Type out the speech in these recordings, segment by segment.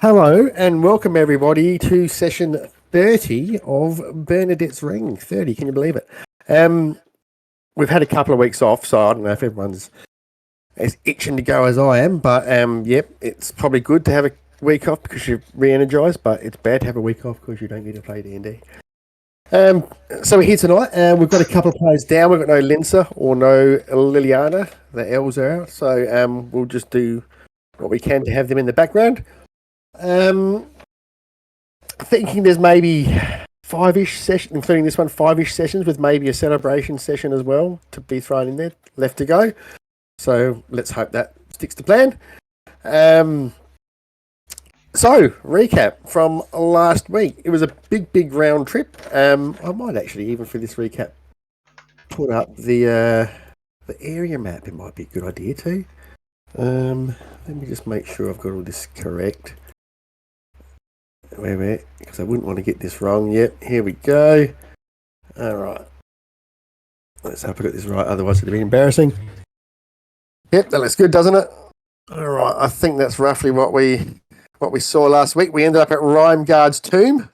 Hello and welcome everybody to session 30 of Burnadette's Ring. 30, can you believe it? We've had a couple of weeks off, so I don't know if everyone's as itching to go as I am, but yep, it's probably good to have a week off because you're re-energized, but it's bad to have a week off because you don't get to play D&D. So we're here tonight and we've got a couple of players down. We've got no Linsa or no Liliana. The L's are out, so we'll just do what we can to have them in the background. Thinking there's maybe five-ish sessions, including this one, five-ish sessions with maybe a celebration session as well to be thrown in there, left to go. So let's hope that sticks to plan. So recap from last week. It was a big round trip. I might actually, even for this recap, put up the area map. It might be a good idea too. Let me just make sure I've got all this correct. Wait, because I wouldn't want to get this wrong. Yep, here we go. All right. Let's hope I got this right, otherwise it'd be embarrassing. Yep, that looks good, doesn't it? All right, I think that's roughly what we saw last week. We ended up at Rhymeguard's tomb,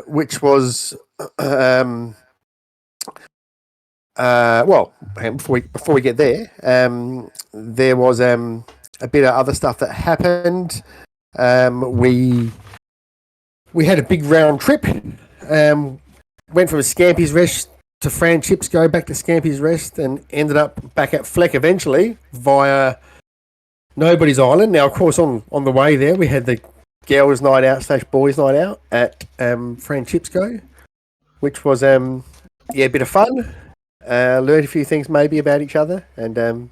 which was well, before we get there, there was a bit of other stuff that happened. We had a big round trip. Went from Scampy's Rest to Franchipsko, back to Scampy's Rest, and ended up back at Fleck eventually via Nobody's Island. Now, of course, on the way there, we had the girls' night out / boys' night out at Franchipsko, which was a bit of fun. Learned a few things maybe about each other, and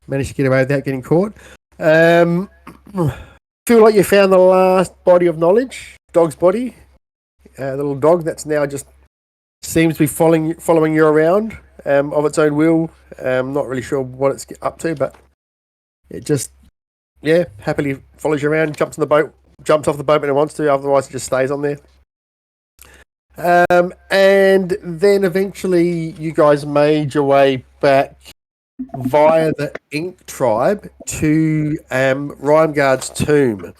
managed to get away without getting caught. Feel like you found the last body of knowledge, dog's body, the little dog that's now just seems to be following you around of its own will. Not really sure what it's up to, but it just happily follows you around, jumps off the boat when it wants to, otherwise it just stays on there. And then eventually you guys made your way back via the Ink Tribe to Rhymeguard's tomb,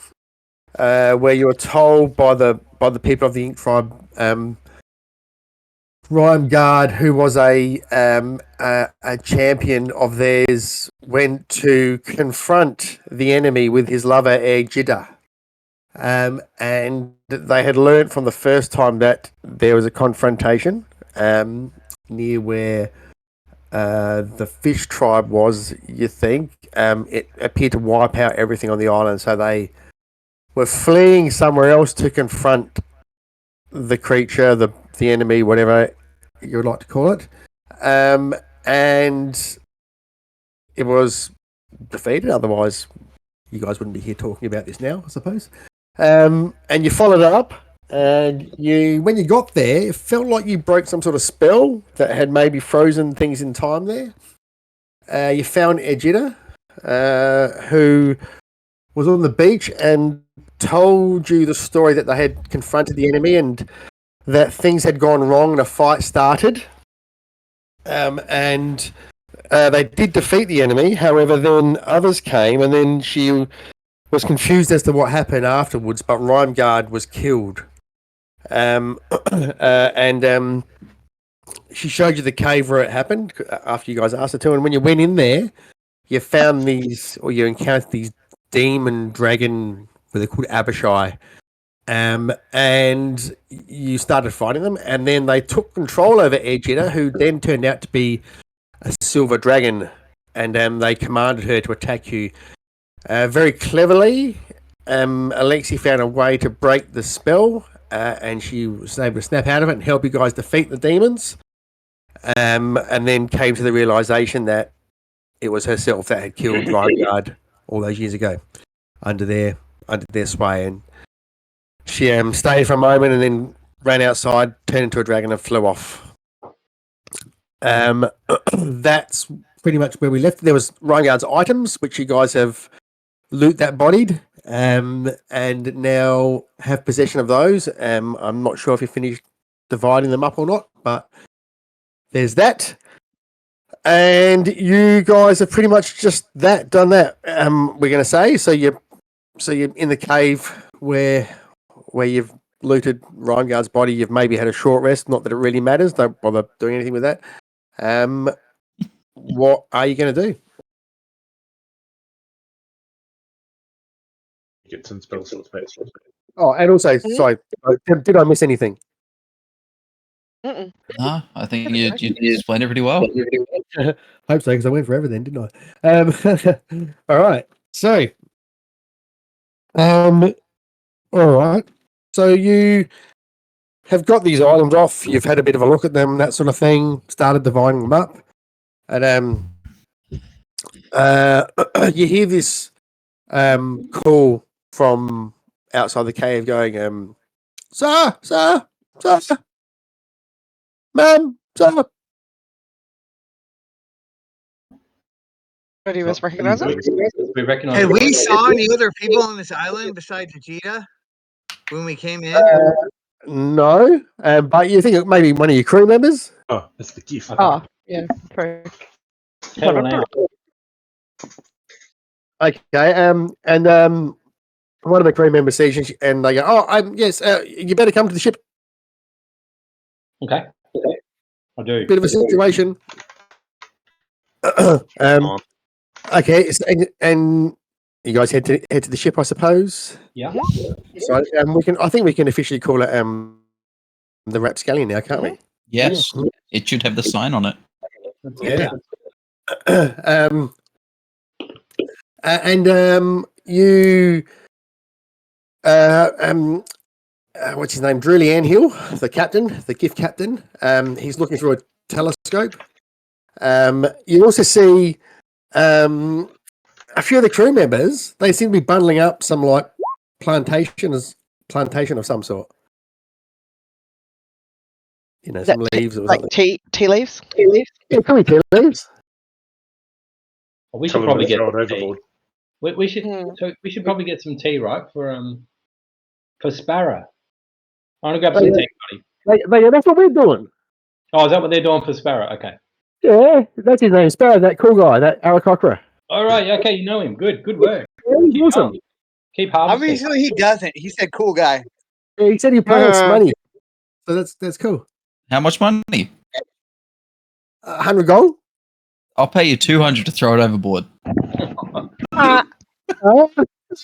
where you were told by the people of the Ink Tribe, Rhymeguard, who was a champion of theirs, went to confront the enemy with his lover Egida. And they had learnt from the first time that there was a confrontation near where the fish tribe was, you think. It appeared to wipe out everything on the island, so they were fleeing somewhere else to confront the creature, the enemy, whatever you would like to call it. And it was defeated, otherwise you guys wouldn't be here talking about this now, I suppose. And you followed it up, and when you got there, it felt like you broke some sort of spell that had maybe frozen things in time there. You found Egida, who was on the beach and told you the story that they had confronted the enemy and that things had gone wrong and a fight started. And they did defeat the enemy. However, then others came, and then she was confused as to what happened afterwards, but Rhymeguard was killed. And she showed you the cave where it happened after you guys asked her to, and when you went in there, you found you encountered these demon dragon, what they're called Abishai, and you started fighting them, and then they took control over Egida, who then turned out to be a silver dragon, and they commanded her to attack you. Very cleverly, Alexi found a way to break the spell, and she was able to snap out of it and help you guys defeat the demons, and then came to the realization that it was herself that had killed Rhymeguard all those years ago under their sway, and she stayed for a moment and then ran outside, turned into a dragon and flew off. That's pretty much where we left. There was Rhymeguard's items, which you guys have loot that bodied, and now have possession of those. I'm not sure if you finished dividing them up or not, but there's that. And you guys have pretty much just done that, we're going to say. So you so you're in the cave where you've looted Rhineguard's body. You've maybe had a short rest. Not that it really matters. Don't bother doing anything with that. What are you going to do? Get some spell slots back. Oh, and also, sorry, did I miss anything? Mm-mm. No, I think you explained it pretty well. Hope so, because I went forever then, didn't I? All right. So, all right. So you have got these items off. You've had a bit of a look at them, that sort of thing. Started dividing them up, and you hear this call from outside the cave, going, "Sir, sir, sir, ma'am, sir." Do you guys recognize him? We recognize. Had we saw any other people on this island besides Vegeta when we came in? No, but you think it may be one of your crew members? Oh, that's the gift. Oh, yeah. True. Tell her now. Okay, and one of the crew members sees you, and they go, "Oh, yes, you better come to the ship." Okay. I do. Bit of a situation. Okay, so, and you guys head to the ship, I suppose. Yeah. So I think we can officially call it the Rapscallion now, can't we? Yes, it should have the sign on it. Yeah. You what's his name? Drulian Hill, the captain, the gift captain. He's looking through a telescope. You also see a few of the crew members. They seem to be bundling up some like plantation of some sort. You know, some leaves or like something. tea leaves. Yeah, probably tea leaves. Well, we Tell should them probably to get throw it some tea. overboard. We should. So we should probably get some tea, right? For Sparrow. I want to grab some tea, buddy. Yeah, that's what we're doing. Oh, is that what they're doing for Sparrow? Okay. Yeah, that's his name, Sparrow. That cool guy, that Aarakocra. All right. Okay, you know him. Good. Good work. Yeah, he's awesome. Keep harvesting. Obviously, he doesn't. He said, "Cool guy." Yeah, he said he'd pay us money, so that's cool. How much money? 100 gold. I'll pay you 200 to throw it overboard.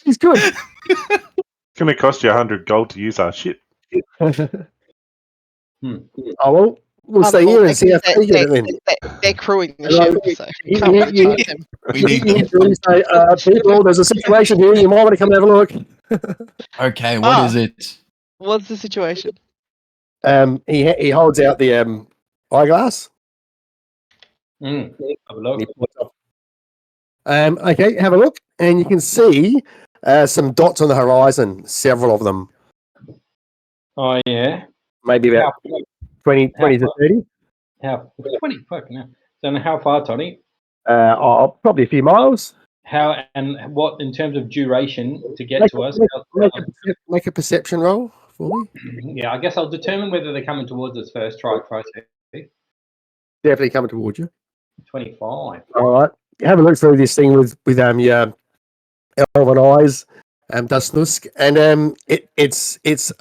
He's good. It's going to cost you 100 gold to use our ship. Oh well, we'll stay here and see how far you get it then. They're crewing the ship, so You can't really charge them. We need them. you say, people, there's a situation here. You might want to come and have a look. Okay, what is it? What's the situation? He holds out the eyeglass. Have a look. Okay, have a look, and you can see some dots on the horizon. Several of them, Oh yeah. maybe about 20 to 30. How 20? Fucking hell. So how far, Tony? Probably a few miles. How and what in terms of duration to get to us? Make a perception roll for me. Yeah, I guess I'll determine whether they're coming towards us first. Try process. Definitely coming towards you. 25. All right, have a look through this thing with your elven eyes, Dustnusk, and it's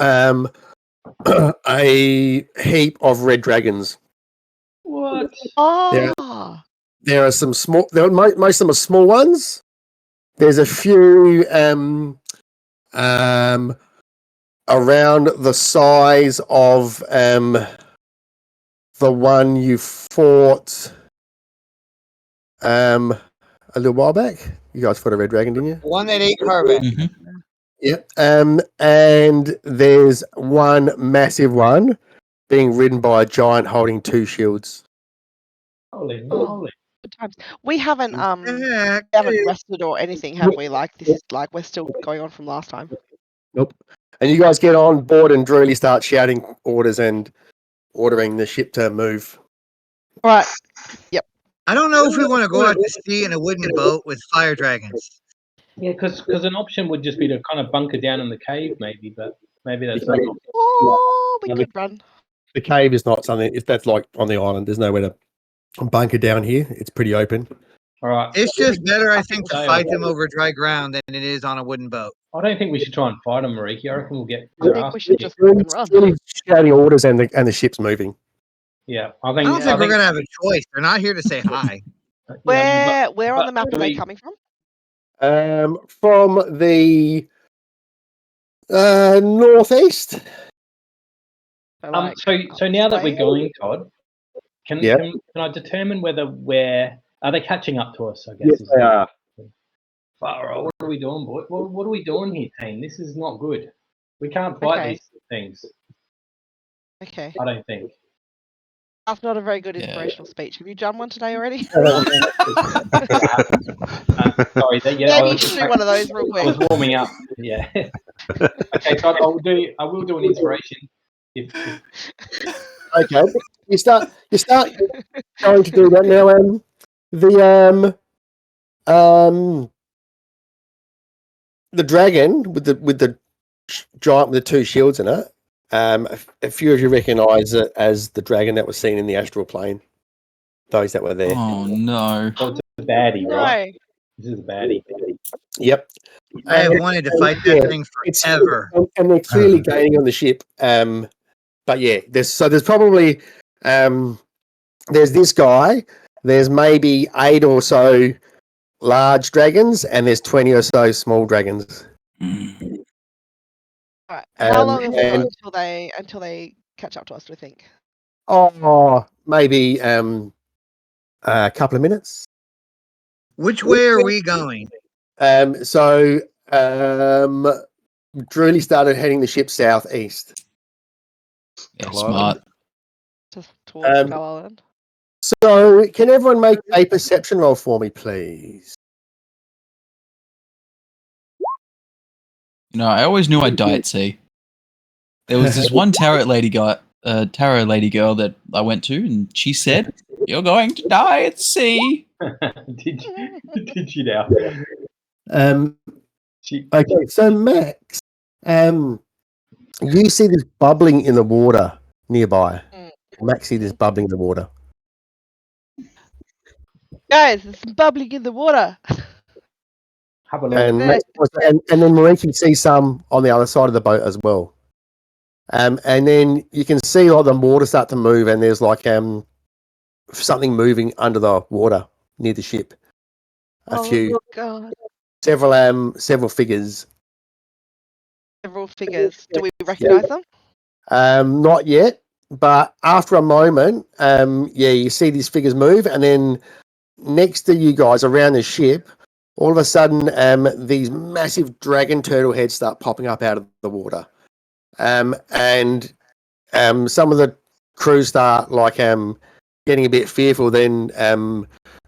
a heap of red dragons. What? Oh, There are some small. Most of them are small ones. There's a few around the size of the one you fought a little while back. You guys fought a red dragon, didn't you? One that ate Carvet. Mm-hmm. Yeah. And there's one massive one being ridden by a giant holding 2 shields. Holy moly. good times. We haven't Yeah, rested or anything, have we? Like this, like we're still going on from last time. Nope. And you guys get on board and Drewley starts shouting orders and ordering the ship to move. All right. Yep. I don't know if we want to go out to sea in a wooden boat with fire dragons. Yeah, because an option would just be to kind of bunker down in the cave, maybe, but maybe that's not. Oh, we could run. The cave is not something, if that's like on the island, there's nowhere to bunker down here. It's pretty open. All right. It's just better, I think, to Sail. fight them over dry ground than it is on a wooden boat. I don't think we should try and fight them, Mariki. I reckon we'll get. I think we should just Really, run. really shouting orders and the ship's moving. Yeah, I don't think we're gonna have a choice. They're not here to say hi. Where on the map but are they we- coming from? From the northeast. So, like, So now that way? we're going, Todd, can Yeah. can I determine whether are they catching up to us? I guess. Yes, they are. Far out. What are we doing, boy? What are we doing here, team? This is not good. We can't fight Okay. these things. Okay. I don't think. That's not a very good Yeah. inspirational speech. Have you done one today already? Sorry. Maybe you should do one of those real I was quick. warming up. Yeah. Okay, Todd. I will do an inspiration. If Okay, you start going to do that now. The dragon with the giant with the two shields in it. A few of you recognise it as the dragon that was seen in the astral plane. Those that were there. Oh no. so it's a baddie, right? No. This is a baddie. Yep. I have wanted to fight that thing forever. And they're clearly gaining on the ship. But yeah, there's probably there's this guy. There's maybe 8 or so large dragons, and there's 20 or so small dragons. Mm. Right. How long have we got and- until they catch up to us, do we think? Oh, maybe a couple of minutes. Which way are we going? So Drewley started heading the ship southeast. Yeah, smart. Just towards Um, Skull Island. So can everyone make a perception roll for me, please? You know, I always knew I'd die at sea. There was this one tarot lady girl that I went to, and she said, "You're going to die at sea." Did you now? Okay, so Max, you see this bubbling in the water nearby. Mm. Max see this bubbling in the water. Guys, there's some bubbling in the water. Have a look. And, Max- and then Mariki sees some on the other side of the boat as well. And then you can see all the water start to move, and there's like something moving under the water near the ship. Oh god. Several figures. Several figures. Do we recognise them? Not yet, but after a moment, you see these figures move, and then next to you guys around the ship, all of a sudden, these massive dragon turtle heads start popping up out of the water, and some of the crew start like getting a bit fearful. Then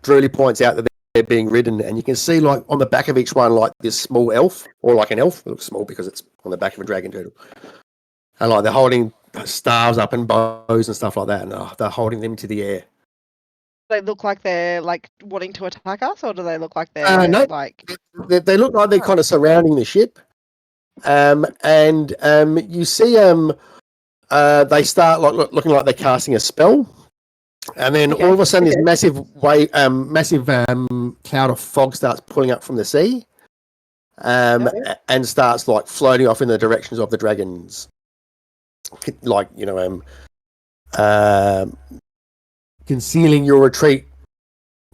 Drewley points out that they're being ridden, and you can see like on the back of each one like this small elf, or like an elf. It looks small because it's on the back of a dragon turtle, and like they're holding staves up and bows and stuff like that, and they're holding them to the air. They look like they're like wanting to attack us, or do they look like they're No. like? They look like they're kind of surrounding the ship, and you see they start like looking like they're casting a spell, and then all of a sudden this massive cloud of fog starts pulling up from the sea, and starts like floating off in the directions of the dragons, like concealing your retreat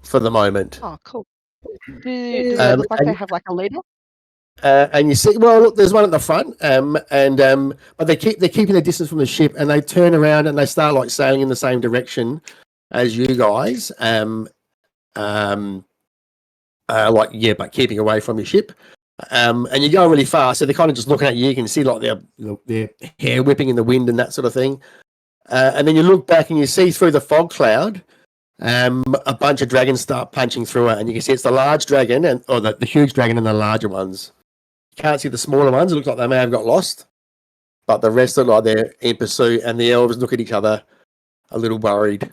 for the moment. Oh, cool. Do they look like they have like a leader? And you see, well, look, there's one at the front, but they're keeping the distance from the ship, and they turn around and they start like sailing in the same direction as you guys, but keeping away from your ship. And you're going really fast, so they're kind of just looking at you. You can see like their hair whipping in the wind and that sort of thing. And then you look back and you see through the fog cloud, a bunch of dragons start punching through it, and you can see it's the large dragon or the huge dragon and the larger ones. You can't see the smaller ones. It looks like they may have got lost, but the rest look like they're in pursuit, and the elves look at each other a little worried.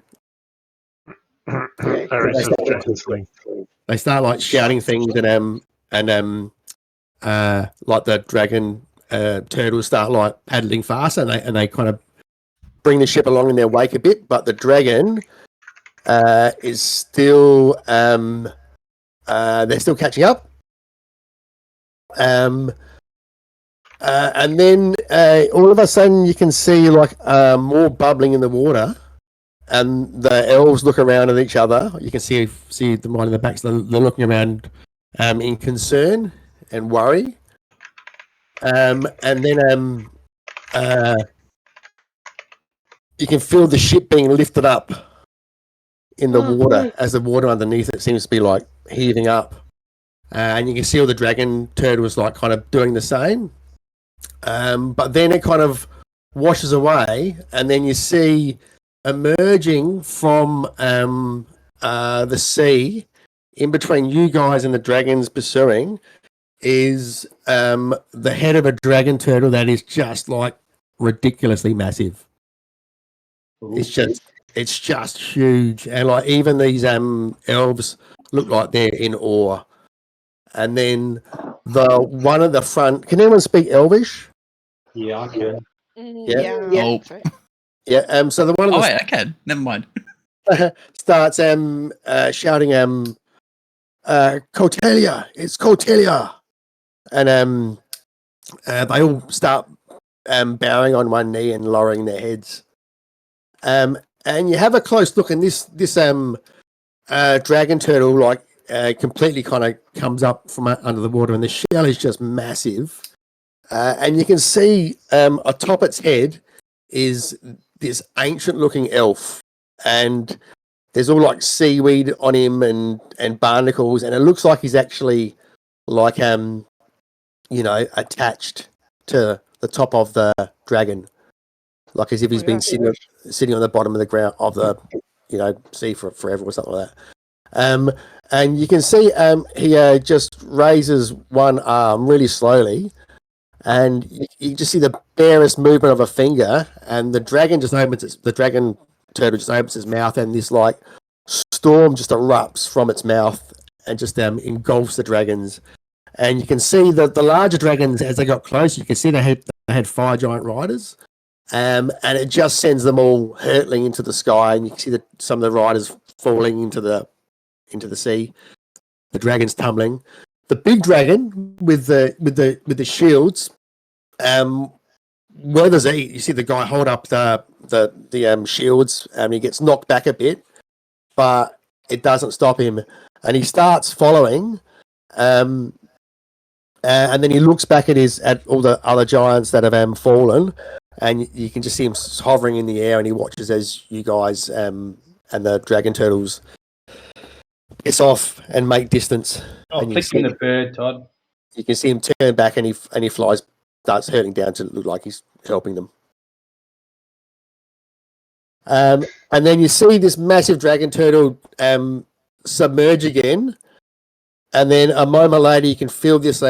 They start like shouting things, and like the dragon turtles start like paddling fast, and they kind of bring the ship along in their wake a bit, but the dragon is still they're still catching up. And then all of a sudden you can see like more bubbling in the water, and the elves look around at each other. You can see them right in the back, so they're looking around in concern and worry. And then you can feel the ship being lifted up in the water as the water underneath it seems to be like heaving up. And you can see all the dragon turtles like kind of doing the same. But then it kind of washes away, and then you see emerging from the sea, in between you guys and the dragons pursuing, is the head of a dragon turtle that is just like ridiculously massive. It's just huge, and like even these elves look like they're in awe. And then the one at the front. Can anyone speak Elvish? Yeah, I can. Oh. Yeah. So the one. Oh wait, I can. Never mind. Starts shouting Cotelia, it's Cotelia, and they all start bowing on one knee and lowering their heads. And you have a close look, and this dragon turtle like completely kind of comes up from under the water, and the shell is just massive. And you can see atop its head is this ancient-looking elf, and there's all like seaweed on him and barnacles, and it looks like he's actually like attached to the top of the dragon, like as if he's been sitting on the bottom of the ground of the sea for forever or something like that. And you can see he just raises one arm really slowly, and you just see the barest movement of a finger, and the dragon turtle just opens its mouth, and this like storm just erupts from its mouth and just engulfs the dragons. And you can see that the larger dragons, as they got closer, you can see they had 5 giant riders, and it just sends them all hurtling into the sky, and you can see that some of the riders falling into the sea, the dragons tumbling. The big dragon with the shields, weathers it. You see the guy hold up the shields, and he gets knocked back a bit, but it doesn't stop him, and he starts following. And then he looks back at all the other giants that have fallen, and you can just see him hovering in the air, and he watches as you guys and the dragon turtles piss off and make distance. Oh, flicking the bird, Todd. You can see him turn back, and he starts hurtling down to look like he's helping them. And then you see this massive dragon turtle submerge again, and then a moment later you can feel this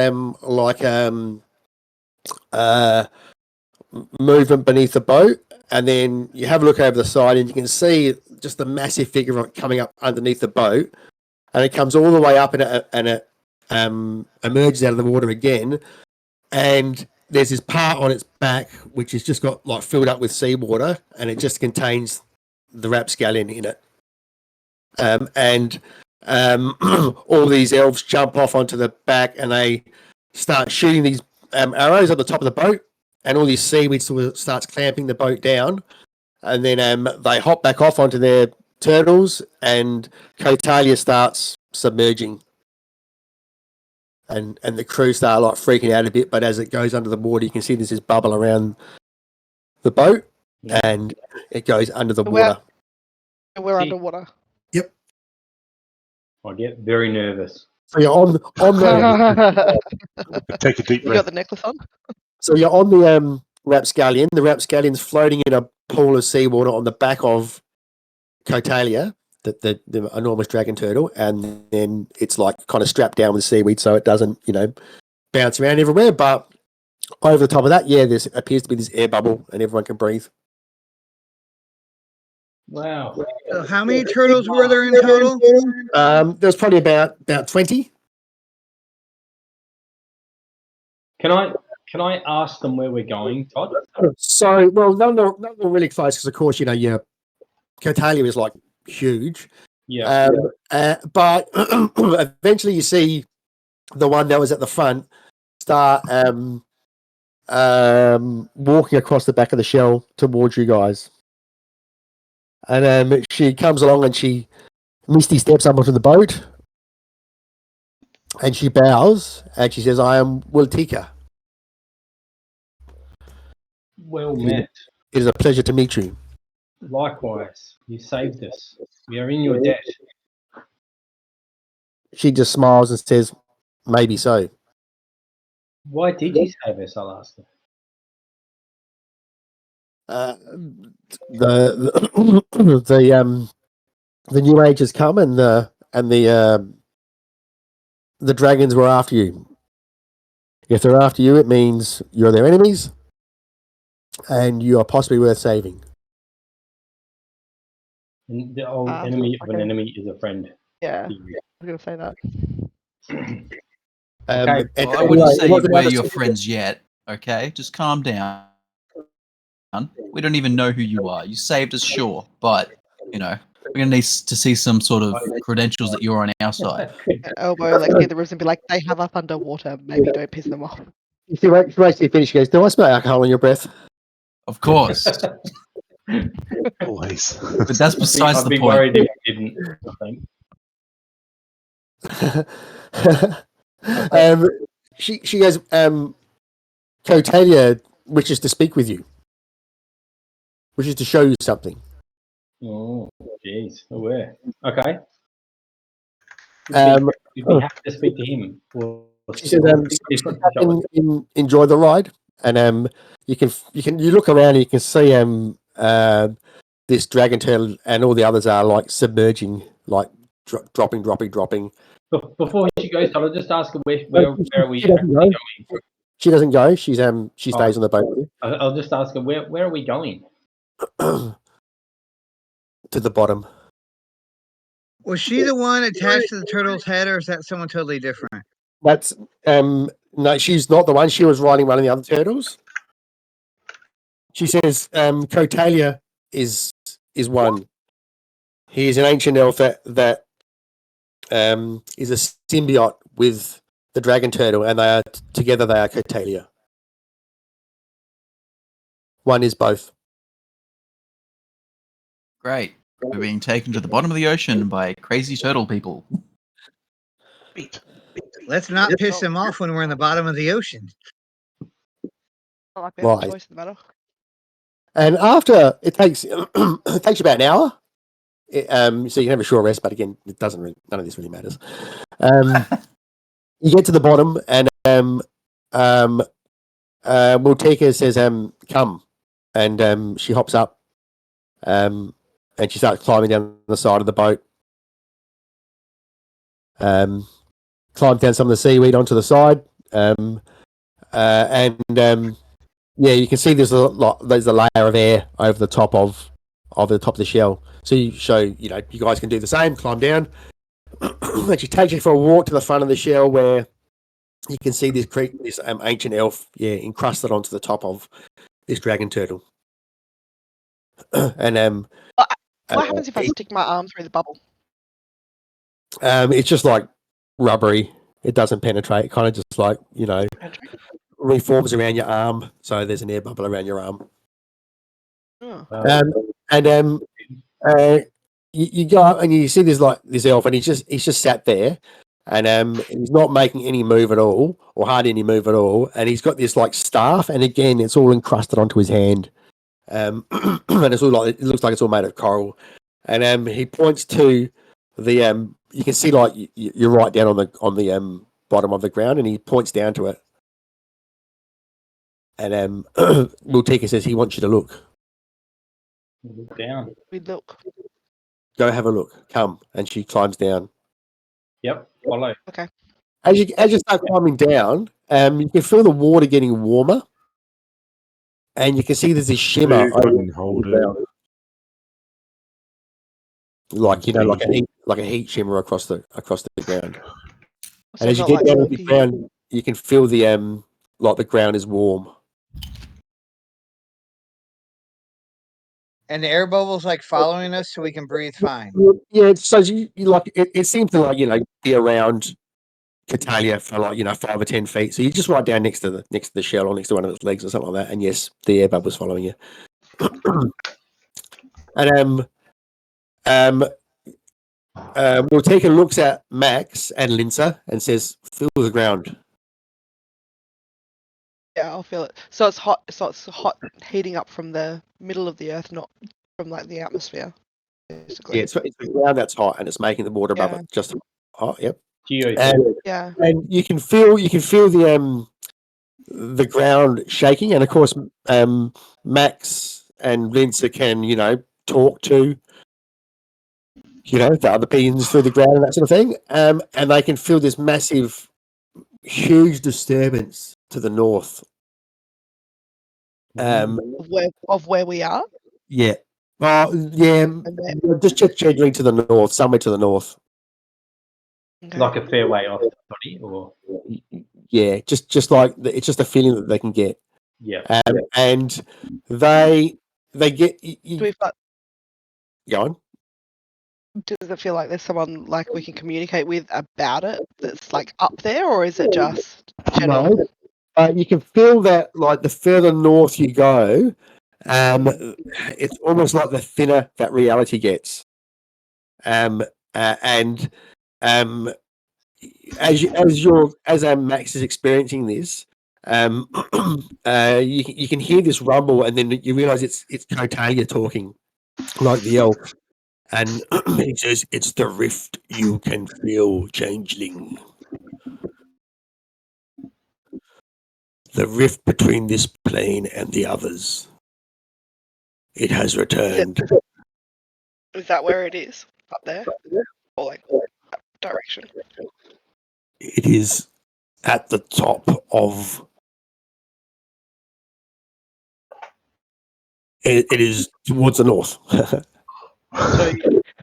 movement beneath the boat, and then you have a look over the side, and you can see just the massive figure of it coming up underneath the boat, and it comes all the way up, and it emerges out of the water again, and there's this part on its back which has just got like filled up with seawater, and it just contains the rapscallion in it. And all these elves jump off onto the back, and they start shooting these arrows at the top of the boat, and all this seaweed sort of starts clamping the boat down, and then they hop back off onto their turtles, and Cotalia starts submerging, and the crew start like freaking out a bit, but as it goes under the water, you can see there's this bubble around the boat, and it goes under the water. We're underwater. Yep. I get very nervous. So you're on the Take a deep You got breath. the necklace on? So you're on the rapscallion. The rapscallion's floating in a pool of seawater on the back of Cotalia, the enormous dragon turtle, and then it's like kind of strapped down with seaweed so it doesn't, bounce around everywhere. But over the top of that, there appears to be this air bubble, and everyone can breathe. Wow. So how many turtles were there in total? There's probably about 20. Can I ask them where we're going, Todd? So, well, none are really close because, of course, your Cotalia is like huge. Yeah. But eventually, you see the one that was at the front start walking across the back of the shell towards you guys, and she comes along and she Misty steps up onto the boat, and she bows and she says, "I am Wiltika. Well met. It is a pleasure to meet you." Likewise, you saved us. We are in your debt. She just smiles and says, "Maybe so." Why did you save us? I'll ask her. The new age has come, and the dragons were after you. If they're after you, it means you're their enemies, and you are possibly worth saving. And the old enemy of an enemy is a friend. Yeah, I was going to say that. Okay. Well, I wouldn't say we're your friends yet. Okay, just calm down. We don't even know who you are. You saved us, sure, but we're gonna need to see some sort of credentials that you're on our side. Elbow like near the ribs and be like, they have us underwater. Maybe don't piss them off. She waits till you finish. She goes, "Do I smell alcohol in your breath?" Of course, Always. but that's besides I'd the be point. worried if you didn't, I think. She goes, Cotalia wishes to speak with you. Wishes to show you something. Oh, jeez. Aware. Okay. You'd be happy to speak to him. She says, enjoy the ride, and you look around and you can see this dragon turtle and all the others are like submerging, like dropping. Before she goes, I'll just ask her where are we going? She doesn't go. She stays on the boat. I'll just ask her where are we going? To the bottom. Was she the one attached to the turtle's head, or is that someone totally different? That's no, she's not the one. She was riding one of the other turtles. She says, Cotalia is one. He is an ancient elf that is a symbiote with the dragon turtle, and they are together. They are Cotalia. One is both. Great. We're being taken to the bottom of the ocean by crazy turtle people. Let's not piss them off when we're in the bottom of the ocean. Not like we have a choice in the matter. And after it takes about an hour. So you can have a short rest, but again, it doesn't really. None of this really matters. You get to the bottom, and Multika says, "Come," and she hops up, and she starts climbing down the side of the boat. Climbs down some of the seaweed onto the side, yeah, you can see there's a layer of air over the top of the shell. So you guys can do the same, climb down. And she takes you for a walk to the front of the shell where you can see this ancient elf, encrusted onto the top of this dragon turtle. And what happens if I stick my arm through the bubble? it's just like rubbery. It doesn't penetrate. It kind of just like reforms around your arm. So there's an air bubble around your arm. Oh. You go up and you see this elf, and he's just sat there, and he's not making any move at all, or hardly any move at all, and he's got this like staff, and again it's all encrusted onto his hand, and it looks like it's all made of coral, and he points to the you can see like you're right down on the bottom of the ground, and he points down to it, and Multika says he wants you to look. Look down. We look. Go have a look. Come. And she climbs down. Yep. Follow. Okay. As you start climbing down, you can feel the water getting warmer, and you can see there's this shimmer over hold it. like a heat shimmer across the ground. So and as you get down to the ground, you can feel the like the ground is warm. And the air bubble's like following us so we can breathe fine. Yeah, so you like it seems to be around Catalia for 5 or 10 feet. So you just right down next to the shell or next to one of its legs or something like that. And yes, the air bubble's following you. And Mortika looks at Max and Linsa and says, "Feel the ground." Yeah, I'll feel it. So it's hot. So it's hot, heating up from the middle of the earth, not from like the atmosphere. Basically. Yeah, it's the ground that's hot, and it's making the water above Yeah. it just hot. Yep. Geothermal. Yeah. And you can feel the ground shaking, and of course, Max and Linsa can talk to the other beings through the ground and that sort of thing, and they can feel this massive, huge disturbance to the north. Of where we are. Yeah. Yeah. Just generally to the north, somewhere to the north. Okay. Like a fair way off the body, or Yeah, just like it's just a feeling that they can get. yeah. And they get. Do we've got. Go on. Does it feel like there's someone like we can communicate with about it that's like up there, or is it just general? No, you can feel that like the further north you go, it's almost like the thinner that reality gets. And as Max is experiencing this, you can hear this rumble, and then you realise it's Kotalia talking, like the elf. And he says, "It's the rift you can feel, changeling. The rift between this plane and the others. It has returned." Is that where it is? Up there? Or like that direction? It is at the top of... It is towards the north. So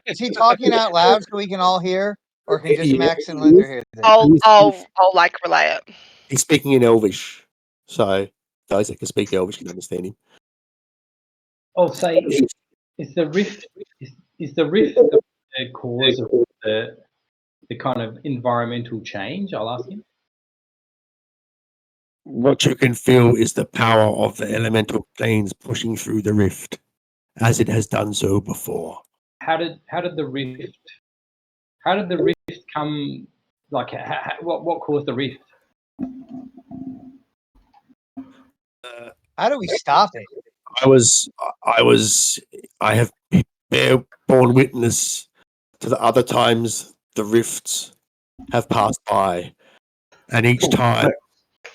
is he talking out loud so we can all hear, or can just Yeah. Max and Linda hear this? I'll like relay it. He's speaking in Elvish, so those that can speak Elvish can understand him. I'll say, is the rift the cause of the kind of environmental change? I'll ask him. What you can feel is the power of the elemental planes pushing through the rift, as it has done so before. How did the rift come? Like, what caused the rift? How do we stop it? I have borne witness to the other times the rifts have passed by, and each time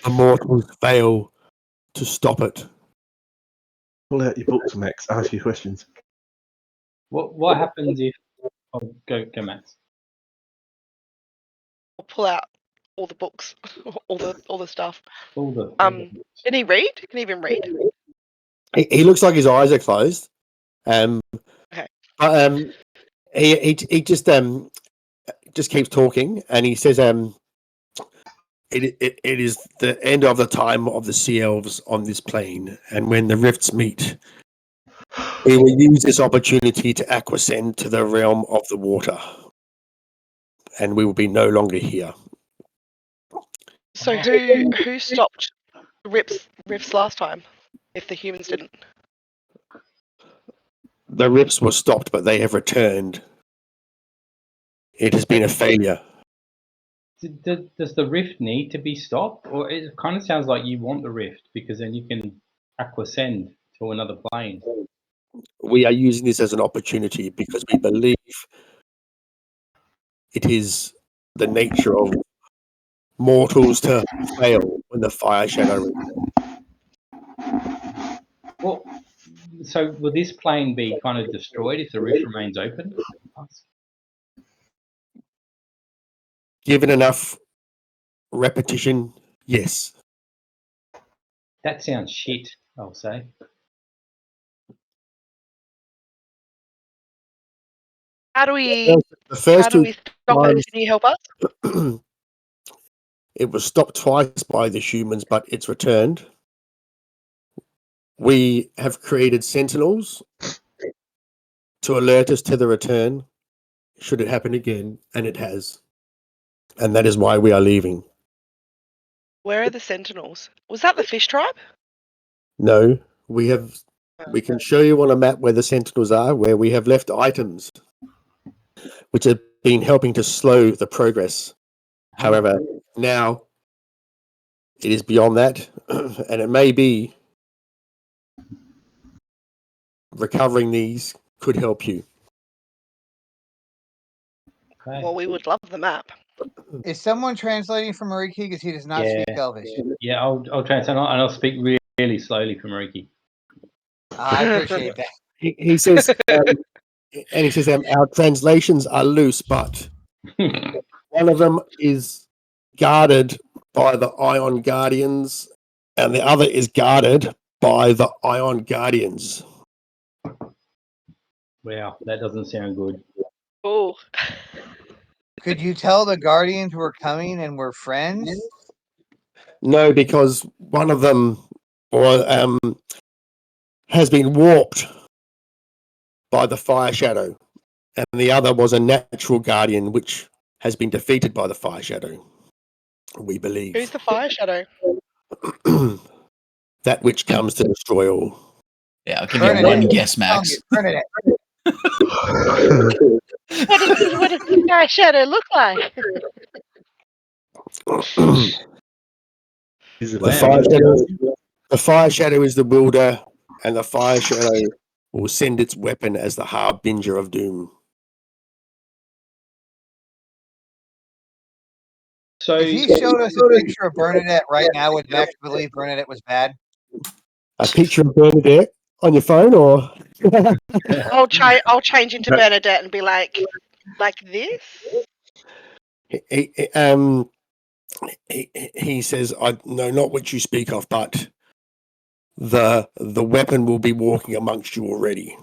the mortals fail to stop it. Pull out your books, Max. Ask your questions. What happens if? Oh, go, Max. I'll pull out all the books, all the stuff. Can he read? Can he even read? He looks like his eyes are closed. Okay. But he just keeps talking, and he says, It is the end of the time of the sea elves on this plane, and when the rifts meet, we will use this opportunity to aquascend to the realm of the water, and we will be no longer here. So who stopped rifts last time? If the humans didn't. The rifts were stopped, but they have returned. It has been a failure. Does the rift need to be stopped, or it kind of sounds like you want the rift because then you can aquascend to another plane? We are using this as an opportunity because we believe it is the nature of mortals to fail when the fire shadow. Well, so will this plane be kind of destroyed if the rift remains open? Given enough repetition, yes. That sounds shit, I'll say. How do we The stop it? Can you help us? It was stopped twice by the humans, but it's returned. We have created sentinels to alert us to the return should it happen again, and it has. And that is why we are leaving. Where are the sentinels? Was that the fish tribe? No, we can show you on a map where the sentinels are, where we have left items which have been helping to slow the progress. However, now it is beyond that, and it may be recovering these could help you. Okay. Well, we would love the map. Is someone translating for Mariki because he does not Yeah. speak Elvish? Yeah, I'll translate, and I'll speak really slowly for Mariki. I appreciate that. He says, and he says, our translations are loose, but one of them is guarded by the Ion Guardians, and the other is guarded by the Ion Guardians. Wow, that doesn't sound good. Oh, Could you tell the Guardians were coming and we're friends? No, because one of them has been warped by the Fire Shadow, and the other was a natural guardian which has been defeated by the Fire Shadow, we believe. who's the fire shadow? That which comes to destroy all. Yeah, I'll give you Burnadette. one guess, Max. Burnadette. What does the fire shadow look like? Is it The Fire Shadow is the wielder, and the Fire Shadow will send its weapon as the harbinger of doom. So If he showed us a picture of Burnadette right now, would Max believe Burnadette was bad? A picture of Burnadette on your phone, or I'll change into Burnadette and be like this. he says, "I know not what you speak of, but the weapon will be walking amongst you already,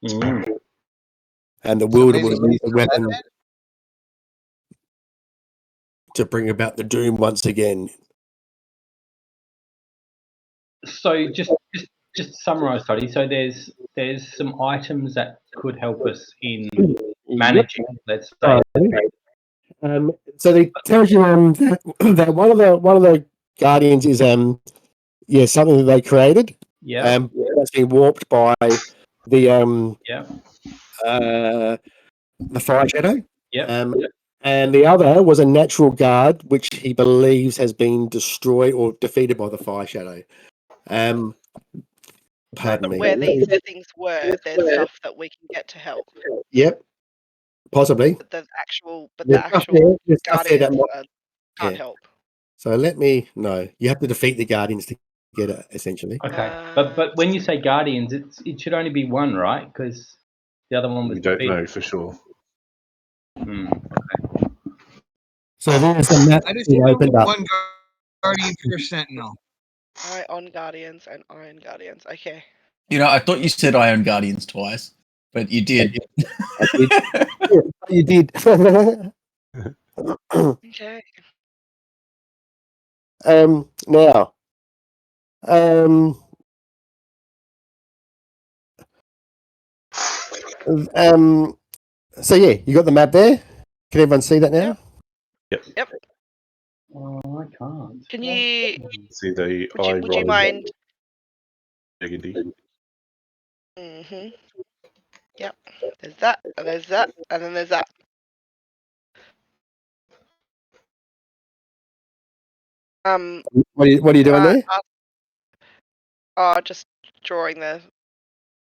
and the wielder maybe will use the he's weapon Burnadette? to bring about the doom once again." So just to summarize, Toddy. So there's some items that could help us in managing. Let's say. So they tell you that one of the guardians is something that they created. Yeah. That's been warped by the Yeah. the Fire Shadow. Yeah. And the other was a natural guard, which he believes has been destroyed or defeated by the Fire Shadow. Pardon me. Where these things were, there's stuff that we can get to help. Yep, possibly. But the actual There's stuff there guardians that might- can't yeah. help. So let me know. You have to defeat the guardians to get it, essentially. Okay. But when you say guardians, it should only be one, right? Because the other one was We don't defeated. know for sure. So there's the map I just being know opened up. one Guardian per Sentinel. Ion Guardians and Iron Guardians. Okay. You know, I thought you said Iron Guardians twice, but you did. You did. Okay. Now, so yeah, you got the map there. Can everyone see that now? Yep. Oh, I can't. Can you? See the Would you mind? Diggity. Mhm. Yep. There's that, and there's that, and then there's that. What are you doing there? Just drawing the.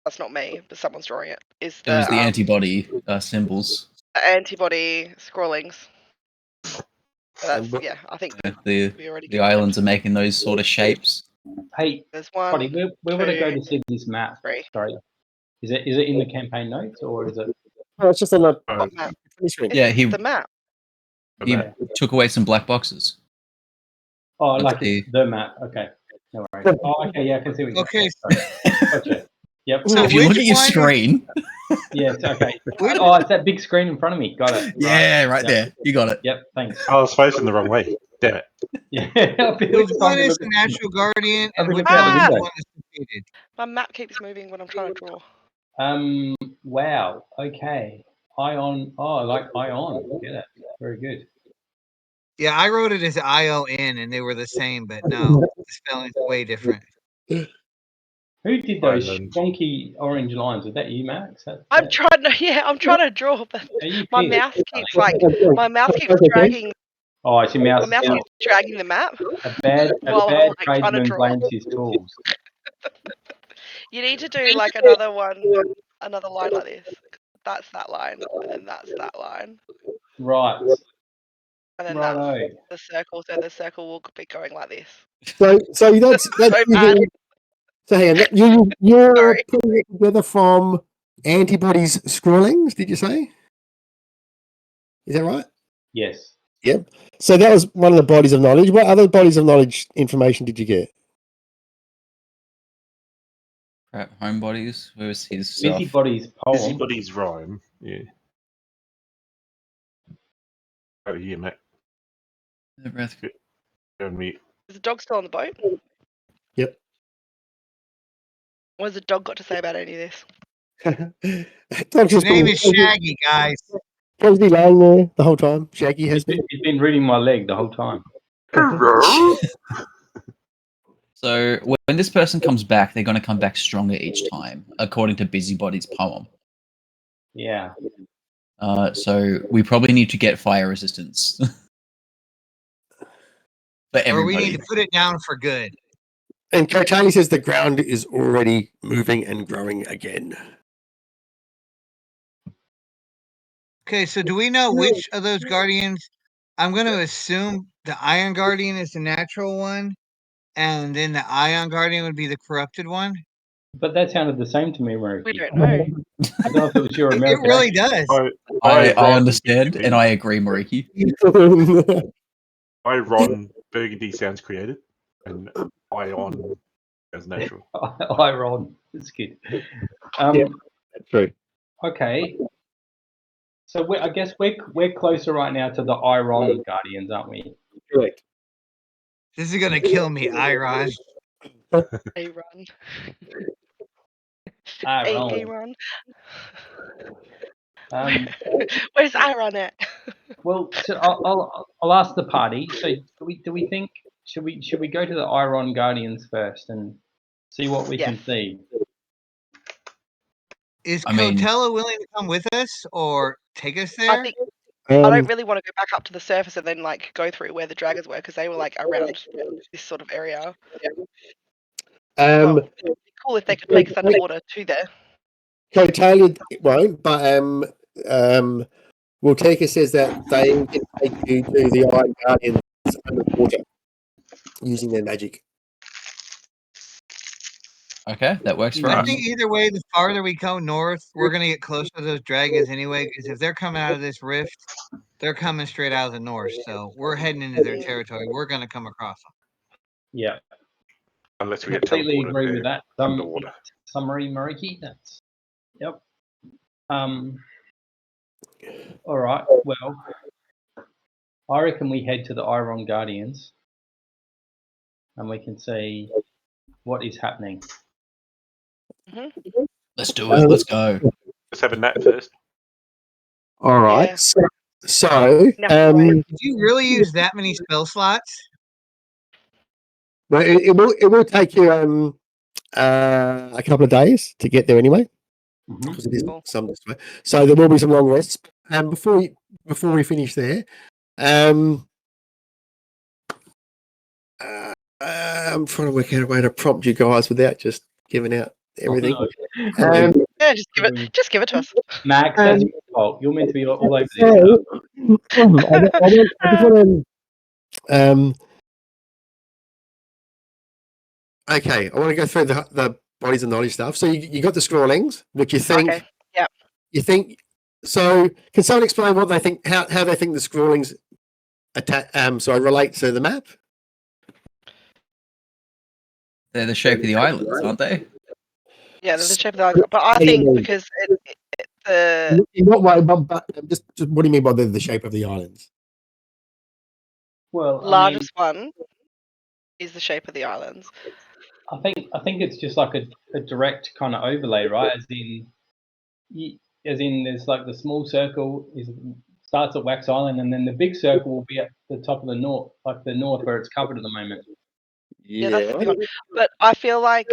That's not me, but someone's drawing it. Is It was the the antibody symbols. antibody scrawlings. That's, yeah, I think The we already. the islands are making those sort of shapes. Hey, There's one. Toddy, where would I go two, to see this map? three. Sorry. Is it in the campaign notes or is it? Oh, it's just on the What map? screen. Yeah, It's he the map. he took away some black boxes. Oh, Let's like see. it's the map. Okay. No worries. Oh, okay. Yeah, I can see what you're Okay, Gotcha. Yep. So If you look which at your one is- screen, Yes. Okay. Oh, it's that big screen in front of me. Got it. yeah, right Yep. there, you got it. Yep. Thanks. I was facing the wrong way. Damn it. Yeah. I've been Which trying one to is look the at- natural guardian I've and been which looking out one the is the window. one that's defeated? My map keeps moving when I'm trying to draw. Wow. Okay. Ion. Oh, I like ion. Get it. Very good. Yeah, I wrote it as ION, and they were the same, but no, the spelling's way different. Who did those Island. wonky orange lines? Was that you, Max? I'm trying to draw, but Are you my pissed? mouse keeps dragging. Oh, it's your My mouse. mouse keeps dragging the map A bad while I'm like trying to tradesman draw. blames his tools. You need to do like another line like this. That's that line, and then that's that line, Right. and then Righto. that's the circle. So the circle will be going like this. So that's So bad. so hang on. You're Sorry. putting it together from antibodies scrawlings. Did you say? Is that right? Yes. Yep. So that was one of the bodies of knowledge. What other bodies of knowledge information did you get? Crap, homebodies. Where was his stuff? Busybody's poem. Busybody's rhyme. Yeah. Oh, yeah, Matt. The breath- Go on mute. Is the dog still on the boat? Yep. What has the dog got to say about any of this? Dog's His just name been is Shaggy, guys. lying there the whole time. Shaggy has been. He's been reading my leg the whole time. So when this person comes back, they're going to come back stronger each time, according to Busybody's poem. Yeah. So we probably need to get fire resistance for Or we everybody. need to put it down for good. And Kotani says the ground is already moving and growing again. Okay, so do we know which of those guardians? I'm going to assume the Iron Guardian is the natural one, and then the Ion Guardian would be the corrupted one. But that sounded the same to me, Murray. We don't know. I don't know if it was your It American really accent. does. I understand, and I agree, Mariki. Ron Burgundy sounds creative, and Ion sounds natural. Ron. It's good. Yeah. That's true. Okay. So I guess we're closer right now to the Iron Guardians, aren't we? Correct. This is going to kill me, Iron. Hey, run. Iron. Hey, run. Where's Iron at? Well, so I'll ask the party. So do we think should we go to the Iron Guardians first and see what we can see? Is I mean- Cotella willing to come with us or take us there? I think I don't really want to go back up to the surface and then like go through where the dragons were because they were like around this sort of area. Well, it'd be cool if they could take us underwater to there. Kotani won't, but Walteka says that they can take you to the Iron Guardians underwater using their magic. Okay, that works for I us. think either way, the farther we go north, we're going to get closer to those dragons anyway, because if they're coming out of this rift, they're coming straight out of the north. So we're heading into their territory. We're going to come across them. Yeah, Unless we get completely teleported agree there with that. underwater. Summary, Mariki. That's yep. All right. Well, I reckon we head to the Iron Guardians, and we can see what is happening. Let's do it. Let's go. Let's have a nap first. All right. Yeah. So Did you really use that many spell slots? well, it will take you a couple of days to get there anyway, because it is Cool. some distance away. So there will be some long rests. And before we finish there, I'm trying to work out a way to prompt you guys without just giving out everything. Yeah, just give it to us. Max, that's your fault. You're meant to be all over this. So, I just want to. Okay, I want to go through the bodies of knowledge stuff. So you got the scrawlings, which you think. Okay. Yep. You think. So can someone explain what they think? How they think the scrawlings relate to the map? They're the shape of the islands, aren't they? Yeah, they're the shape of the island. But I think because the In what way? But just what do you mean by the shape of the islands? Well, largest one is the shape of the islands. I think it's just like a direct kind of overlay, right? As in, as in there's like the small circle starts at Wax Island, and then the big circle will be at the top of the north, like the north where it's covered at the moment. Yeah, that's the big one. But I feel like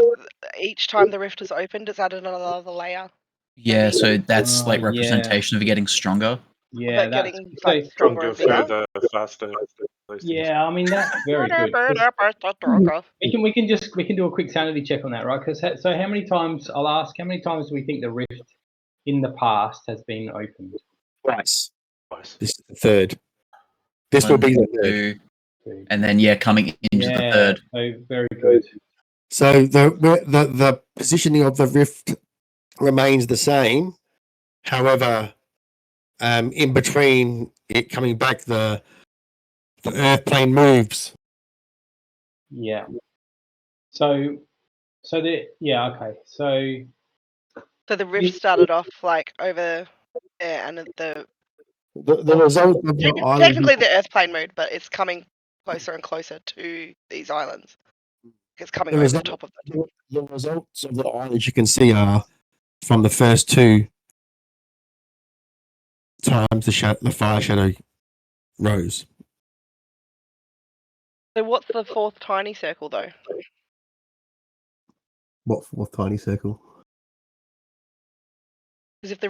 each time the rift is opened, it's added another layer. Yeah, so that's like Yeah. representation of it getting stronger. Yeah, But that's getting so. like stronger and bigger. Further, faster. those things. Yeah, I mean that's very good. We can do a quick sanity check on that, right? Because so how many times I'll ask how many times do we think the rift in the past has been opened? Twice. Nice. This is the third. This will be the third. 2, and then coming into the third. So very good. So the positioning of the rift remains the same. However, in between it coming back, the Earth plane moves. Yeah. So the okay. So the rift started off like over there, and The result of the island. technically the Earth plane moved, but it's coming closer and closer to these islands. It's coming over the top of them. The results of the islands you can see are from the first two times the fire shadow rose. So what's the fourth tiny circle though? What tiny circle? Because if the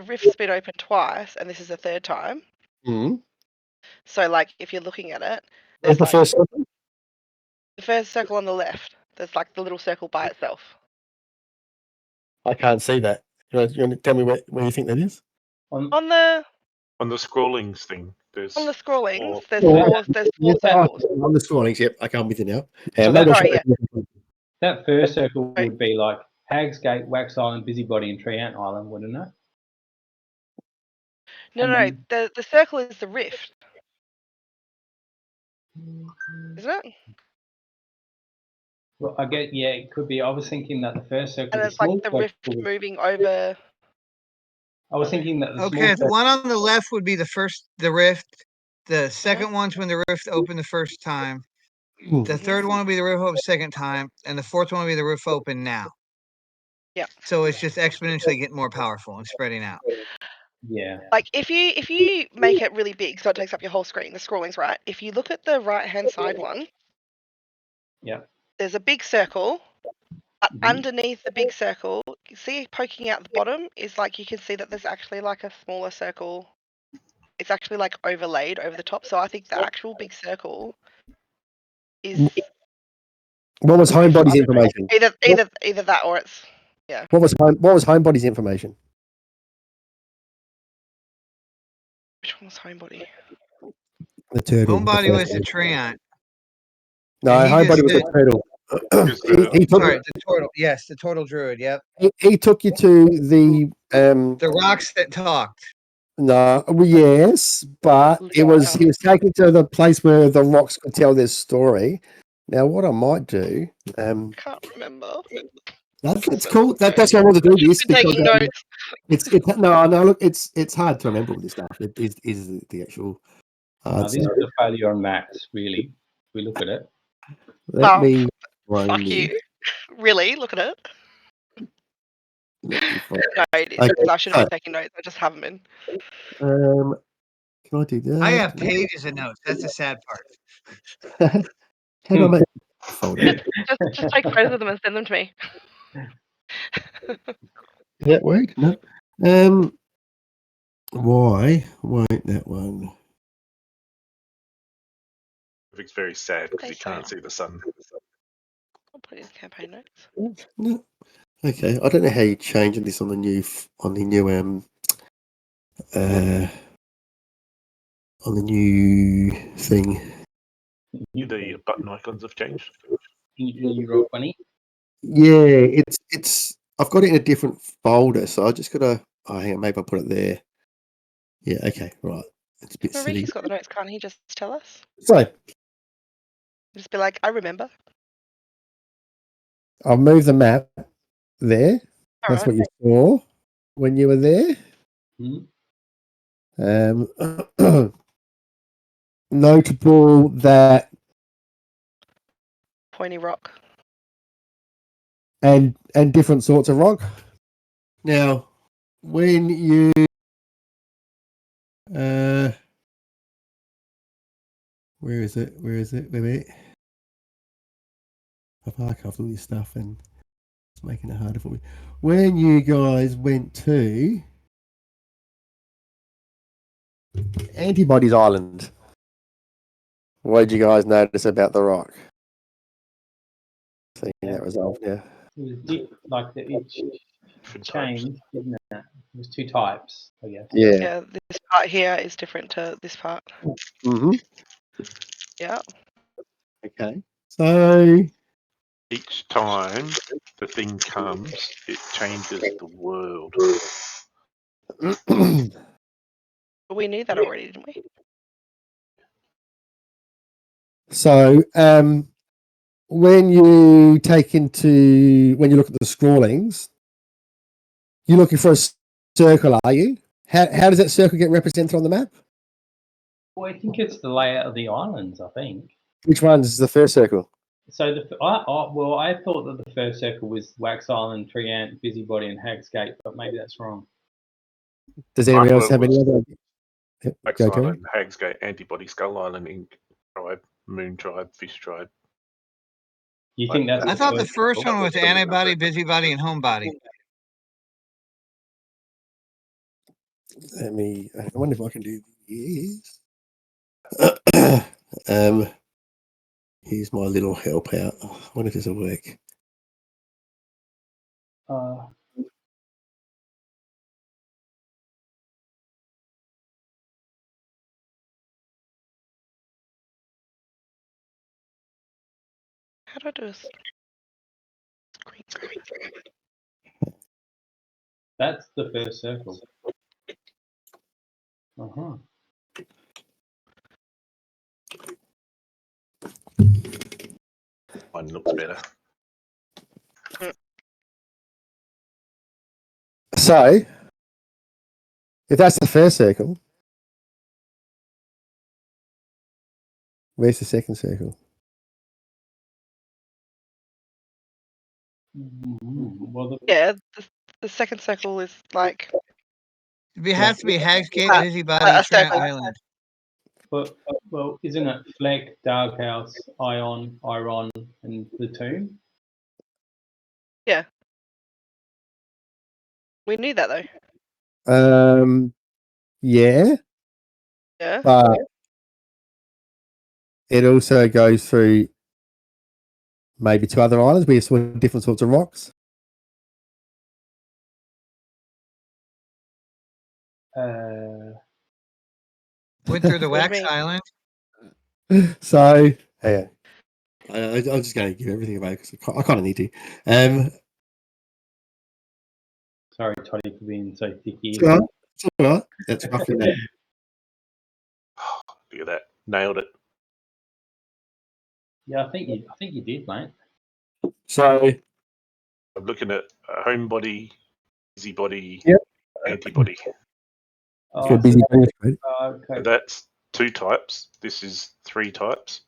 rift's been open twice and this is the third time, so like if you're looking at it, there's the like first circle? the first circle on the left. There's like the little circle by itself. I can't see that. You want to tell me where you think that is? On the scrollings thing, there's on the scrollings, there's Yeah. four circles. On the scrollings, yep, I come with you now. So maybe sorry, yeah. that first circle would be like Hags Gate, Wax Island, Busybody, and Tree Ant Island, wouldn't it? No. The circle is the rift, isn't it? Well, it could be. I was thinking that the first circle. And it's like the rift moving over. I was thinking that. Okay, the one on the left would be the rift. The second one's when the rift opened the first time. The third one will be the rift open second time, and the fourth one will be the rift open now. Yeah. So it's just exponentially getting more powerful and spreading out. Yeah. Like if you make it really big, so it takes up your whole screen, the scrolling's right. If you look at the right hand side one, yeah, there's a big circle. But underneath the big circle, you see poking out the bottom is like you can see that there's actually like a smaller circle. It's actually like overlaid over the top. So I think the actual big circle is What was Homebody's information? either that or it's What was Homebody's information? Which one was Homebody? The turtle. Homebody was the tree ant. No, Homebody was the turtle. he took Sorry, the turtle. Yes, the turtle druid. Yep. He took you to the rocks that talked. No, well, yes, but he was taken to the place where the rocks could tell their story. Now, what I might do, can't remember. That's cool. That's why I want to do this because taking notes. Look, it's hard to remember all this stuff. It is the actual. This is a failure on Max. Really, if we look at it. Let me. Fuck you. Really? Look at it. No, it is. Okay. I should have been taking notes. I just haven't been. Can I do that? I have pages of notes. That's the sad part. How do I make folder? Just take photos of them and send them to me. That work? No. Why won't that one? It's very sad because you can't see the sun. I'll put in campaign notes. No. Okay, I don't know how you're changing this on the new thing. The button icons have changed. You wrote funny. Yeah, it's. I've got it in a different folder, so I just gotta. Oh, hang on, maybe I'll put it there. Yeah. Okay. Right. It's a bit silly. Ricky's got the notes. Can't he just tell us? So. Just be like, I remember. I'll move the map there. That's what you saw when you were there. Notable that pointy rock and different sorts of rock. Now, when you where is it? Wait a minute. I've archived all this stuff and it's making it harder for me. When you guys went to Antibodies Island, what did you guys notice about the rock? Seeing that resolved, yeah. It was it changed, didn't it? It was two types, I guess. Yeah, this part here is different to this part. Mm-hmm. Yeah. Okay. So Each time the thing comes, it changes the world. But we knew that already, didn't we? So when you look at the scrawlings, you're looking for a circle, are you? How does that circle get represented on the map? Well, I think it's the layout of the islands, I think. Which one is the first circle? So I thought that the first circle was Wax Island, Tree Ant, Busybody, and Hag's Gate, but maybe that's wrong. Does anyone else have any other? Wax Island, Hag's Gate, Antibody, Skull Island, Ink Tribe, Moon Tribe, Fish Tribe. You think that's? I thought the first one was Antibody, Busybody, and Homebody. I wonder if I can do this. Here's my little help out. I wonder if this will work. How do I do this? Screen. That's the first circle. One looks better. So, if that's the first circle, where's the second circle? Well, the second circle is like. It has to be Hag's Gate, Busybody, a Trent circle. Island. But isn't it Fleck, Darkhouse, Ion, Iron, and the Tomb? Yeah. We knew that though. Yeah. Yeah. But it also goes through maybe two other islands where you saw different sorts of rocks. Went through the What do you Wax mean? Island. So, yeah. I'm just going to give everything away because I kind of need to. Sorry, Toddy, for being so thicky. It's all right. That's roughly that. Look at that. Nailed it. Yeah, I think you did, mate. So, I'm looking at Homebody, Busybody, Yep. Antibody. Oh, busy. okay. So that's two types. This is three types.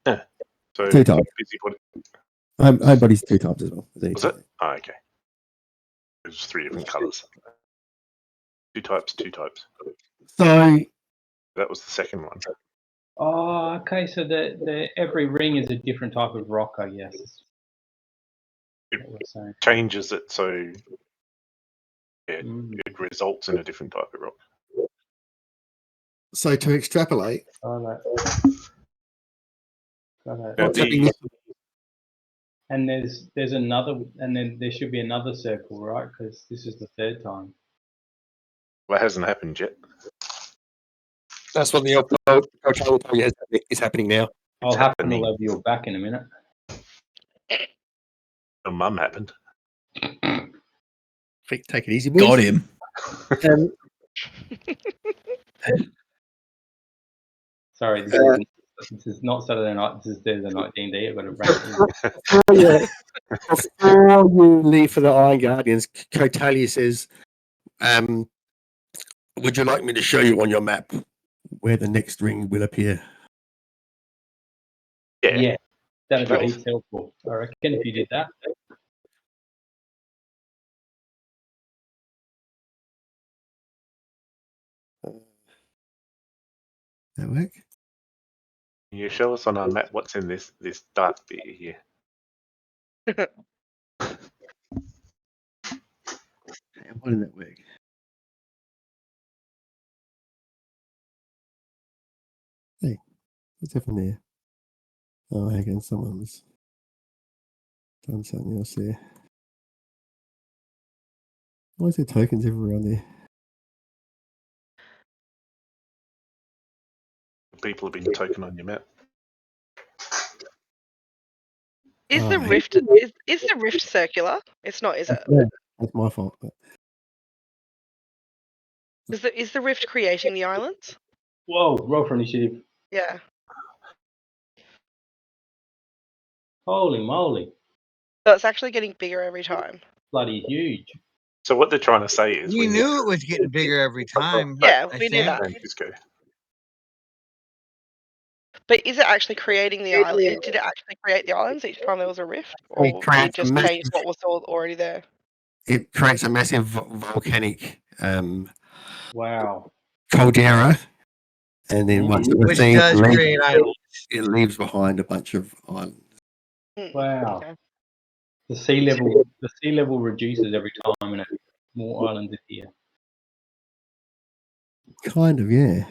So Two types. Busybody. Homebody's two types as well. Was it? Oh, okay. There's three different colours. Two types. So, that was the second one. Oh, okay. So the every ring is a different type of rock, I guess. It changes it so it results in a different type of rock. So to extrapolate, Got it. Now, And there's another, and then there should be another circle, right? Because this is the third time. Well, that hasn't happened yet. that's what the coach will tell you is happening now. I'll have to level your back in a minute. Your mum happened. Take it easy, boys. Got him. Sorry, this is not Saturday night. This is Thursday night D&D. I've got a rank. Before you leave for the Iron Guardians, Cotalia says, would you like me to show you on your map where the next ring will appear? Yeah, that'd be heaps helpful. I reckon if you did that. That work? Can you show us on our map what's in this dark bit here? Why didn't that work? Hey, what's happened there? Oh, hang on, someone's done something else there. Why is there tokens everywhere on there? People have been token on your map. Is Oh, the hey. rift is the rift circular? It's not, is it? Yeah, that's my fault. But Is the rift creating the islands? Whoa, roll for initiative. Yeah. Holy moly. So it's actually getting bigger every time. Bloody huge. So what they're trying to say is We knew it was getting bigger every time. Yeah, I we knew think. that. Just go. But is it actually creating the island? Did it actually create the islands each time there was a rift, or It did creates it just a massive- change what was already there? it creates a massive volcanic Wow. caldera, and then once Which Which does create islands. it leaves behind a bunch of islands. Wow. Okay. The sea level reduces every time and more islands appear. Kind of, yeah.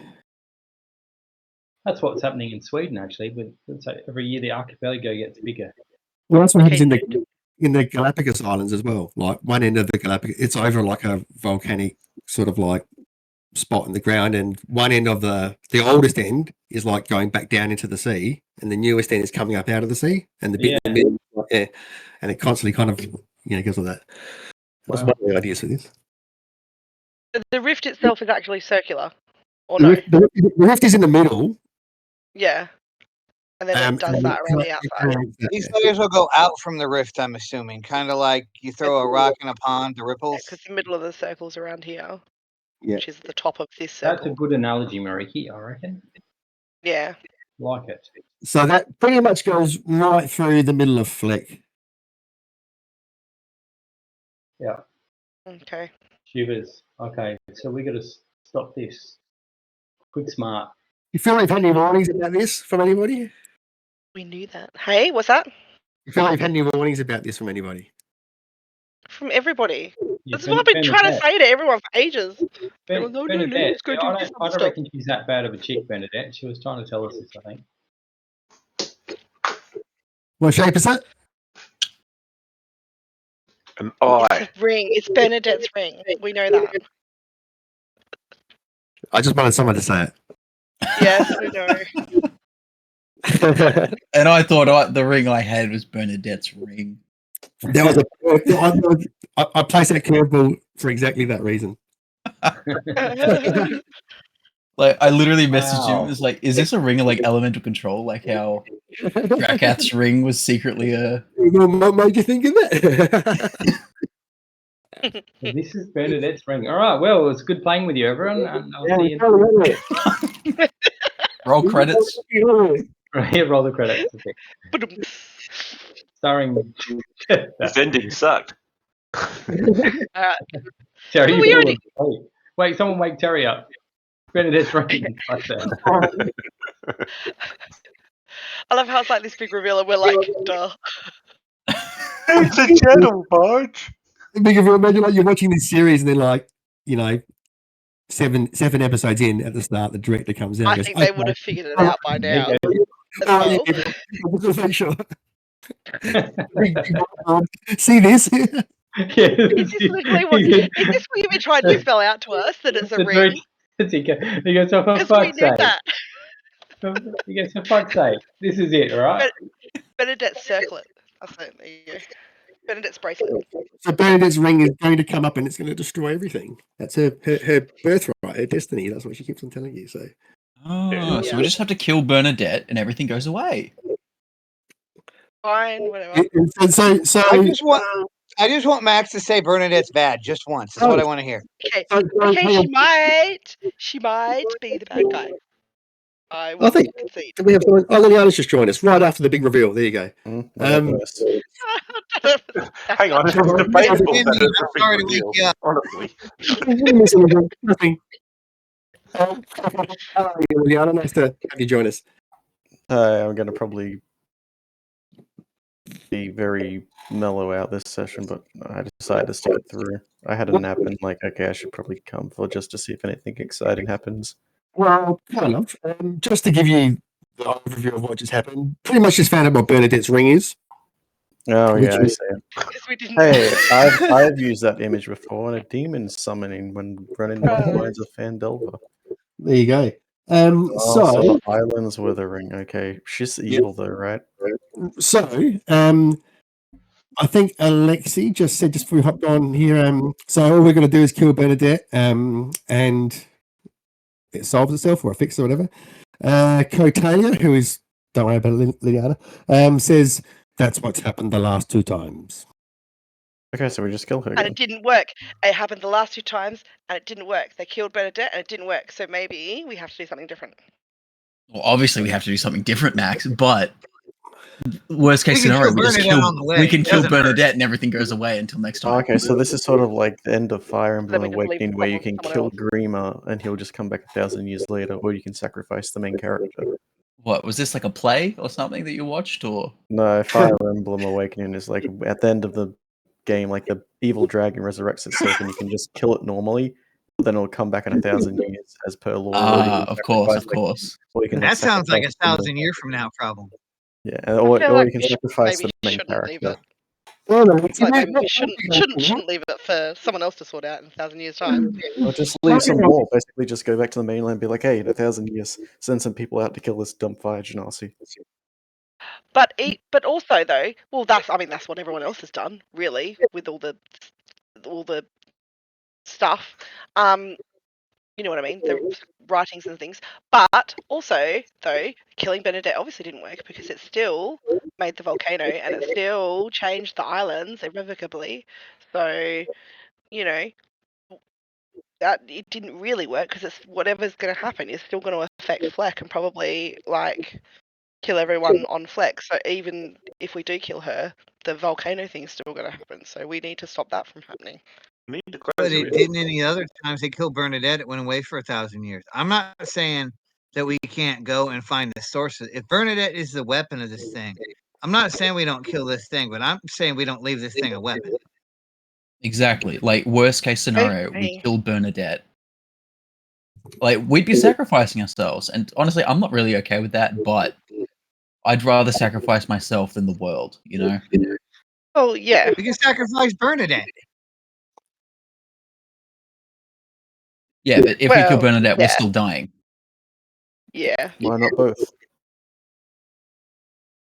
That's what's happening in Sweden actually, but it's like every year the archipelago gets bigger. Well, that's what happens Okay, in the Galapagos Islands as well. Like one end of the Galapagos, it's over like a volcanic sort of like spot in the ground, and one end of the oldest end is like going back down into the sea, and the newest end is coming up out of the sea, and the bit in the middle, yeah, and it constantly kind of goes like that. That's Wow. one of the ideas for this. The rift itself is actually circular, or The no? rift, the rift is in the middle. Yeah. And then it does and that around the outside. These layers will go out from the rift, I'm assuming. Kind of like you throw a rock in a pond, the ripples. Because the middle of the circle's around here, Yeah. which is the top of this That's a circle. good analogy, Mariki, I reckon. Yeah. Like it. So that pretty much goes right through the middle of Flick. Yeah. Okay. Shivers. Okay, so we got to stop this. Quick smart. You feel like you've had any warnings about this from anybody? We knew that. Hey, what's that? You feel like you've had any warnings about this from anybody? From everybody. Yeah, That's what I've been trying to say to everyone for ages. Everyone's, "Oh, no, Bernadette, let's go do this I other don't stuff." reckon she's that bad of a chick, Bernadette. She was trying to tell us this, I think. What shape is that? An eye. It's a ring. It's Bernadette's ring. We know that. I just wanted someone to say it. Yes, we know. And I thought the ring I had was Bernadette's ring. That was I placed that curveball for exactly that reason. Like I literally messaged Wow. him. It's like, is this a ring of like elemental control? Like how Drakath's ring was secretly a. What made you think of that? This is Bernadette's ring. All right, well, it's good playing with you, everyone. And I'll see you. Roll credits. Right, roll the credits. Okay. Starring This ending sucked. Alright. Terry. Well, we already- Wait, someone wake Terry up. Bernadette's ring. Like that. I love how it's like this big reveal and we're like, duh. It's a channel, Barge. Imagine like you're watching this series and then like, 7 episodes in at the start, the director comes out. I and goes, think they "Okay." would have figured it out by now. Yeah. As well. Just to make sure. See this? Is this literally what you've been trying to spell out to us, that it's a ring? He goes, oh, for Because we fuck's knew sake. that. He goes, for fuck's sake. This is it, all right? Bernadette's circlet. That's it. There you go. Bernadette's bracelet. So Bernadette's ring is going to come up and it's going to destroy everything. That's her birthright, her destiny. That's what she keeps on telling you. So Oh, so we just have to kill Bernadette and everything goes away. Fine, whatever. so I just want Max to say Bernadette's bad just once. That's what I want to hear. Okay, hang she might be the bad guy. I I will think concede. we have someone. Oh, Liliana's just joined us right after the big reveal. There you go. Hang on, it's debatable that it's a big reveal, honestly. Nothing. Juliana, nice to have you join us. I'm going to probably be very mellow out this session, but I decided to stick it through. I had a nap and okay, I should probably come for just to see if anything exciting happens. Well, fair enough. Just to give you the overview of what just happened, pretty much just found out what Bernadette's ring is. Oh Which yeah, I is- see it. Because we didn't. Hey, I've used that image before in a demon summoning when running the lines of Fandelver. There you go. So the islands with a ring. Okay, she's evil though, right? I think Alexi just said, just before we hopped on here, so all we're going to do is kill Bernadette, and it solves itself, or fixes or whatever. Cotalia, who is, don't worry about Liliana, says that's what's happened the last 2 times. Okay, so we just kill her And again. it didn't work. It happened the last 2 times, and it didn't work. They killed Bernadette, and it didn't work. So maybe we have to do something different. Well, obviously we have to do something different, Max. But worst case We can scenario, kill Bernadette on the way. we can kill Doesn't hurt. Bernadette, and everything goes away until next time. Okay, so this is sort of like the end of Fire Emblem Then we just leave Awakening, the where you problem can to kill someone Grima and he'll just come back 1,000 years later, or you can sacrifice the main character. What was this, like a play or something that you watched, or? No, Fire Emblem Awakening is like at the end of the game, like the evil dragon resurrects itself, and you can just kill it normally. But then it'll come back in 1,000 years, as per law. Of course. Or you can That sounds like a sacrifice 1,000 year from now problem. Yeah, I or feel like you can we sacrifice maybe the main shouldn't leave character. it. It's like maybe we shouldn't leave it for someone else to sort out in 1,000 years' time. Or just leave some law. Basically, just go back to the mainland and be like, hey, in 1,000 years, send some people out to kill this dumb fire genasi. But also though, well, that's what everyone else has done, really, with all the stuff. You know what I mean? The writings and things. But also, though, killing Bernadette obviously didn't work because it still made the volcano and it still changed the islands irrevocably. So, you know, that it didn't really work because it's whatever's going to happen is still going to affect Fleck and probably like kill everyone on Fleck. So even if we do kill her, the volcano thing's still going to happen. So we need to stop that from happening. Need to But close it it. didn't any other times they killed Bernadette. It went away for 1,000 years. I'm not saying that we can't go and find the sources. If Bernadette is the weapon of this thing, I'm not saying we don't kill this thing, but I'm saying we don't leave this thing a weapon. Exactly. Like, worst case scenario, we Okay. kill Bernadette. Like, we'd be sacrificing ourselves. And honestly, I'm not really okay with that, but I'd rather sacrifice myself than the world, you know? Oh yeah. We can sacrifice Bernadette. Yeah, but if we kill Well, Bernadette, we're yeah. still dying. Yeah. Why not both?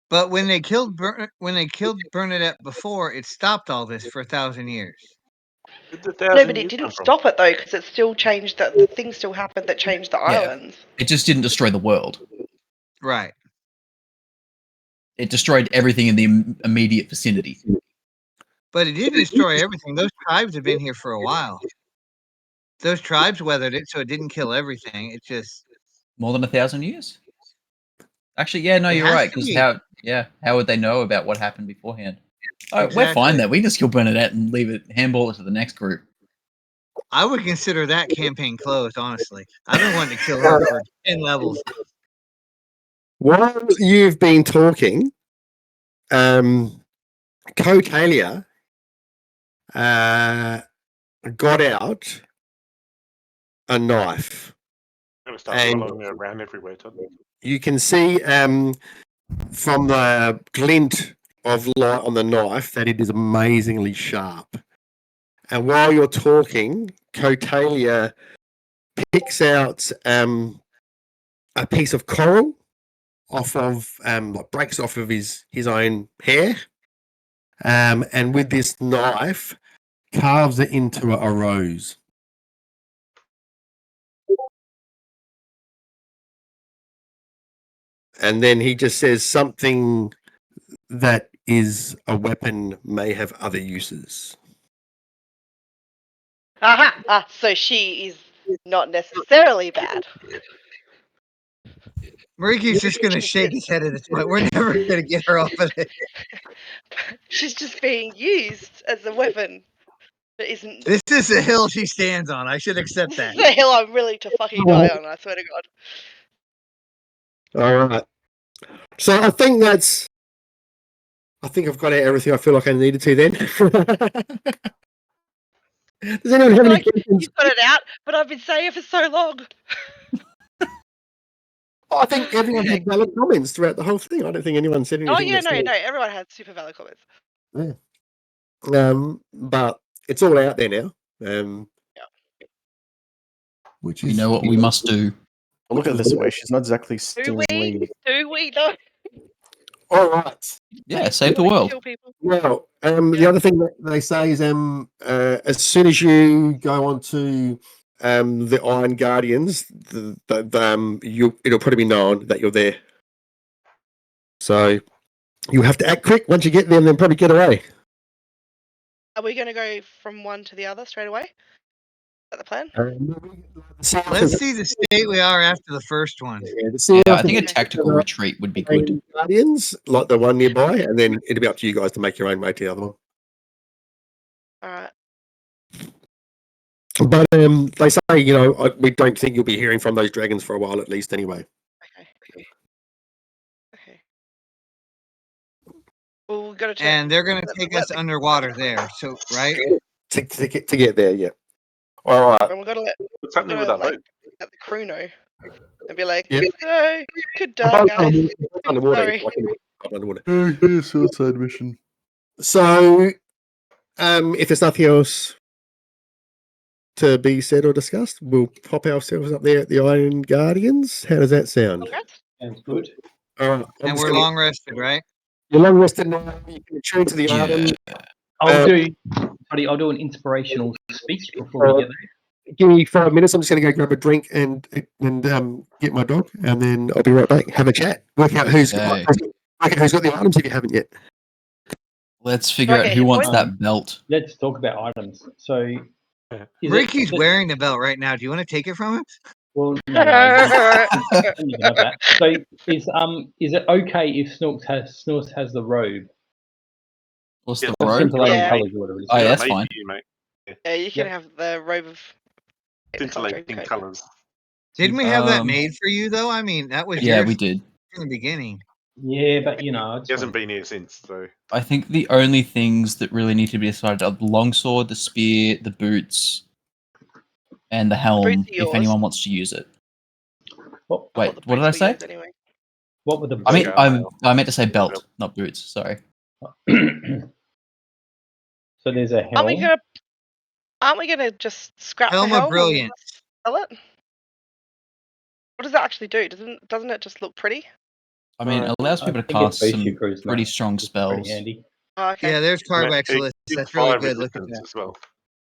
But when they killed Bernadette before, it stopped all this for 1,000 years. No, but it didn't stop it though, because it still changed. The things still happened that changed the Yeah. islands. It just didn't destroy the world. Right. It destroyed everything in the immediate vicinity. But it didn't destroy everything. Those tribes have been here for a while. Those tribes weathered it, so it didn't kill everything. It just More than 1,000 years? Actually, yeah, no, It you're has right. to Because be. how would they know about what happened beforehand? Oh, we're Exactly. fine then. We can just kill Bernadette and leave it, handball it to the next group. I would consider that campaign closed, honestly. I've been wanting to kill her for 10 levels. While you've been talking, Cotalia got out a knife. I'm gonna start And- following it around everywhere, Todd. You can see from the glint of light on the knife that it is amazingly sharp. And while you're talking, Cotalia picks out a piece of coral off of breaks off of his own hair, and with this knife carves it into a rose. And then he just says something that is a weapon may have other uses. Aha! So she is not necessarily bad. Mariki's just going to shake his head at this point. We're never going to get her off of it. She's just being used as a weapon. It isn't. This is the hill she stands on. I should accept This that. is the hill I'm willing to fucking die on. I swear to God. All right. So I think I've got out everything I feel like I needed to then. Does anyone have any Like, questions? you've got it out, but I've been saying it for so long. I think everyone had valid comments throughout the whole thing. I don't think anyone said anything. Oh yeah, no, everyone had super valid comments. But it's all out there now. Which We is know what we must do. Well, look at it this way. She's not exactly Do seemingly. we know? all right. Yeah, save the Do we world. kill people? Well, the other thing that they say is as soon as you go on to the Iron Guardians, it'll probably be known that you're there. So you have to act quick once you get there and then probably get away. Are we going to go from one to the other straight away? Is that the plan? Let's see the state we are after the first one. Yeah, I think a tactical retreat would be good. Guardians, like the one nearby, and then it'll be up to you guys to make your own way to the other one. All right. But they say, we don't think you'll be hearing from those dragons for a while at least anyway. Okay. Well, we've got to check. And they're going to take us underwater there. So, right? To get there, yeah. All right. And we've got to let What's happening with our boat? let the crew know and be like, Yep. no, good die, guys. Underwater. Sorry. Suicide mission. So, if there's nothing else to be said or discussed, we'll pop ourselves up there at the Iron Guardians. How does that sound? Congrats. Sounds good. All right. And we're long rested, right? You're long rested now. You can return to the island. I'll do an inspirational speech before we get there. Give me 5 minutes. I'm just going to go grab a drink and get my dog, and then I'll be right back. Have a chat. Work out who's got the items if you haven't yet. Let's figure out who wants that belt. Let's talk about items. So, Ricky's wearing the belt right now. Do you want to take it from him? Well, no. You can have that. So, is it okay if Snorks has the robe? What's Yeah, the robe? Scintillating Yeah. colours or whatever it is. Oh, yeah, that's maybe fine. you, mate. Yeah, you can Yep. have the robe of Scintillating colours. Didn't we have that made for you, though? I mean, that was Yeah, yours we did. in the beginning. Yeah, but He hasn't been here since, so I think the only things that really need to be decided are the longsword, the spear, the boots, and the helm, boots are if yours. anyone wants to use it. What Wait, what did I say? Anyway. were the I mean, Scale I meant to say belt, not boots. Sorry. So there's a helm. Aren't we gonna just scrap Helm the of helm Brilliance. and sell it? What does that actually do? Doesn't it just look pretty? I mean, it allows people to think it's cast some boost your cruise, pretty mate. strong It's pretty spells. handy. Oh, okay. Yeah, there's Carbex it list. gives That's really fire good. Look at resistance that. as well.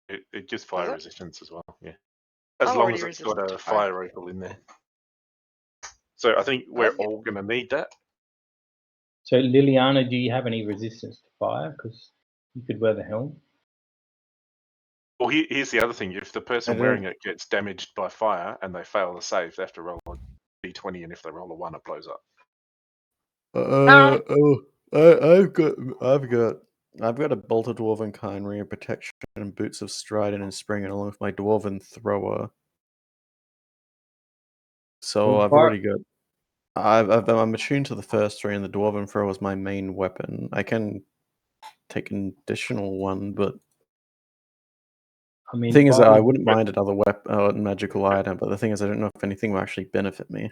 It gives Does fire it? resistance as well. Yeah, as I'm long already as it's got resistant a to fire. fire rifle in there. So I think we're all going to need that. So Liliana, do you have any resistance to fire? Because you could wear the helm. Well, here's the other thing: if the person I do. wearing it gets damaged by fire and they fail the save, they have to roll a d20, and if they roll a 1, it blows up. I've got a bolted dwarven kind, ring of protection, and boots of striding and spring, along with my dwarven thrower. So Well, I've fire- already got. I'm attuned to the first three, and the dwarven thrower is my main weapon. I can take an additional one, but I mean, the thing is that I fire- wouldn't mind another magical item. But the thing is, I don't know if anything will actually benefit me.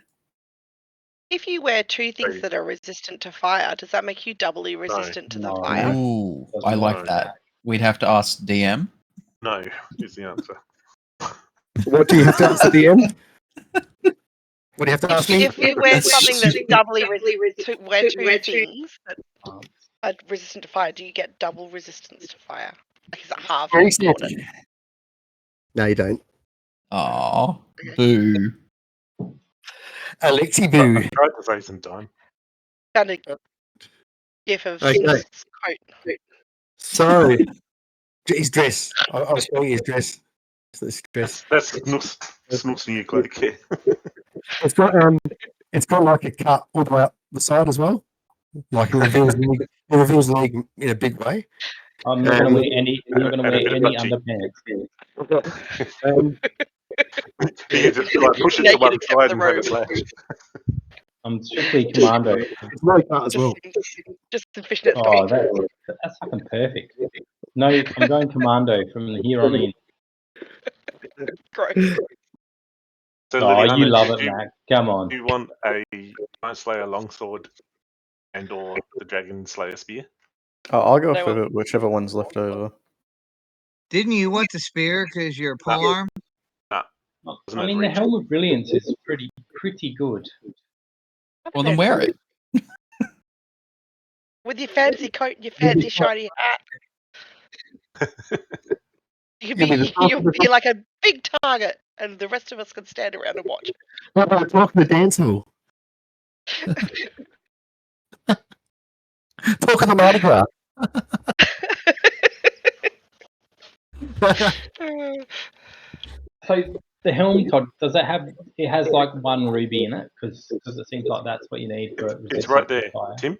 If you wear two things that are resistant to fire, does that make you doubly resistant to the No. fire? Ooh, Doesn't I like work. that. We'd have to ask DM. No, is the answer. What do you have to ask at the end? What do you have to ask me? If you wear That's- something that's doubly resistant, wear two things that are resistant to fire, do you get double resistance to fire? Like, is it half? No, you don't. Aw, boo. Alexi I Boo. tried to save some time. Kind of gif of Okay. his coat. So, his dress. I was showing his dress. This dress. That's Snook's new cloak. Yeah. It's got like a cut all the way up the side as well. Like it reveals the leg in a big way. I'm not going to wear any. I'm not going to and a wear bit of any butt cheek. underpants. You can just like push it to Naked one except side the and have a robe. slash. I'm strictly commando. It's really fun as well. Just some fishnet Oh, stockings. that's fucking perfect. No, I'm going commando from here on in. Gross. So, Oh, you Liliana, love it, do you, Mac. Come on. do you want a Giant Slayer longsword and/or the Dragon Slayer spear? I'll go No for one- whichever one's left over. Didn't you want the spear because you're a polearm? Doesn't I mean, have the reach. Helm of Brilliance is pretty good. Well, then wear it. With your fancy coat and your fancy shiny hat. You'll be like a big target, and the rest of us can stand around and watch. Talk the dance hall. Talk of the Mardi Gras. So the Helm, Todd, does it have? It has like one ruby in it because it seems like that's what you need for resistance It's right to there, fire. Tim.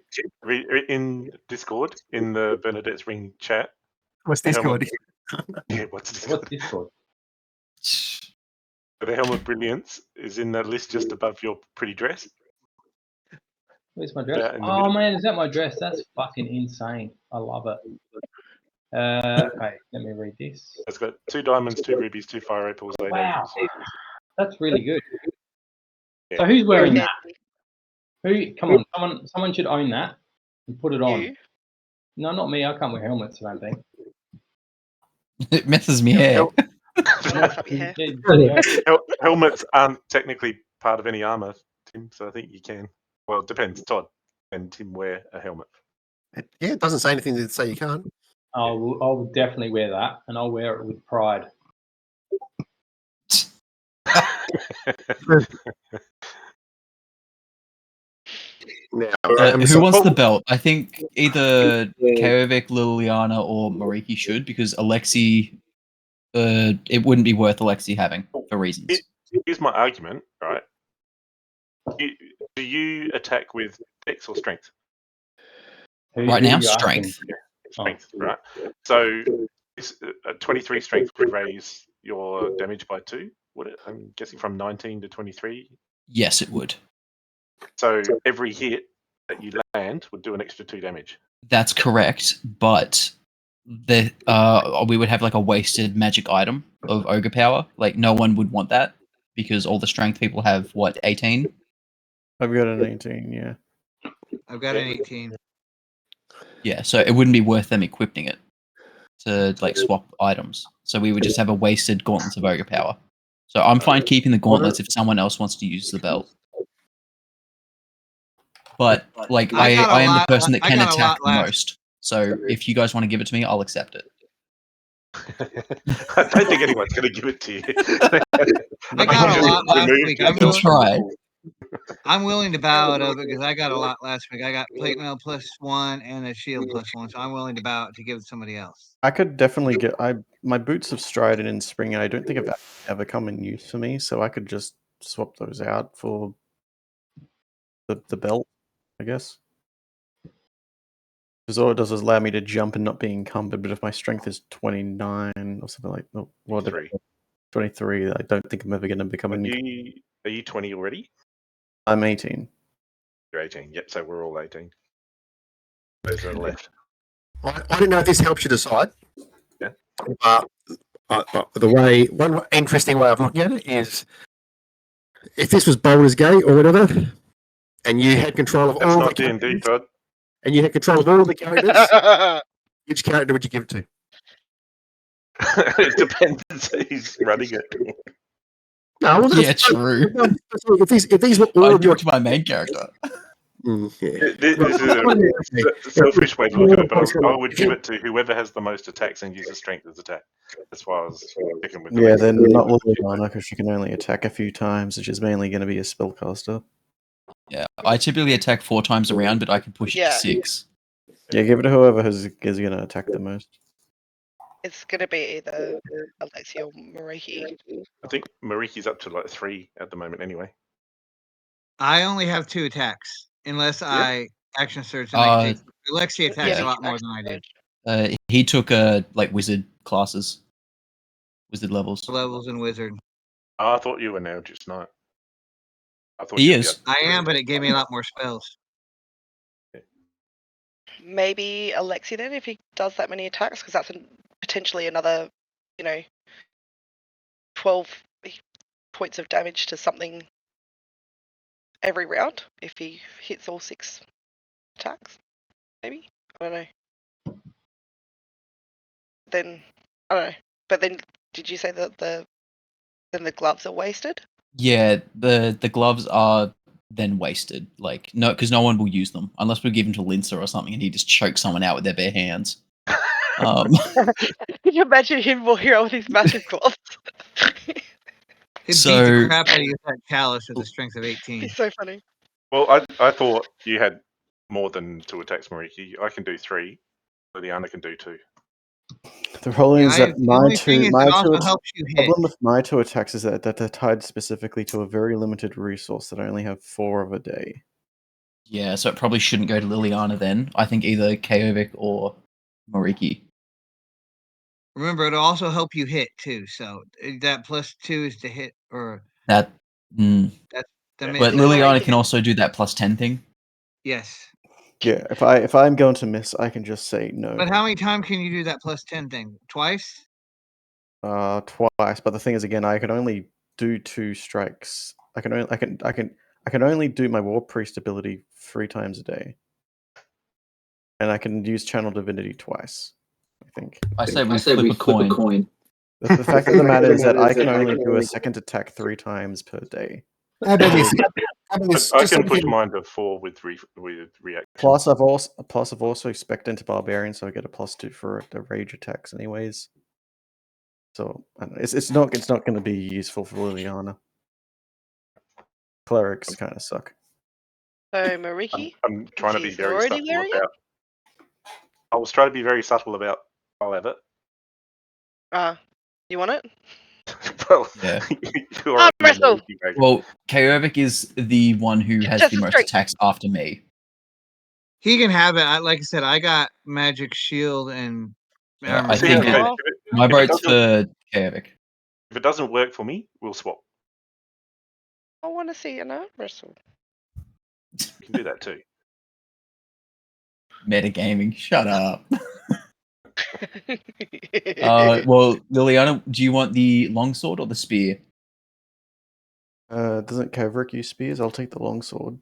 In Discord, in the Bernadette's Ring chat. What's this called? Yeah, what's Discord? What's this called? The Helm of Brilliance is in the list just above your pretty dress. Where's my dress? Out in the Oh middle. man, is that my dress? That's fucking insane. I love it. Okay, let me read this. It's got 2 diamonds, 2 rubies, 2 fire opals, 8 Wow, opals. that's really good. Yeah. So who's wearing Yeah. that? Who? Come on, someone should own that and put it on. You? No, not me. I can't wear helmets. I don't think. It messes me hair. Mess up your hair. Helmets aren't technically part of any armor, Tim, so I think you can. Well, it depends. Todd and Tim wear a helmet. Yeah, it doesn't say anything to say you can't. I'll definitely wear that, and I'll wear it with pride. Now, Who wants the belt? I think either Kaovic, Liliana, or Mariki should, because Alexi, it wouldn't be worth Alexi having for reasons. Here's my argument, right? Do you attack with dex or strength? Right now, strength. Strength, right? So a 23 strength would raise your damage by 2, would it? I'm guessing from 19 to 23. Yes, it would. So every hit that you land would do an extra 2 damage. That's correct, but we would have like a wasted magic item of ogre power. Like no one would want that because all the strength people have 18. I've got an 18. Yeah. I've got an 18. Yeah, so it wouldn't be worth them equipping it to like swap items. So we would just have a wasted gauntlets of ogre power. So I'm fine keeping the gauntlets if someone else wants to use the belt. But like I am the person that can attack the most. So if you guys want to give it to me, I'll accept it. I don't think anyone's going to give it to you. I got a lot last week. I'm willing to bow out of it because I got a lot last week. I got plate mail +1 and a shield +1, so I'm willing to bow out to give it to somebody else. I could definitely get. My boots have strided in spring, and I don't think have ever come in use for me. So I could just swap those out for the belt, I guess. Because all it does is allow me to jump and not be encumbered. But if my strength is 29 or something like that, 23, I don't think I'm ever going to become Are you 20 already? I'm 18. You're 18. Yep. So we're all 18. Those are left. I don't know if this helps you decide. Yeah. But one interesting way of looking at it is, if this was Baldur's Gate or whatever, and you had control of all the characters, Todd. And you had control of all the characters, which character would you give it to? It depends who's running it. No, well, yeah, true. If these were all I'd give it to my main character. This is a selfish way to look at it, but I would give it to whoever has the most attacks and uses strength as attack. That's why I was sticking with. Yeah, then not Liliana because she can only attack a few times, which is mainly going to be a spellcaster. Yeah, I typically attack 4 times around, but I can push it to 6. Yeah, give it to whoever is going to attack the most. It's going to be either Alexi or Mariki. I think Mariki's up to like 3 at the moment anyway. I only have 2 attacks, unless I action surge and I take. Alexi attacks a lot more than I do. He took like wizard classes, wizard levels. Levels in wizard. Oh, I thought you were now just not. I thought He you'd be is. up- I am, but it gave me a lot more spells. Maybe Alexi then, if he does that many attacks, because that's potentially another, 12 points of damage to something every round if he hits all 6 attacks. Maybe? I don't know. Then, I don't know. But then, did you say that the gloves are wasted? Yeah, the gloves are then wasted. Like, no, because no one will use them unless we give them to Lincer or something, and he just chokes someone out with their bare hands. Can you imagine him walking around with his massive gloves? He'd So- beat the crap out of you with that chalice with a strength of 18. He's so funny. Well, I thought you had more than 2 attacks, Mariki. I can do 3. Liliana can do 2. The problem is that the my only two, thing is my it two also att- helps you hit. problem with my 2 attacks is that they're tied specifically to a very limited resource that I only have 4 of a day. Yeah, so it probably shouldn't go to Liliana then. I think either Kaovic or Mariki. Remember, it'll also help you hit too. So that +2 is to hit, or That. that. But Think Liliana Mariki can also do that +10 thing. Yes. Yeah, if I'm going to miss, I can just say no. But how many times can you do that +10 thing? Twice? Twice. But the thing is, again, I can only do 2 strikes. I can only do my War Priest ability 3 times a day, and I can use Channel Divinity twice. I think. I say we flip a coin. The fact of the matter is that I can only do a second attack 3 times per day. How about this? How about this? I Just so can we push can- mine to 4 with reaction. Plus, I've also spec'd into Barbarian, so I get a +2 for the rage attacks, anyways. So I don't know, it's not going to be useful for Liliana. Clerics kind of suck. So, Mariki? I'm trying to be She's very already subtle wearing about. I was trying to be very subtle about. I'll have it. You want it? Well, Yeah. you're Arm a wrestle! Mariki bag. Well, Kaovic is the one who has Just the a most straight- attacks after me. He can have it. Like I said, I got magic shield and Yeah, armor. I See, think if it- My if it vote's doesn't- for Kaovic. If it doesn't work for me, we'll swap. I want to see an arm wrestle. We can do that too. Metagaming. Shut up. Well, Liliana, do you want the longsword or the spear? Doesn't Kavrik use spears? I'll take the longsword.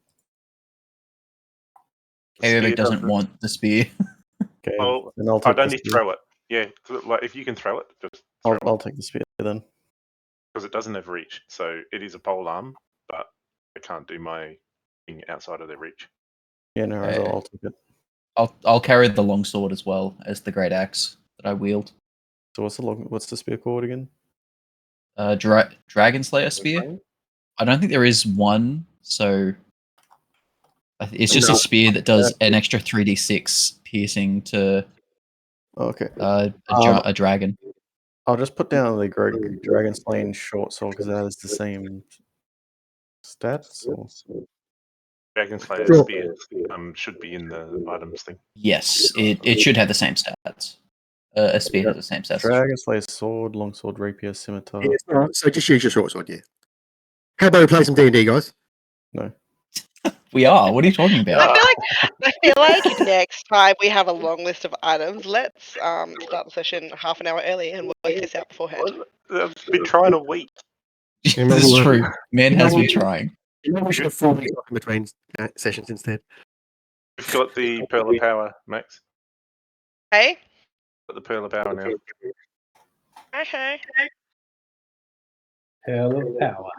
Kaovic Spear doesn't doesn't- want the spear. Okay, Well, then I'll I take don't the need to spear. throw it. Yeah, 'cause, like if you can throw it, just throw it I'll take the spear then. because it doesn't have reach. So it is a pole arm, but I can't do my thing outside of their reach. Yeah, no, Okay. I'll take it. I'll carry the longsword as well as the great axe that I wield. So what's the spear called again? Dragon Slayer spear. I don't think there is one, so it's just a spear that does an extra 3d6 piercing to Okay, a dragon. I'll just put down the Dragon Slaying short sword because that is the same stats. Or... Dragon Slayer Sure. spear should be in the items thing. Yes, it should have the same stats. A spear has the same stats. Dragon Slayer sword, longsword, rapier, scimitar. Yeah, it's all right. So just use your short sword, yeah. How about we play some D&D, guys? No. We are. What are you talking about? I feel like next time we have a long list of items, let's start the session half an hour early and work this out beforehand. I've been trying to wait. This is true. Man has been trying. Maybe we should have 4 weeks off in between sessions instead. We've got the Pearl of Power, Max. Hey? Got the Pearl of Power now. Okay. Pearl of power.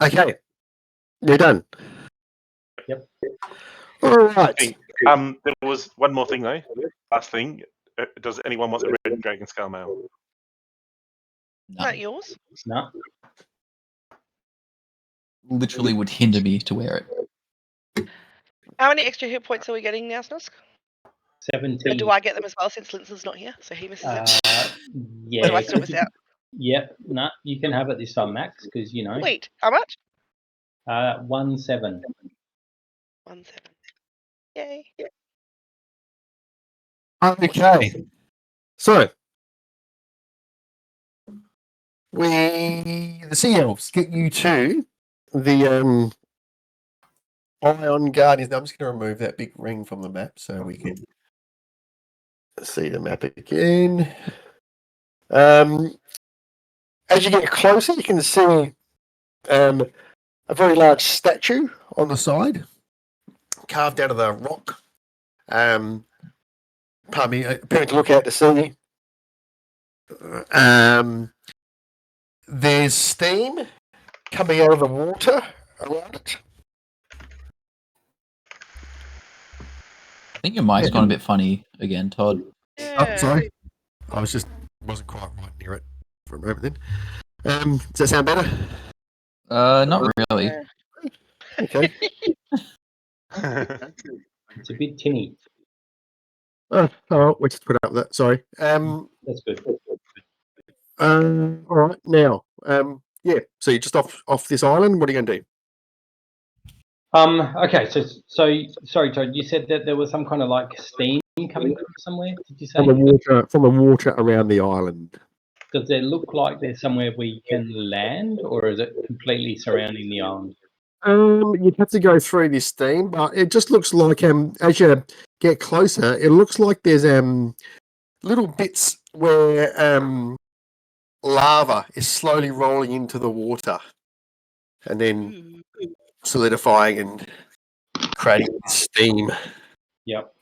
Okay. You're done. Yep. All right. There was one more thing though. Last thing. Does anyone want the red dragon scale mail? Is No, that yours? No. literally would hinder me to wear it. How many extra hit points are we getting now, Snusk? 17. Or do I get them as well since Lindsay's not here, so he misses it? Yeah. Or do I still miss out? Yep. No, you can have it this time, Max, because you know. Wait, how much? 1-7. 1-7. Yay. Okay. So the sea elves get you to the Ion Guardians. Now I'm just going to remove that big ring from the map so we can see the map again. As you get closer, you can see a very large statue on the side, carved out of the rock. Pardon me, appearing to look out to sea. There's steam coming out of the water around it. I think your mic's gone a bit funny again, Todd. Oh, sorry. I wasn't quite right near it for a moment then. Does that sound better? Not really. Okay. It's a bit tinny. Oh, we'll just put up with that. Sorry. That's good. All right. Now, yeah. So you're just off this island. What are you going to do? Okay. So sorry, Todd. You said that there was some kind of like steam coming from somewhere. Did you say? From the water around the island. Does it look like there's somewhere we can land, or is it completely surrounding the island? You'd have to go through this steam, but it just looks like as you get closer, it looks like there's little bits where lava is slowly rolling into the water and then solidifying and creating steam. Yep.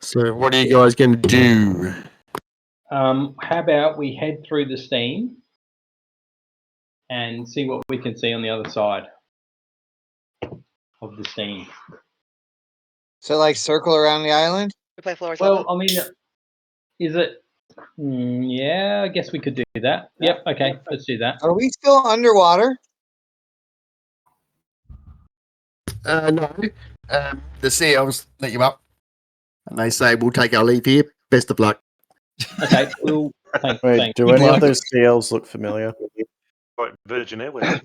So what are you guys going to do? How about we head through the steam and see what we can see on the other side of the steam? So, like, circle around the island? We play Flores. Well, I mean, is it? Yeah, I guess we could do that. Yep. Okay, let's do that. Are we still underwater? No. The sea elves let you up, and they say, "We'll take our leave here. Best of luck." Okay, we'll. Wait, thanks. do any of those CLs look familiar? Like Virgin Airways.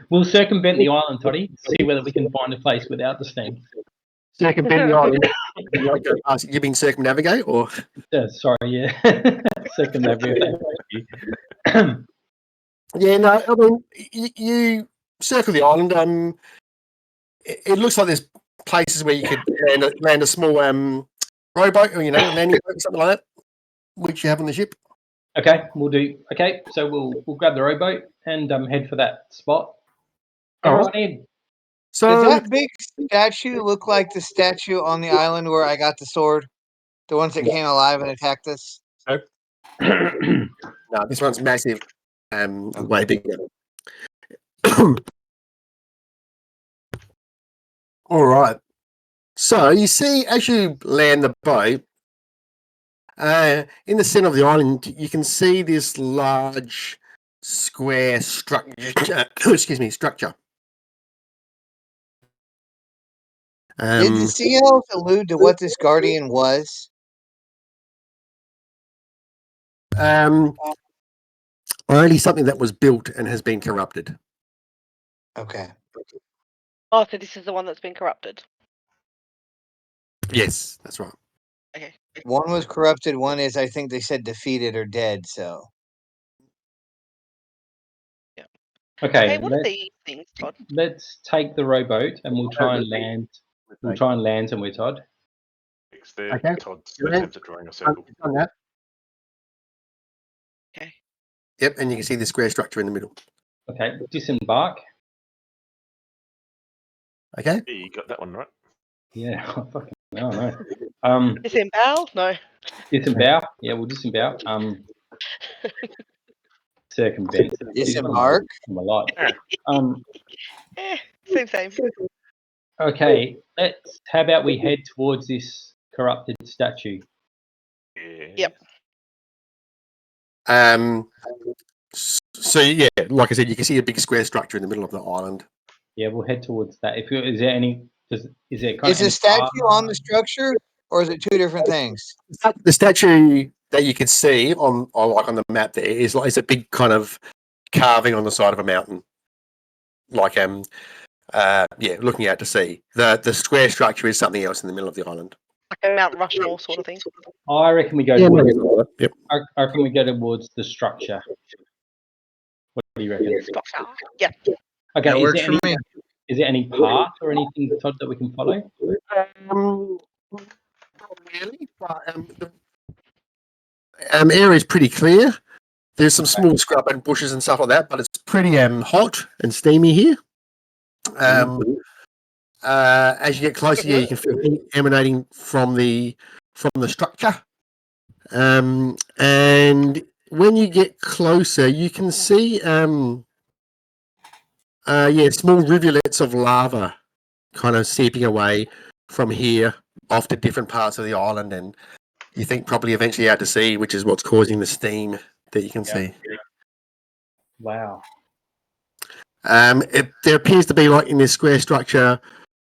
We'll circumvent the island, Toddy. See whether we can find a place without the steam. Circumvent the island. You've been circumnavigate, or Sorry, yeah. Circumnavigate. yeah, no. I mean, you circle the island. It looks like there's places where you could land a small rowboat, or landing boat, something like that, which you have on the ship. Okay, we'll do. Okay, so we'll grab the rowboat and head for that spot. Everyone in. So Does that big statue look like the statue on the island where I got the sword? The ones that came alive and attacked us? no, this one's massive. Way bigger. All right. So you see, as you land the boat, in the center of the island, you can see this large square structure. Structure. Did the sea elves allude to what this guardian was? Only something that was built and has been corrupted. Okay. Oh, so this is the one that's been corrupted. Yes, that's right. Okay. One was corrupted, one is, I think they said, defeated or dead, so. Okay, Hey, what are these things, Todd? let's take the rowboat and we'll try and land. We'll try and land somewhere, Todd. It's there. Okay. Todd's attempt at drawing a circle. On that. Okay. Yep, and you can see the square structure in the middle. Okay, disembark. Okay. Yeah, you got that one right. Yeah, fucking no. Disembowel? No. Disembowel. Yeah, we'll disembowel. Circumvent. Disembark. I'm a lot. Same. Okay, how about we head towards this corrupted statue? Yeah. Yep. So yeah, like I said, you can see a big square structure in the middle of the island. Yeah, we'll head towards that. Is there any? Is there kind Is of the statue on the structure, or is it two different things? The statue that you can see on the map there is a big kind of carving on the side of a mountain, like looking out to sea. The square structure is something else in the middle of the island. Like a Mount Rushmore sort of thing. I reckon we go. Yeah, towards, yep. I reckon we go towards the structure. What do you reckon? Yeah. Okay. That works for me. Is there any path or anything, Todd, that we can follow? Not really, but the area is pretty clear. There's some small scrub and bushes and stuff like that, but it's pretty hot and steamy here. As you get closer, you can feel heat emanating from the structure. And when you get closer, you can see small rivulets of lava kind of seeping away from here off to different parts of the island, and you think probably eventually out to sea, which is what's causing the steam that you can see. Wow. There appears to be, like in this square structure,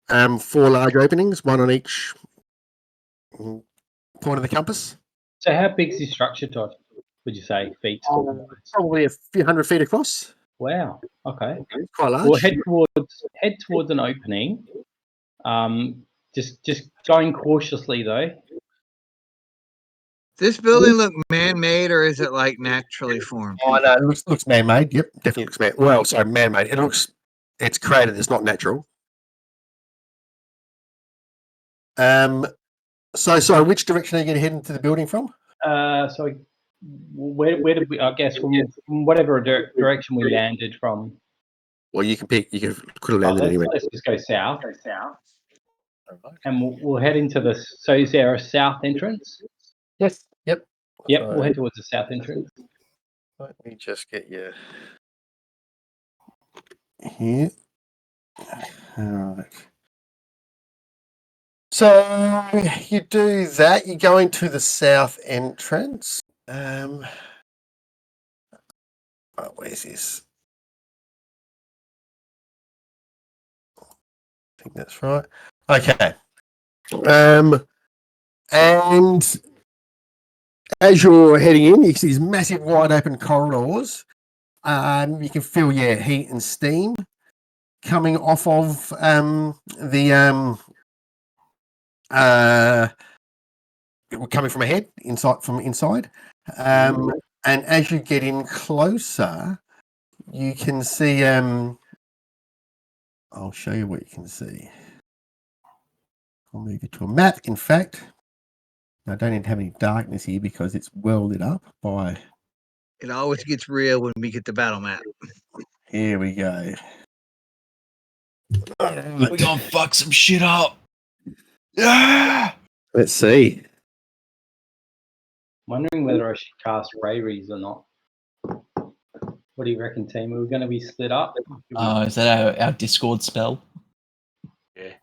4 large openings, one on each point of the compass. So how big is this structure, Todd? Would you say feet? Probably a few hundred feet across. Wow. Okay. Quite large. We'll head towards an opening. Just going cautiously though. This building look man-made, or is it like naturally formed? Oh no, it looks man-made. Yep, definitely looks man. Well, sorry, man-made. It's created. It's not natural. So which direction are you going to head into the building from? So where did we? I guess from whatever direction we landed from. Well, you can pick. You could have landed anywhere. Let's just go south. And we'll head into the. So is there a south entrance? Yes. Yep. Yep. We'll head towards the south entrance. Let me just get you here. All right. So you do that. You're going to the south entrance. Where's this? I think that's right. Okay. And as you're heading in, you see these massive, wide open corridors. You can feel heat and steam coming off of coming from ahead, from inside. And as you get in closer, you can see. I'll show you what you can see. I'll move you to a map. In fact, I don't even have any darkness here because it's well lit up by. It always gets real when we get the battle map. Here we go. We're gonna fuck some shit up. Yeah. Let's see. Wondering whether I should cast Raries or not. What do you reckon, team? We're going to be split up. Is that our Discord spell? Yeah.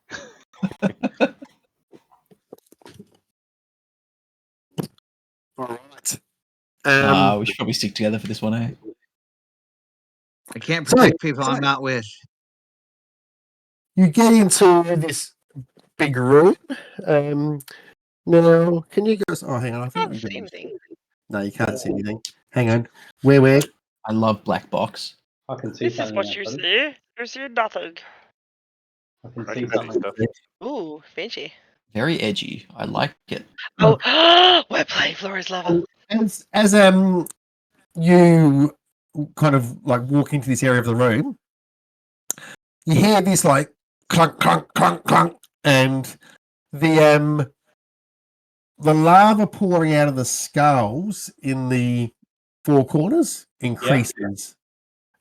All right. We should probably stick together for this one, eh? I can't protect people I'm not with. You get into this big room. Now, can you guys? Oh, hang on. I can't see anything. No, you can't see anything. Hang on. Where? I love black box. I can see This is what you see. You see nothing. I can see something. Ooh, fancy. Very edgy. I like it. Oh, we're playing Flores level. As you kind of like walk into this area of the room, you hear this like clunk, clunk, clunk, clunk, and the lava pouring out of the skulls in the 4 corners increases,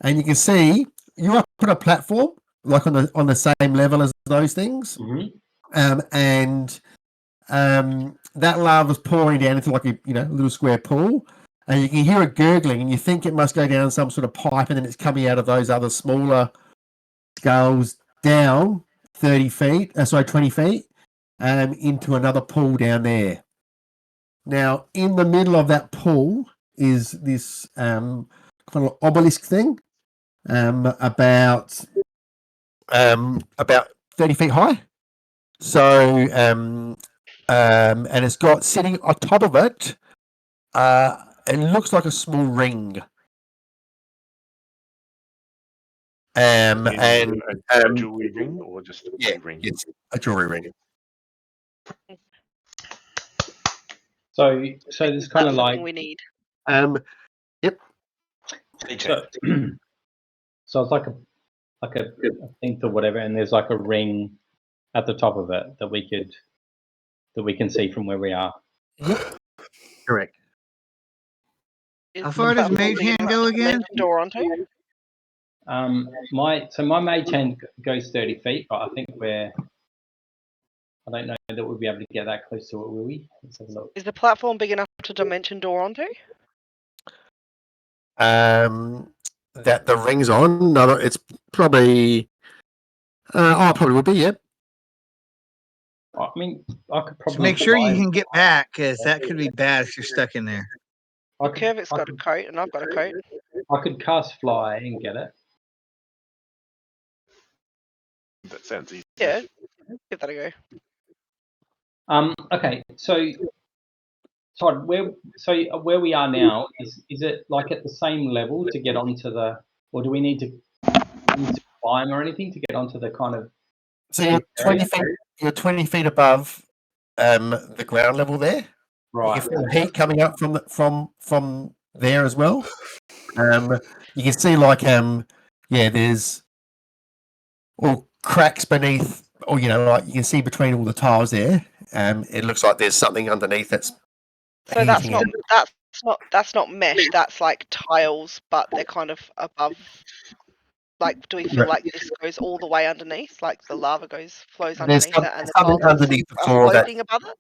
and you can see you're up on a platform, like on the same level as those things, and that lava's pouring down into like a little square pool, and you can hear it gurgling, and you think it must go down some sort of pipe, and then it's coming out of those other smaller skulls down 20 feet into another pool down there. Now, in the middle of that pool is this kind of obelisk thing, about 30 feet high. So, and it's got sitting on top of it. It looks like a small ring, And a jewelry ring or just a ring? it's a jewelry ring. So there's kind of That's like something we need. Yep. so it's like a thing or whatever, and there's like a ring at the top of it that we can see from where we are. Correct. How far does Mage Hand go again? Door onto? My mage hand goes 30 feet, but I think I don't know that we'll be able to get that close to it, will we? Let's have a look. Is the platform big enough to dimension door onto? That the ring's on. No, it's probably. It probably would be. Yep. I mean, I could probably Just make sure you fly. can get back, because that could be bad if you're stuck in there. Kermit's got a coat, and I've got a coat. I could cast fly and get it. That sounds easy. Yeah, give that a go. Okay, so Todd, where we are now is it like at the same level to get onto the, or do we need to climb or anything to get onto the kind of? So you're 20 feet. You're 20 feet above the ground level there. Right. You can feel heat coming up from there as well. You can see like there's all cracks beneath, or like you can see between all the tiles there. It looks like there's something underneath that's. So that's not mesh. That's like tiles, but they're kind of above. Like, do we feel like this goes all the way underneath? Like the lava flows underneath it, and the something tiles underneath the are floor floating above it.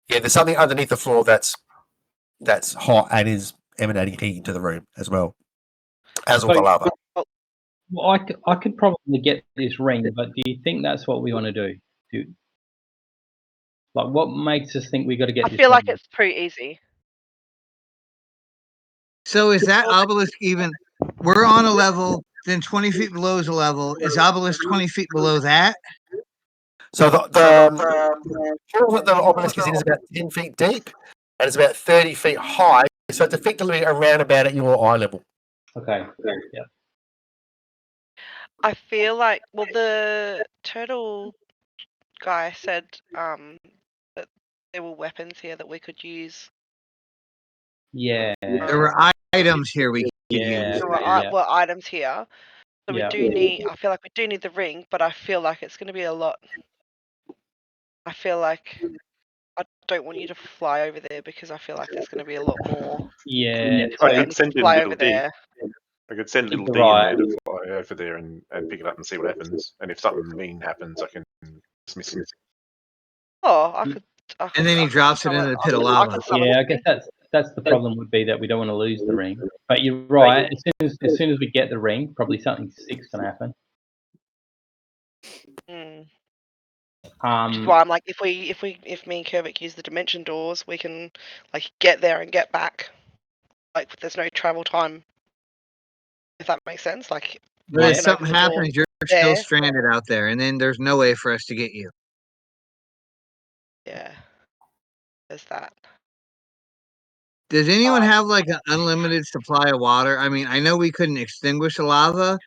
Yeah, there's something underneath the floor that's hot and is emanating heat into the room as well as all the lava. Well, I could probably get this ring, but do you think that's what we want to do? Like, what makes us think we got to get? I feel like it's pretty easy. So is that obelisk even? We're on a level. Then 20 feet below is a level. Is obelisk 20 feet below that? So the hole that the obelisk is in is about 10 feet deep and it's about 30 feet high. So it's effectively around about at your eye level. Okay. Yeah. I feel like, well, the turtle guy said that there were weapons here that we could use. Yeah. There were items here we could use. There were items here. So we do need, I feel like we do need the ring, but I feel like it's going to be a lot. I feel like I don't want you to fly over there because I feel like there's going to be a lot more. Yeah. I could send in fly little over D. there. I could send little D in there to fly over there and pick it up and see what happens. And if something mean happens, I can dismiss it. Oh, I could. And then he drops it into the pit of lava. Yeah, I guess that's the problem would be that we don't want to lose the ring. But you're right. As soon as we get the ring, probably something sick's gonna happen. Which is why I'm like, if me and Kervik use the dimension doors, we can like get there and get back. Like there's no travel time. If that makes sense, like. But if something happens, you're still stranded out there, and then there's no way for us to get you. Yeah. There's that. Does anyone have like an unlimited supply of water? I mean, I know we couldn't extinguish the lava.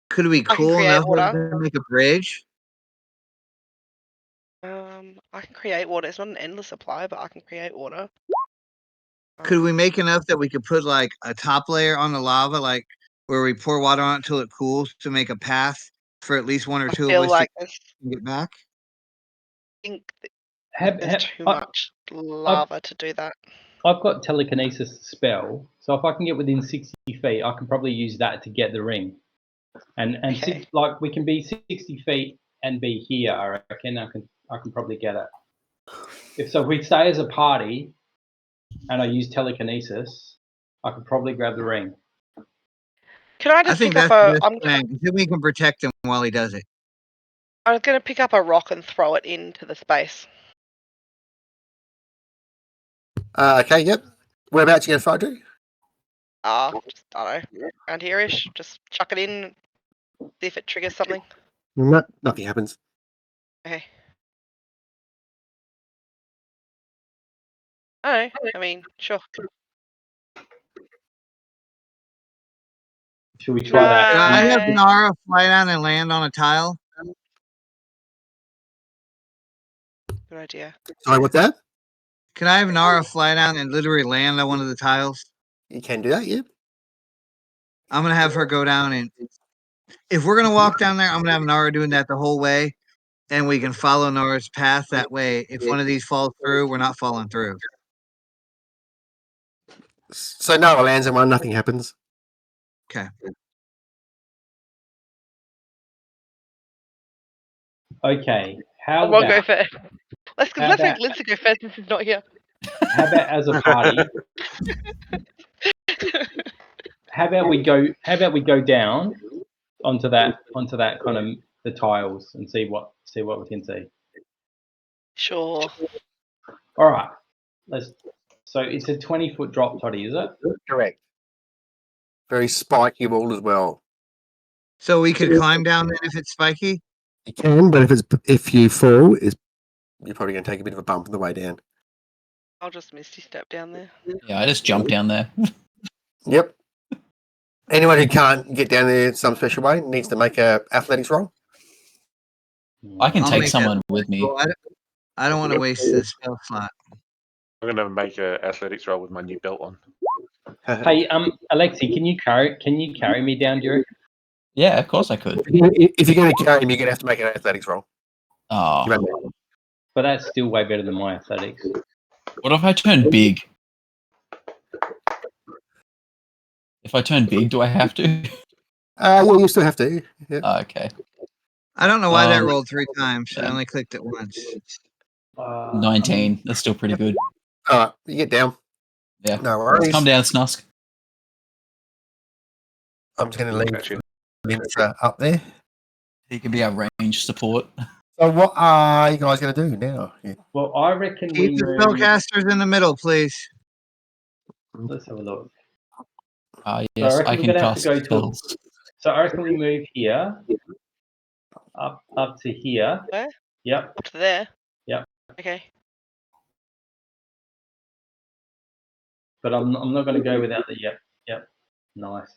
Could we cool enough to make a bridge? I can create water. It's not an endless supply, but I can create water. Could we make enough that we could put like a top layer on the lava, like where we pour water on it until it cools to make a path for at least one or two of us to get back? I think there's too much lava to do that. I've got telekinesis spell, so if I can get within 60 feet, I can probably use that to get the ring. And like we can be 60 feet and be here. I reckon I can probably get it. If we stay as a party, and I use telekinesis, I could probably grab the ring. Can I just pick up then we can protect him while he does it. I was going to pick up a rock and throw it into the space. Okay, yep. Whereabouts you going to fly to? Just, I don't know, around here-ish. Just chuck it in, see if it triggers something. No, nothing happens. Okay. Oh, I mean, sure. Should we try that? Can I have Right. Nara fly down and land on a tile? Good idea. Sorry, what's that? Can I have Nara fly down and literally land on one of the tiles? You can do that, yeah. I'm gonna have her go down, and if we're gonna walk down there, I'm gonna have Nara doing that the whole way, and we can follow Nara's path. That way, if one of these falls through, we're not falling through. So Noah lands in one, nothing happens. Okay. Okay. I How won't go about first. Let's How make about- Lindsay go first since he's not here. as a party? How about we go down onto that kind of the tiles and see what we can see. Sure. All right. So it's a 20-foot drop, Toddy, is it? Correct. Very spiky wall as well. So we could climb down then if it's spiky. You can, but if you fall, you're probably going to take a bit of a bump on the way down. I'll just misty step down there. Yeah, I just jumped down there. Yep. Anyone who can't get down there in some special way needs to make a athletics roll. I can I'll take make someone with me. Well, I don't want to waste the spell slot. I'm going to make an athletics roll with my new belt on. Hey, Alexi, can you carry me down, do you reckon? Yeah, of course I could. If you're going to carry him, you're going to have to make an athletics roll. Oh, You remember? But that's still way better than my athletics. what if I turn big? If I turn big, do I have to? Yeah, you still have to. Yeah. Oh, okay. I don't know why that Um, rolled 3 times. I yeah. only clicked it once. 19. That's still pretty good. All right, you get down. Yeah. No worries. Come down, Snusk. I'm just going to leave Actually, Linda up there. He can be our range support. So what are you guys going to do now? Yeah. Well, I reckon we Keep the move. spellcasters in the middle, please. Let's have a look. Yes, reckon I we're can gonna have cast to go to- spells. So I reckon we move here, up to here. Where? Yep. Up to there. Yep. Okay. But I'm not going to go without the yep. Yep. Nice.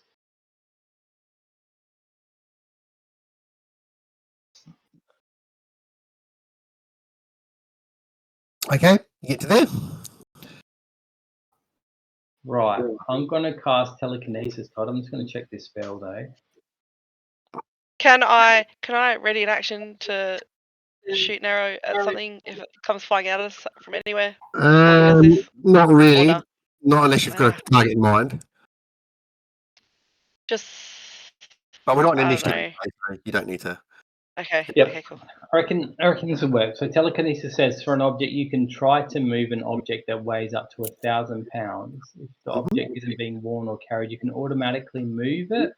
Okay, you get to there. Right. I'm going to cast telekinesis, Todd. I'm just going to check this spell though. Can I ready an action to shoot an arrow at something if it comes flying out of us from anywhere? Not really. Order. Not unless you've got a target in mind. Just. But we're not in I don't initiative, so you don't need to. Okay. Yep. Okay. Cool. I reckon this will work. So telekinesis says for an object, you can try to move an object that weighs up to 1,000 pounds. If the object isn't being worn or carried, you can automatically move it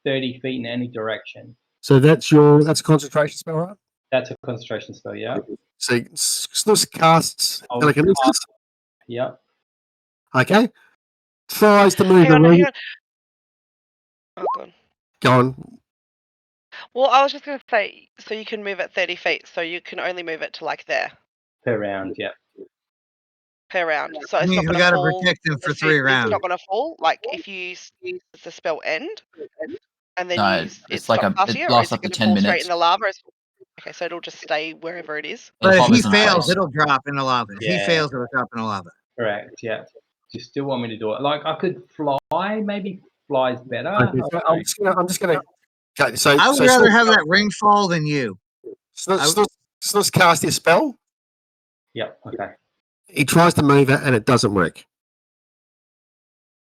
30 feet in any direction. So that's a concentration spell, right? That's a concentration spell, yeah. So Snusk casts Oh, telekinesis. Yep. Okay. Tries to move Hang on. the Oh god. Go on. Well, I was just gonna say, so you can move it 30 feet, so you can only move it to like there Per round, yeah. per round. So I it's mean, not we gonna got to fall. protect them for It's 3 rounds. not gonna fall. Like if you use the spell end, and then No, it it's like stops after it you, or lasts is up it to gonna 10 fall straight minutes. in the lava? Okay, so it'll just stay wherever it is. But if he hovers in fails, place. it'll drop in the lava. If he Yeah. fails, it'll drop in the lava. Correct, yeah. Do you still want me to do it? Like I could fly, maybe fly's better. Okay, so I'm just gonna. Okay, so I would rather have that ring fall than you. Snusk cast his spell. Yep, okay. He tries to move it and it doesn't work.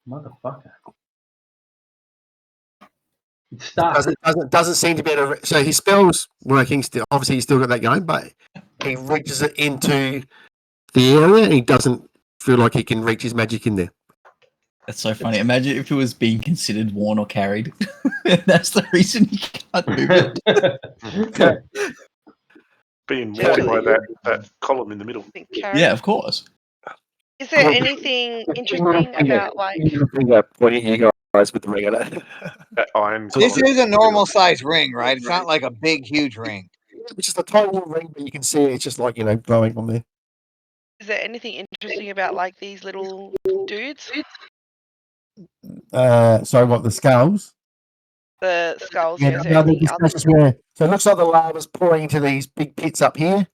Motherfucker. It's stuck. Doesn't seem to be able to. So his spell's working still. Obviously, he's still got that going, but he reaches it into the area and he doesn't feel like he can reach his magic in there. That's so funny. Imagine if it was being considered worn or carried. That's the reason you can't move it. being worn by that column in the middle. Yeah, of course. Is there anything interesting about like? Pointing at you guys with the ring on it. That iron This column. is a normal size ring, right? It's not like a big, huge ring. It's just a tiny little ring, but you can see it's just like glowing on there. Is there anything interesting about like these little dudes? Sorry, what, the skulls? The skulls. Yeah, Yeah, is there another anything other? discussion where, so it looks like the lava's pouring into these big pits up here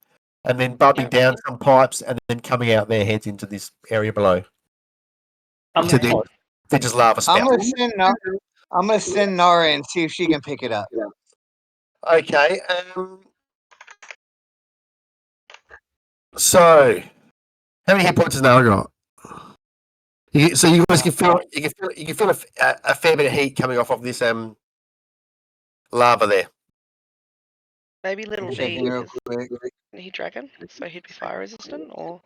and then bubbling Yep. down some pipes and then coming out their heads into this area below. To then, they're just lava I'm spouts. gonna send Nara and see if she can pick it up. Okay. So, how many hit points has Nara got? So you guys can feel a fair bit of heat coming off of this lava there. Maybe little D Checking real because quick. he dragon, so he'd be fire resistant, or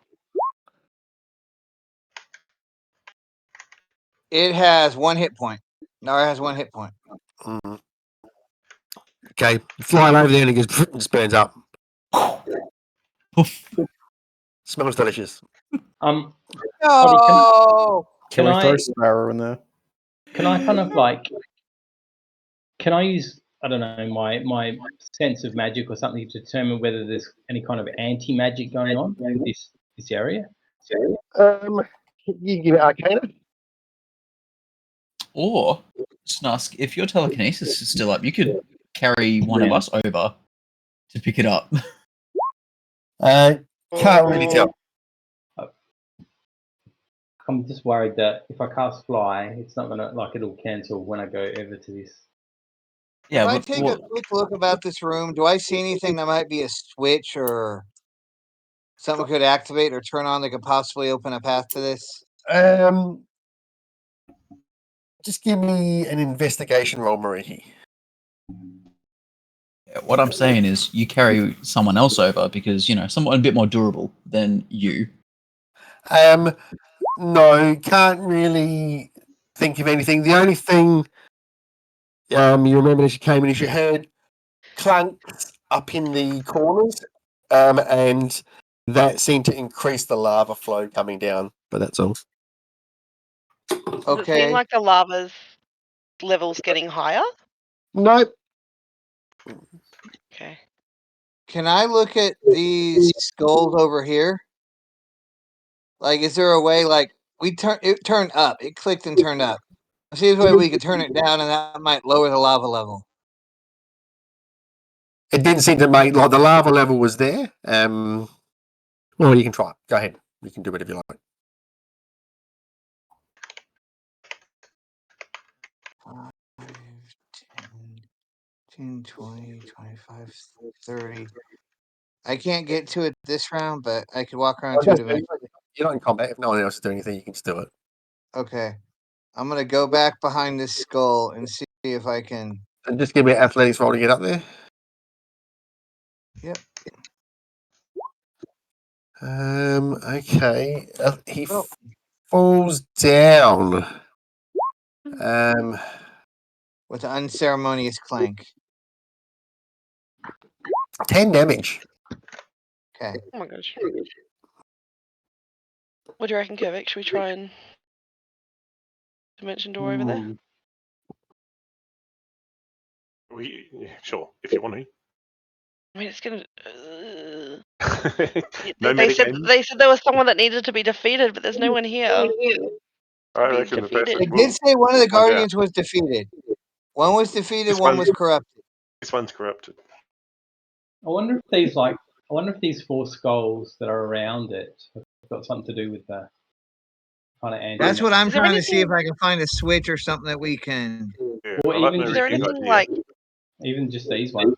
It has 1 hit point. Nara has 1 hit point. Mm. Okay, flying over there and it just burns up. Smells delicious. No. Can Can we throw I- Sparrow in there? Can I kind of like? Can I use I don't know my sense of magic or something to determine whether there's any kind of anti-magic going on in this area? You give it Arcana. Or, Snusk, if your telekinesis is still up, you could carry one of us over to pick it up. Can't really tell. I'm just worried that if I cast fly, it's not gonna it'll cancel when I go over to this. Yeah, if I but take a quick look about this room, do I see anything that might be a switch or something could activate or turn on that could possibly open a path to this? Just give me an investigation roll, Mariki. what I'm saying is you carry someone else over because, someone a bit more durable than you. No, can't really think of anything. The only thing you remember as you came in is you heard clunks up in the corners, and that seemed to increase the lava flow coming down. But that's all. does it Okay. seem like the lava's level's getting higher? Nope. Okay. Can I look at these skulls over here? Like, is there a way, it turned up. It clicked and turned up. See if we could turn it down and that might lower the lava level. It didn't seem to make, the lava level was there. Well, you can try it. Go ahead. You can do whatever you like. 5, 10, 20, 25, 30. I can't get to it this round, but I could walk around to it eventually. You're not in combat. If no one else is doing anything, you can just do it. Okay. I'm going to go back behind this skull and see if I can. And just give me an athletics roll to get up there. Yep. Okay. He falls down. With an unceremonious clank. 10 damage. Okay. Oh my gosh. What do you reckon, Kevik? Should we try and dimension door over there? Sure, if you want to. I mean, it's gonna. No they said minigames? there was someone that needed to be defeated, but there's no one here. I Being reckon the defeated. person It did say one of the find out. guardians was defeated. One was defeated, This one one- was corrupted. This one's corrupted. I wonder if these 4 skulls that are around it have got something to do with the kind of anti. That's what I'm Is there trying to see if anything- I can find a switch or something that we can. Yeah, Or I like even- Is there Mariki's anything idea. like? Even just these ones.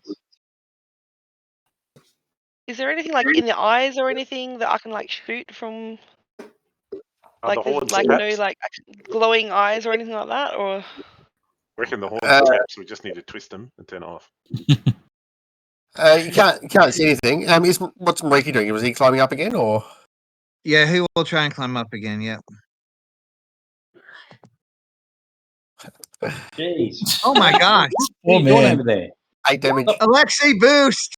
Is there anything like in the eyes or anything that I can like shoot from? Are the Like there's horns like no taps? like glowing eyes or anything like that, or? I reckon the horns are taps. We just need to twist them and turn it off. You can't see anything. What's Mariki doing? Was he climbing up again, or? Yeah, he will try and climb up again. Yep. Jeez. Oh my gosh. What are you doing over there? 8 damage. Alexei, boost.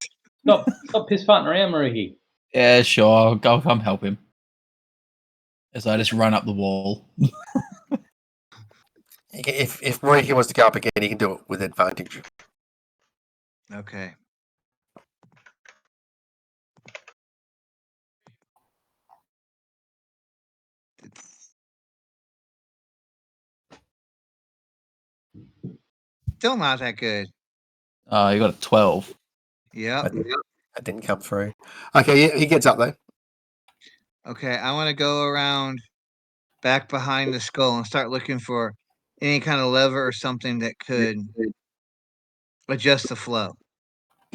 Stop piss farting around, Mariki. Yeah, sure. I'll come help him. As I just run up the wall. If Mariki wants to go up again, he can do it with advantage. Okay. Still not that good. You got a 12. Yep. That didn't come through. Okay, yeah, he gets up though. Okay, I want to go around back behind the skull and start looking for any kind of lever or something that could adjust the flow.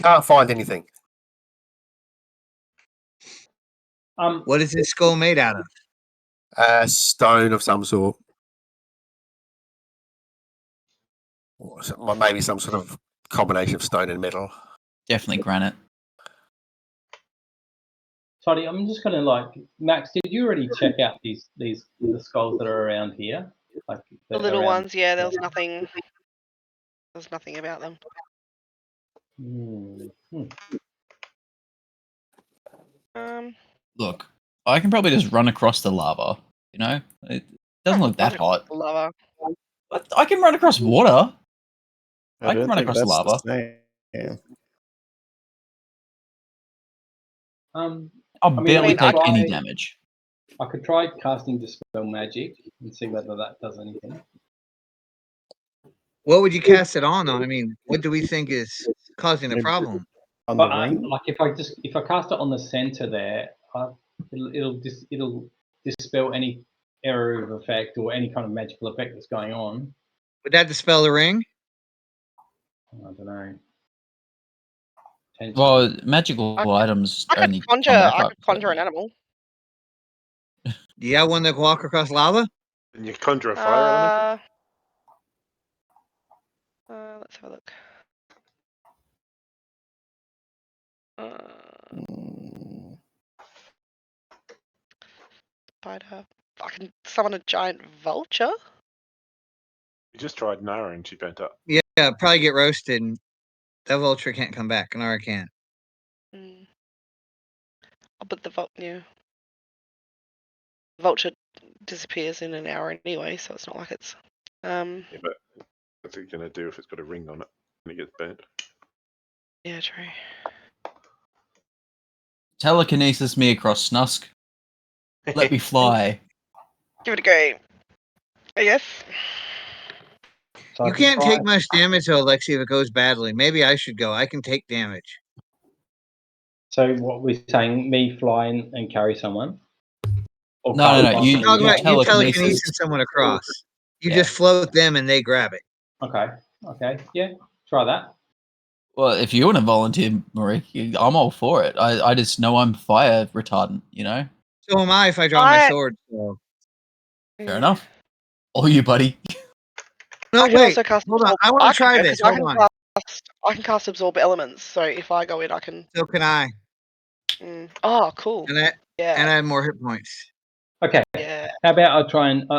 Can't find anything. What is this skull made out of? Stone of some sort. Or maybe some sort of combination of stone and metal. Definitely granite. Toddy, I'm just gonna like Max. Did you already check out the skulls that are around here? Like The little around- ones, yeah. There was nothing. There's nothing about them. Look, I can probably just run across the lava. You know, it doesn't look that hot. Lava. I can run across water. I can don't run think across that's lava. the same. I'll mean, barely I take any tried- damage. I could try casting Dispel Magic and see whether that does anything. What would you cast it on? I mean, what do we think is causing the Maybe- problem? On But the ring? like if I cast it on the center there, it'll dispel any error of effect or any kind of magical effect that's going on. Would that dispel the ring? I don't know. Well, magical items I only could conjure. come back I up. could conjure an animal. Do you have one that can walk across lava? And you conjure a fire element. Let's have a look. Mm, Spider. I can summon a giant vulture. You just tried Nara and she bent up. Yeah, probably get roasted. And that vulture can't come back. Nara can't. Oh, but the vulture disappears in an hour anyway, so it's not like it's. Yeah, but what's it gonna do if it's got a ring on it and it gets burnt? Yeah, true. Telekinesis me across Snusk. Let me fly. Give it a go. I guess. So I You could can't try- take much damage though, Lexi, if it goes badly. Maybe I should go. I can take damage. So what we're saying, me flying and carry someone? Or No, cast you- on- Talk about you telekinesis. telekinesing someone across. You Yeah. just float them and they grab it. Okay, yeah, try that. Well, if you want to volunteer, Marie, I'm all for it. I just know I'm fire retardant, you know? So am I if I draw my sword. So. Fair enough. All you, buddy. No, I can wait. also cast. Hold on. absorb- I want to try can- this. 'cause Hold on. I can cast absorb elements. So if I go in, I can. So can I. Oh, cool. And I Yeah. have more hit points. Okay, Yeah. how about I try and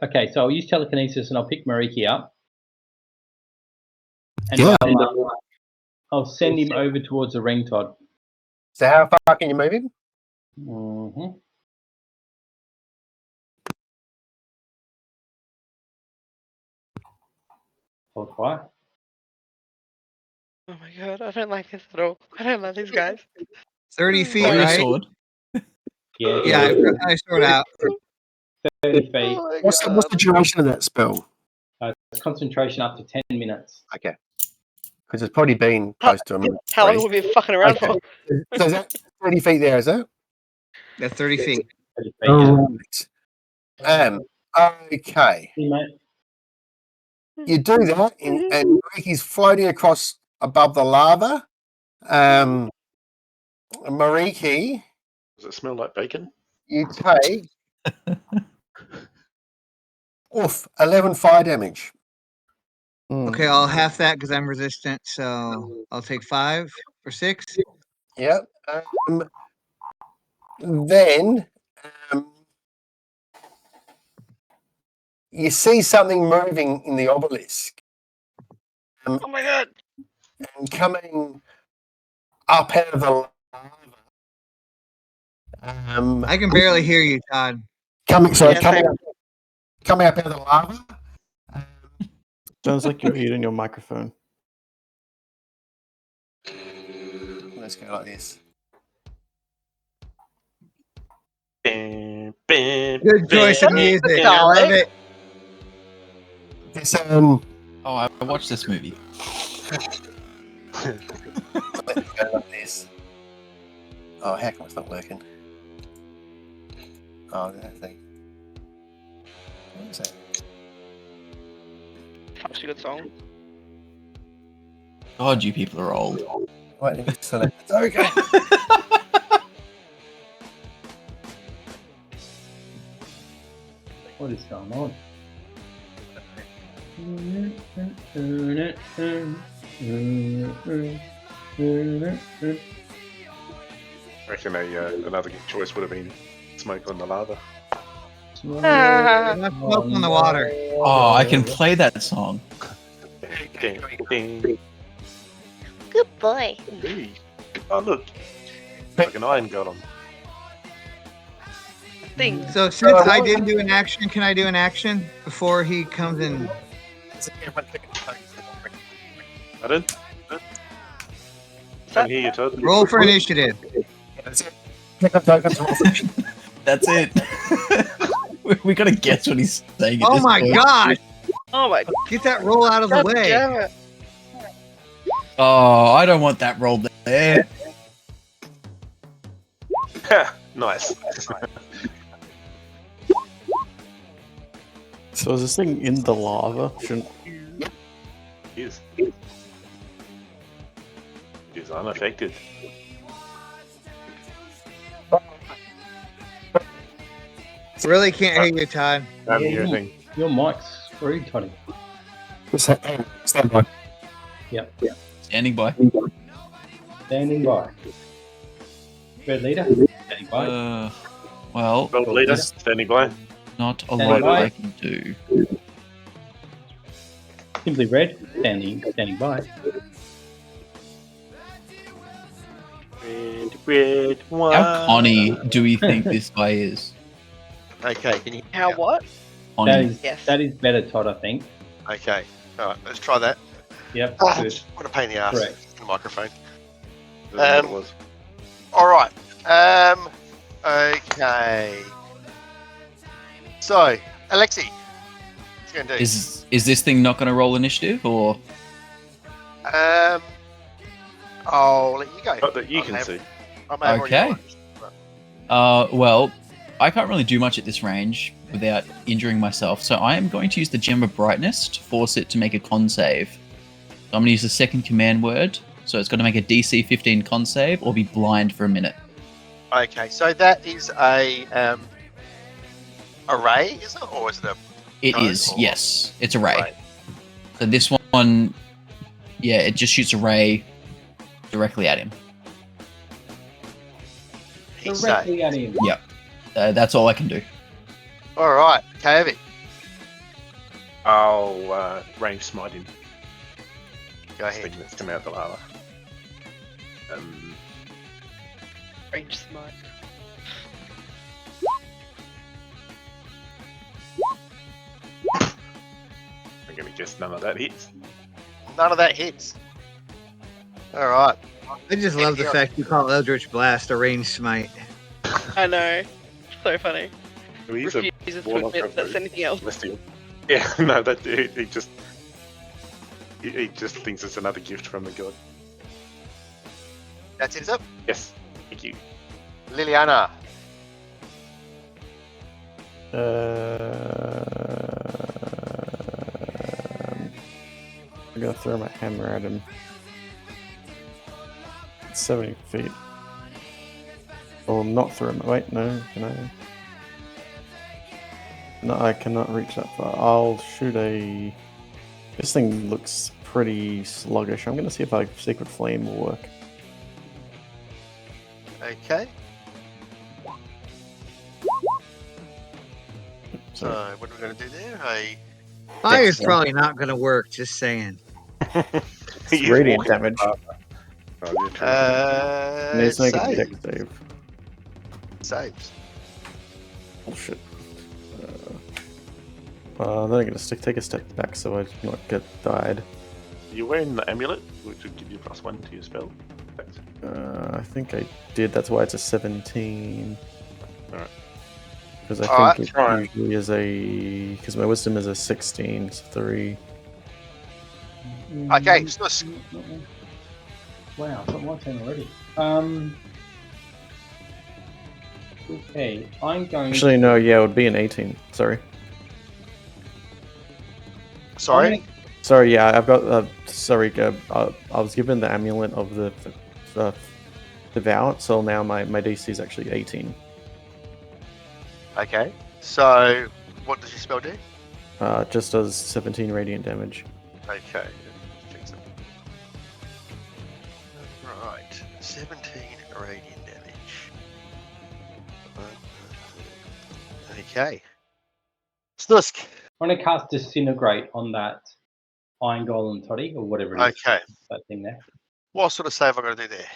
okay, so I'll use telekinesis and I'll pick Mariki up. And Yeah. I'll send him over towards the ring, Todd. So how far can you move him? Mm-hmm. Hold fire. Oh my god, I don't like this at all. I don't like these guys. 30 feet, Throw your right? sword. Yeah, Yeah, I put my sword out. 30 feet. Oh my What's the duration of that spell? It's concentration up to 10 minutes. Okay. Because it's probably been close to a minute. How long have we been fucking around Okay. for? So is that 30 feet there, is it? That's 30 feet. 30 feet, yeah. Okay. See, mate? You do that, and Mariki's floating across above the lava. Mariki, Does it smell like bacon? you take 11 fire damage. Okay, I'll half that because I'm resistant. So I'll take 5 for 6. Yep. Then you see something moving in the obelisk. Oh my god. And coming up out of the lava. I can barely hear you, Todd. Coming Yeah, up out of the lava. Sounds like you're eating your microphone. Let's go like this. Good choice of music. I love it. This Oh, I watched this movie. Go like this. Oh, how come it's not working? Oh, that thing. What is that? Such a good song. God, you people are old. Wait, let me select it. Okay. What is going on? I reckon another good choice would have been Smoke on the Lava. Not smoke on the water. Oh, I can play that song. Ding, ding. Good boy. Hey. Oh, look. Like an iron golem. Thing. So since I didn't do an action, can I do an action before he comes in? Pardon? Can't hear you, Todd. Roll for initiative. That's it. We gotta guess what he's saying. At Oh this my point. god! Oh my Get that roll out of the God way. damn it. Oh, I don't want that roll there. Nice. So is this thing in the lava? Shouldn't... It is unaffected. Really can't hear you, Todd. Your thing. Your mic's screwed, Toddy. Stand by. Yep. Standing by. Standing by. Red leader. Standing by. Well, Gold leader, there's standing by. not a Standing lot by. I can do. Simply red. Standing by. Red, one. How Connie do we think this guy is? Okay, can you? How what? Connie. Yes. That is better, Todd, I think. Okay, all right, let's try that. Yep. Oh, Good. what a pain in the ass. Correct. The microphone. Doesn't know what it was. All right. Okay. So, Alexi, what's going to do? Is this thing not going to roll initiative or? I'll let you go. Not that you I can have- see. I may have already Okay. gone, but- Well, I can't really do much at this range without injuring myself, so I am going to use the Gem of Brightness to force it to make a con save. So I'm going to use the second command word, so it's got to make a DC 15 con save or be blind for a minute. Okay, so that is a array, is it, or is it a? It No, is, or- yes. It's a ray. Right. So this one, yeah, it just shoots a ray directly at him. He's safe. Directly at him. That's all I can do. All right, Kavi. I'll range smite him. Go ahead. Thinking it's coming out the lava. Range smite. I'm gonna guess none of that hits. None of that hits. All right. I just love the fact you call Eldritch Blast a ranged smite. I know. So funny. He's a Refuses to warlock admit that's of anything else. celestial. Yeah, no, that he just thinks it's another gift from the god. That's it, is it? Yes, thank you. Liliana. I'm gonna throw my hammer at him. It's 70 feet. Or not throw him. Wait, no, can I? No, I cannot reach that far. I'll shoot a. This thing looks pretty sluggish. I'm gonna see if a Secret Flame will work. Okay. So, So, what are we going to do there? Hey, Fire's Dex probably not going to work, just saying. it's radiant damage. Oh, you're true. And it's making a save. dex save. Saves. Bullshit. Then I'm gonna take a step back so I do not get died. You're wearing the amulet, which would give you +1 to your spell. I think I did. That's why it's a 17. Alright. Because I Alright, think it try. usually is a. Because my wisdom is a 16, so 3. Okay, Snusk. Wow, it's not my turn already. Okay, I'm going. Actually, no. Yeah, it would be an 18. Sorry. Sorry. Sorry. Yeah, I've got. Sorry. I was given the amulet of the devout, so now my DC is actually 18. Okay. So, what does your spell do? Just does 17 radiant damage. Okay. Right. 17 radiant damage. Okay. Snusk. I'm going to cast Disintegrate on that Iron Golem Toddy, or whatever it is. Okay. That thing there. What sort of save am I going to do there?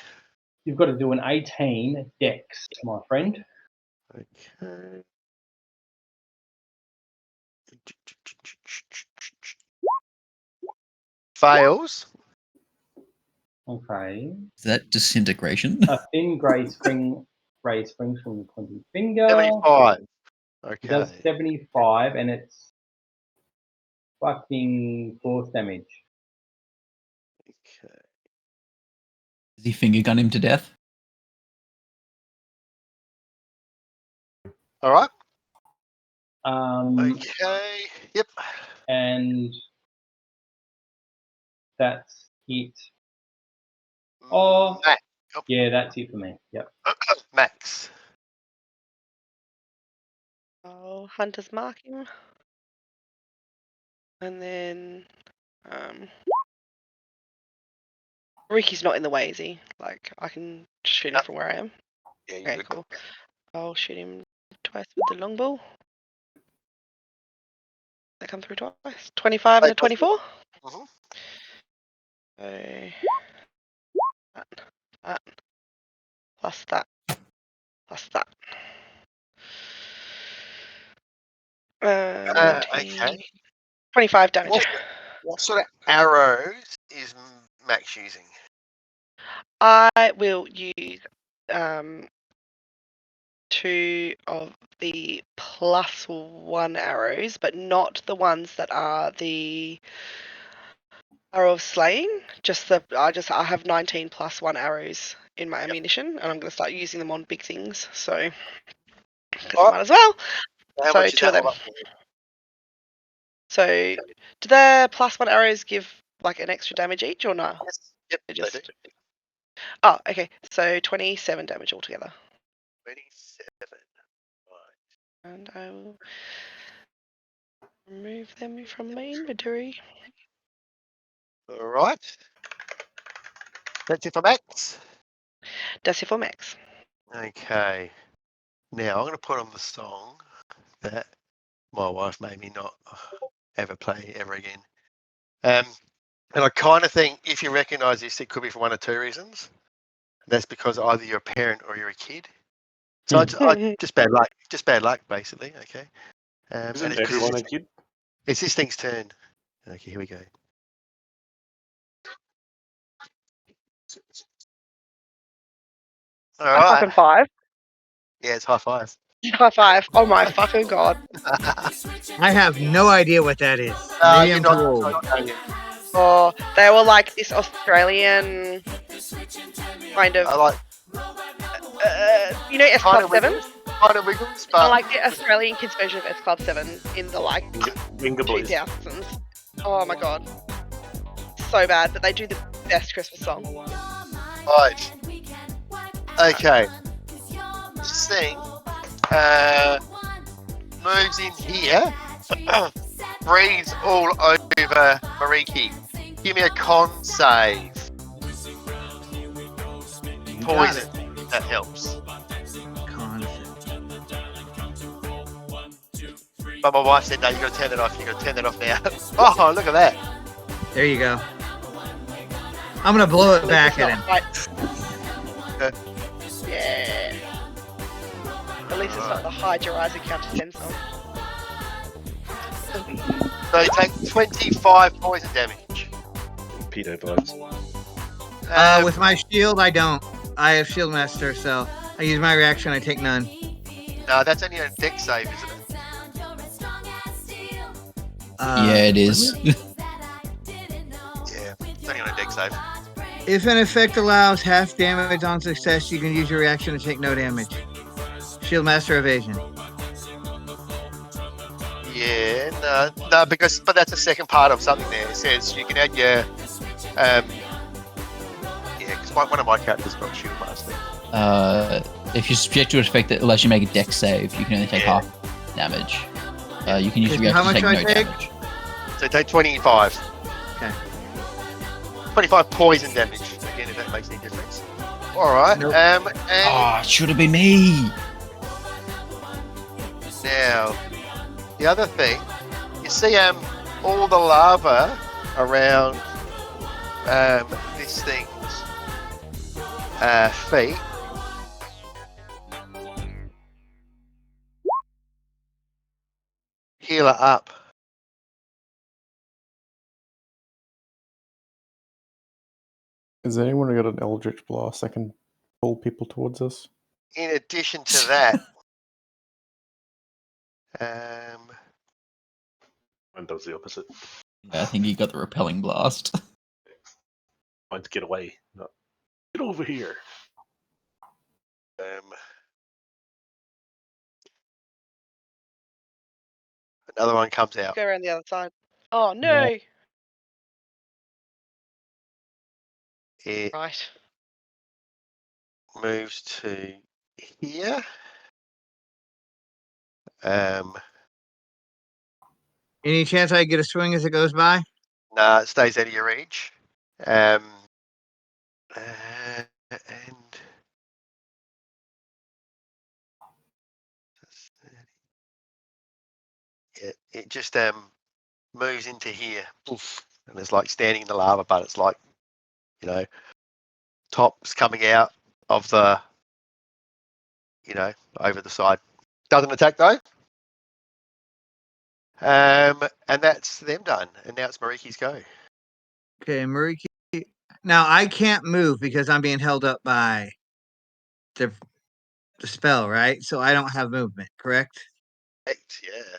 You've got to do an 18 Dex, my friend. Okay. Fails. Okay. Is that disintegration? A thin grey spring springs from the pointing finger. 75. It does Okay. 75, and it's fucking force damage. Okay. Does he finger gun him to death? All right. Okay. Yep. And that's it. Oh, Max. yeah, that's it for me. Yep. Max. Oh, Hunter's mark him. And then Ricky's not in the way, is he? Like, I can shoot him from where I am. Yeah, Okay, good. cool. I'll shoot him twice with the longbow. That come through twice. 25 and a 24. Mhm. So that plus that plus that. 19, Okay. 25 damage. What sort of arrows is Max using? I will use 2 of the +1 arrows, but not the ones that are the arrow of slaying. I have 19 +1 arrows in my ammunition, and I'm going to start using them on big things. So, because I might as well. How So much is 2 of that them. one? So, do the +1 arrows give like an extra damage each, or no? Yep, They they just. do. Oh, okay. So 27 damage altogether. 27. Right. And I will remove them from my inventory. All right. That's it for Max. That's it for Max. Okay. Now I'm going to put on the song that my wife made me not ever play ever again. And I kind of think if you recognise this, it could be for one of 2 reasons. That's because either you're a parent or you're a kid. So I just bad luck. Just bad luck, basically. Okay. Isn't everyone a kid? It's this thing's turn. Okay, here we go. All High right. fucking 5. Yeah, it's high five. High 5. Oh my fucking god. I have no idea what that is. Maybe I'm too old. Oh, they were like this Australian kind of. I like You know S Club 7? Kind of wiggles, I but like the Australian kids version of S Club 7 in the like Finger boys. 2000s. Oh my god. So bad, but they do the best Christmas song. right. Okay. This thing moves in here, breathes all over Mariki. Give me a con save. Poison. That helps. But my wife said, no, you got to turn it off. You got to turn that off now. Oh, look at that. There you go. I'm gonna blow it back at him. Yeah. At least it's not the Hide Your Eyes and Count to 10 song. So you take 25 poison damage. Pedo vibes. With my shield, I don't. I have Shield Master, so I use my reaction. I take none. No, that's only a deck save, isn't it? Yeah, it is. Yeah. save. If an effect allows half damage on success, you can use your reaction to take no damage. Shield Master Evasion. Yeah, no, but that's the second part of something there. It says you can add your, because one of my characters got Shield Master. If you're subject to an effect that lets you make a dex save, you can only take half damage. You can use your reaction to take no damage. So take 25. Okay. 25 poison damage. Again, if that makes any difference. All right. Nope. And It should have been me. now, the other thing, you see, all the lava around this thing's feet. Healer up. Is anyone got an Eldritch Blast that can pull people towards us? In addition to that, Mine does the opposite. Yeah, I think you got the repelling blast. Mine to get away. No. Get over here. another one comes out. Go around the other side. Oh no! Yeah. It Right. moves to here. Any chance I get a swing as it goes by? Nah, it stays out of your reach. And it just moves into here. Poof, and it's like standing in the lava, but it's like, you know, top's coming out of the, you know, over the side. Doesn't attack though. And that's them done. And now it's Mariki's go. Okay, Mariki. Now I can't move because I'm being held up by the spell, right? So I don't have movement, correct? Correct, yeah.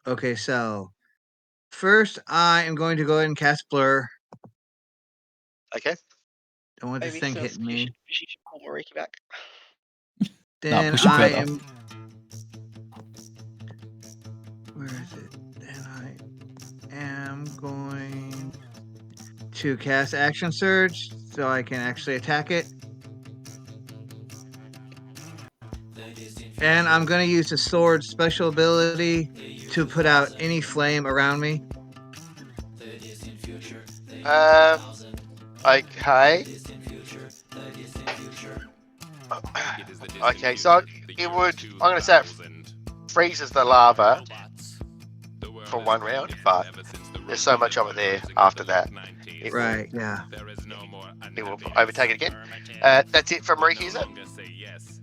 Okay, so first I am going to go ahead and cast Blur. Okay. Don't want this thing hitting me. You should pull Mariki back. Then push it I further. am. Where is it? Then I am going to cast Action Surge so I can actually attack it. And I'm going to use the sword special ability to put out any flame around me. Okay. Okay, so it would, I'm going to say it freezes the lava for one round, but there's so much of it there after that. Right, yeah. It will overtake it again. That's it for Mariki, is it?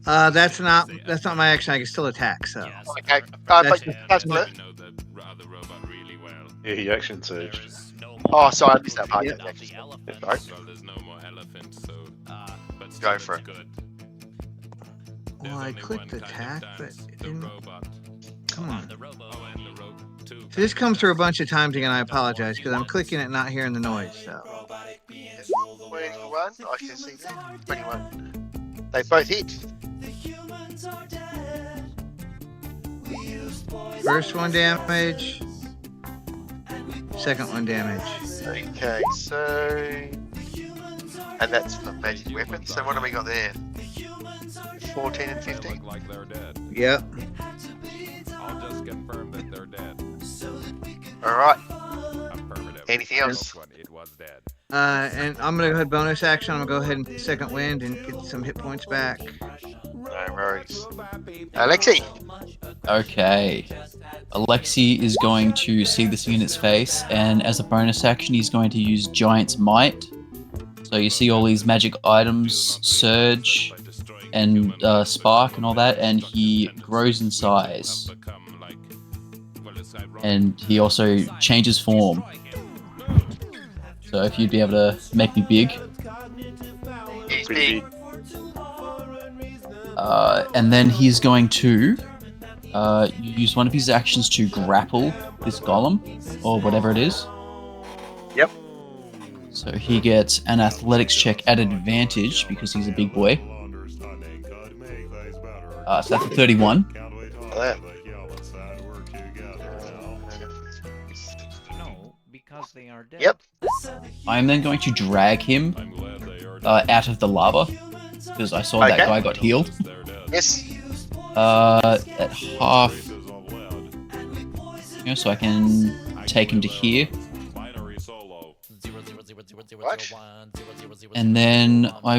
That's not my action. I can still attack, so. Okay, but that's blue. Yeah, he action surged. Oh, sorry, I missed that part. Yep. Sorry. Go for it. Well, I clicked attack, but it didn't. Come on. So this comes through a bunch of times again. I apologize because I'm clicking it, not hearing the noise. So. 21, I can see that. 21. They both hit. First one damage. Second one damage. Okay, so. And that's for magic weapons. So what have we got there? 14 and 15? Yep. I'll just confirm that they're dead. Alright. Affirmative. Anything else? It was dead. And I'm gonna go ahead bonus action. I'm gonna go ahead and second wind and get some hit points back. No worries. Alexi! Okay. Alexi is going to see this thing in its face, and as a bonus action, he's going to use Giant's Might. So you see all these magic items surge and spark and all that, and he grows in size. And he also changes form. So if you'd be able to make me big. He's big. And then he's going to use one of his actions to grapple this golem, or whatever it is. Yep. So he gets an athletics check at advantage because he's a big boy. So that's a 31. Because they are dead. Yep. I'm then going to drag him out of the lava because I saw that Okay. guy got healed. Yes. At half, so I can take him to here, What? and then I'll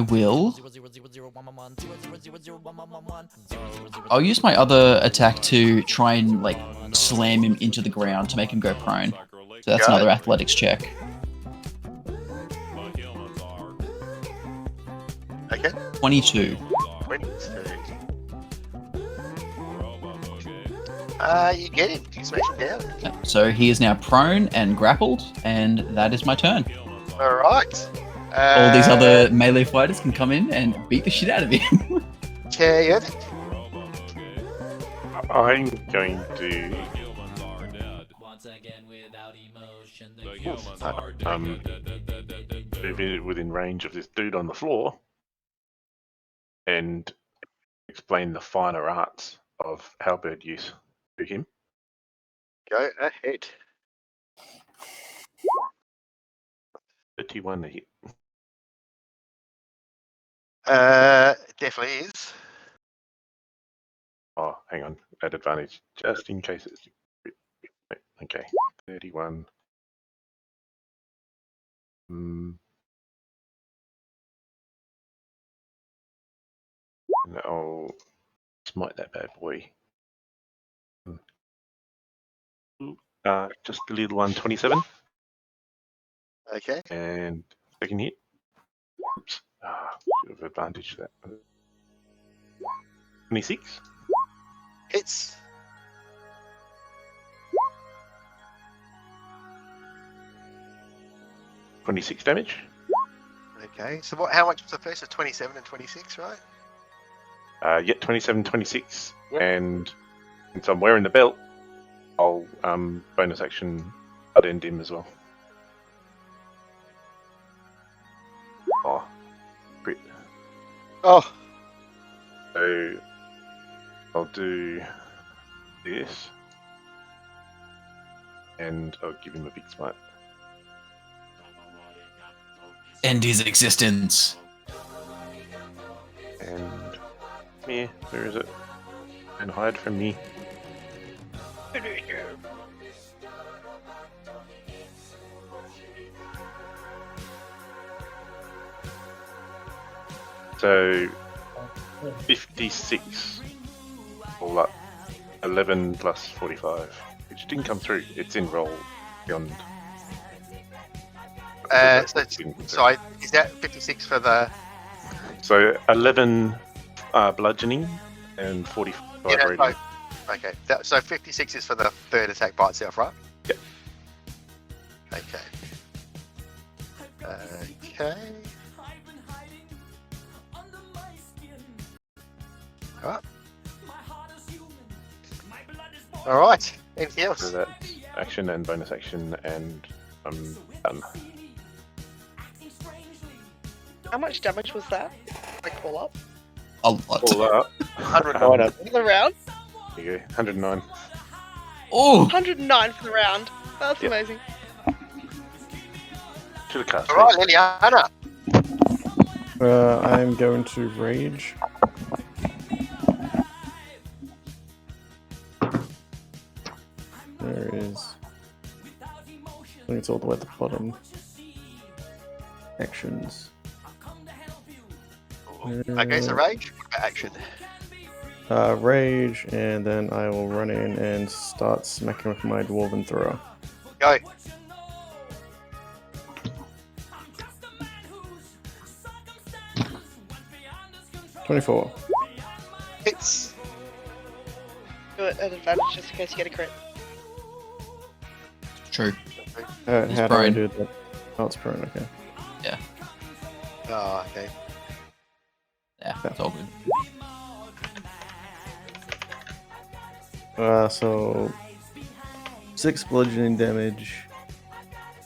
use my other attack to try and like slam him into the ground to make him go prone. So that's Got another it. athletics check. Okay. 22. 22. You get him. You smash him down. So he is now prone and grappled, and that is my turn. All right. All these other melee fighters can come in and beat the shit out of him. Okay, I'm going to move in within range of this dude on the floor and explain the finer arts of halberd use to him. Go ahead. 31 to hit. Definitely is. Oh, hang on. At advantage, just in case it's... Okay, 31. And I'll smite that bad boy. Just a little one, 27. Okay. And second hit. Oops. Bit of advantage to that. 26. Hits. .26 damage. Okay. So what? How much was the first? So 27 and 26, right? Yeah, 27, 26. And since I'm wearing the belt, I'll bonus action I'd end him as well. Oh, crit. Oh. So I'll do this, and I'll give him a big smite. End his existence. And yeah, where is it? And hide from me. So 56 all up, 11 plus 45, which didn't come through. It's in roll beyond. So is that 56 for the? So 11 bludgeoning and 45 radiant. Okay. So 56 is for the third attack by itself, right? Yep. Okay. Okay. Alright. Alright. Anything else? So that's action and bonus action, and I'm done. How much damage was that? Like call up? A lot. All up. 109. For the round? There you go. 109. Oh! 109 for the round. That's amazing. Should have cast. Alright, Liliana. I'm going to rage. There is. I think it's all the way at the bottom. Actions. Okay, so rage. Action. Rage, and then I will run in and start smacking with my dwarven thrower. Go. $24. Hits. Do it at advantage just in case you get a crit. True. How do I prone. do that? Oh, it's prone, okay. Oh, okay. Yeah, it's all good. So 6 bludgeoning damage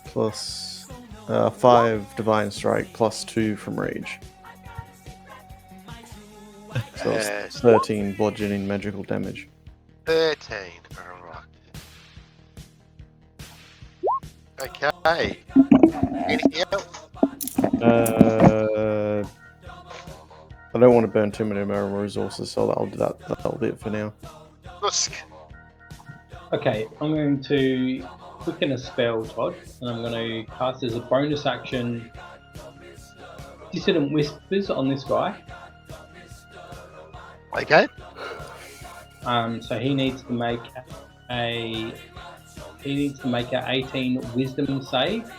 plus 5 divine strike plus 2 from rage. So it's 13 bludgeoning magical damage. 13. Alright. Okay. Anything else? I don't want to burn too many of my resources, so that'll be it for now. Lusk. Okay, I'm going to quicken a spell, Todd, and I'm going to cast as a bonus action Dissident Whispers on this guy. Okay. So he needs to make a 18 Wisdom save.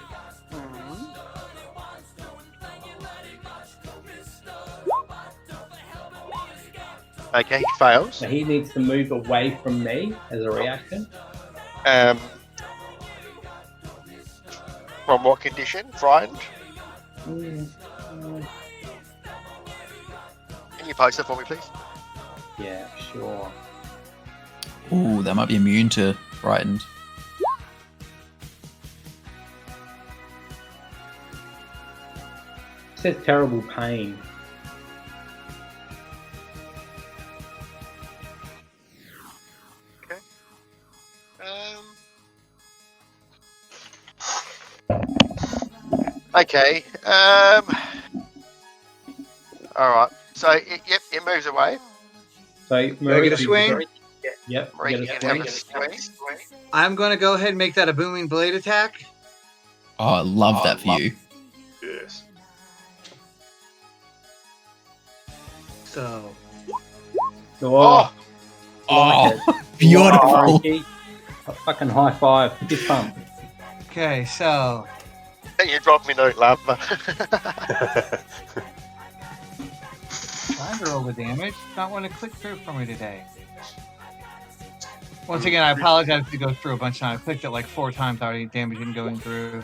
Okay, he fails. So he needs to move away from me as a reaction. From what condition? Frightened? Can you post it for me, please? Yeah, sure. Ooh, that might be immune to frightened. It says terrible pain. Okay. Okay. All right. So it moves away. So Do I get a swing? Yep. Marie get a can have swing. a swing. I'm going to go ahead and make that a booming blade attack. Oh, I love that for you. Yes. So, Oh, Oh, beautiful. a fucking high five. Fist pump. okay, so Can you drop me note, lava? trying to roll the damage. Not want to click through for me today. Once again, I apologize if it goes through a bunch of times. I clicked it like 4 times already. Damage isn't going through.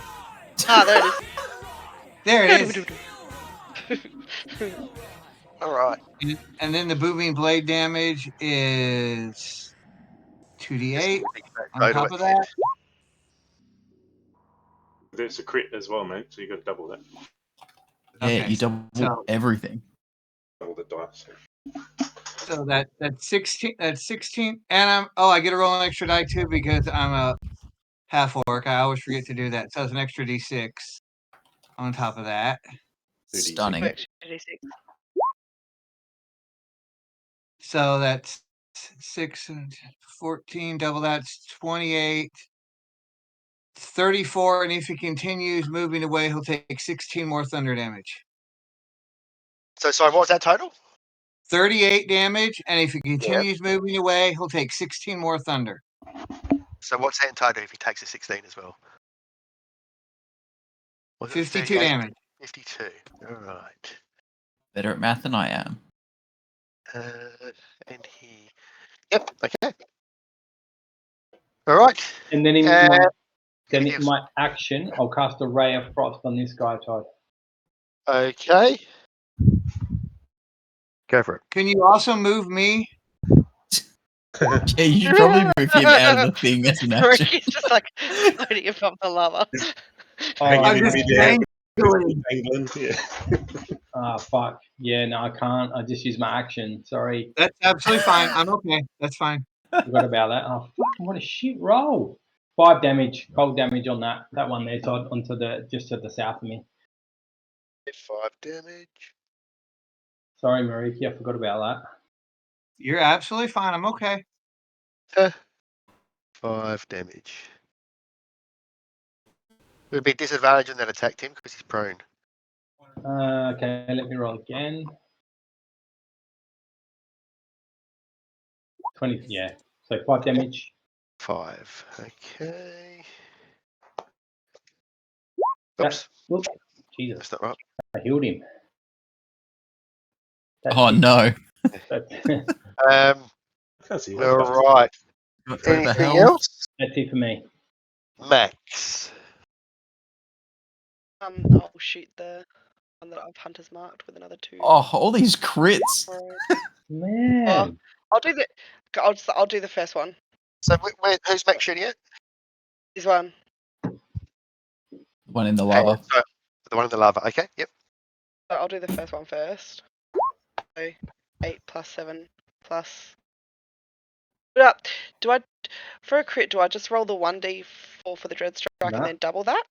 Ah, there it is. There it is. All right. And then the booming blade damage is 2d8 on top of that. It's a crit as well, mate, so you got to double that. Yeah, Okay, you double so- everything. Double the dice. So that's 16. That's 16, and I get to roll an extra die too because I'm a half orc. I always forget to do that. So it's an extra d6 on top of that. Stunning. Wait, 86. So that's 6 and 14. Double that's 28. 34, and if he continues moving away, he'll take 16 more thunder damage. So sorry, what was that total? 38 damage, and if he continues moving away, he'll take 16 more thunder. So what's that in total if he takes a 16 as well? Was it 52 38? damage. 52. All right. Better at math than I am. And he. Yep. Okay. All right. And then in anything else? my action, I'll cast a ray of frost on this guy, Todd. Okay. Go for it. Can you also move me? Yeah, you should probably move him out of the thing as an action. Ricky's just like floating above the lava. I'm just saying. England, yeah. Ah, fuck. Yeah, no, I can't. I just use my action. Sorry. That's absolutely fine. I'm okay. That's fine. Forgot about that. Oh, fucking what a shit roll. 5 damage, cold damage on that one there, Todd, onto just to the south of me. 5 damage. Sorry, Mariki, I forgot about You're absolutely fine. I'm okay. 5 damage. It would be disadvantage on that attack, Tim, because he's prone. that. Okay, let me roll again. 20, yeah. So 5 damage. 5. Okay. That- Oops. Oops. Jesus, That's not right. I healed him. That's Oh it. no. That's All right. Got over Anything health. else? it for me. Max. I'll shoot the one that I've hunter's marked with another 2. Oh, all these crits. Man. I'll do the first one. So who's Max shooting at? This one. One in the lava. So, the one in the lava. Okay, yep. So I'll do the first one first. So 8 plus 7 plus. Do I, for a crit, do I just roll the 1d4 for the dread strike No. and then double that?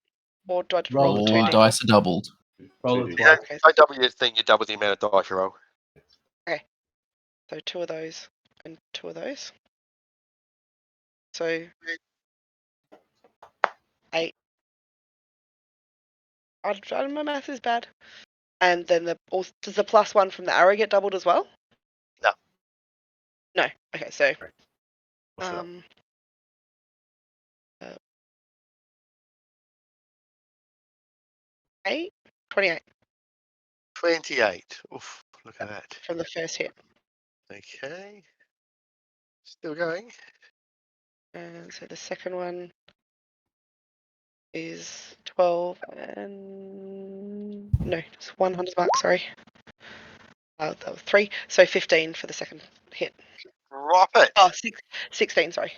Or do I roll the All 2d? dice are doubled. Roll Two it D. twice. Okay, Don't double your thing, you double the amount of dice you roll. so 2 of those and 2 of those. So 8. My math is bad. And then does the +1 from the arrow get doubled as well? No. No. Okay, so What's that? 8, 28 28. Oof, look at that. from the first hit. Okay. Still going. And so the second one is 12 and no, just 100 mark, sorry. That was 3, so 15 for the second hit. Drop it. Oh, 16, sorry.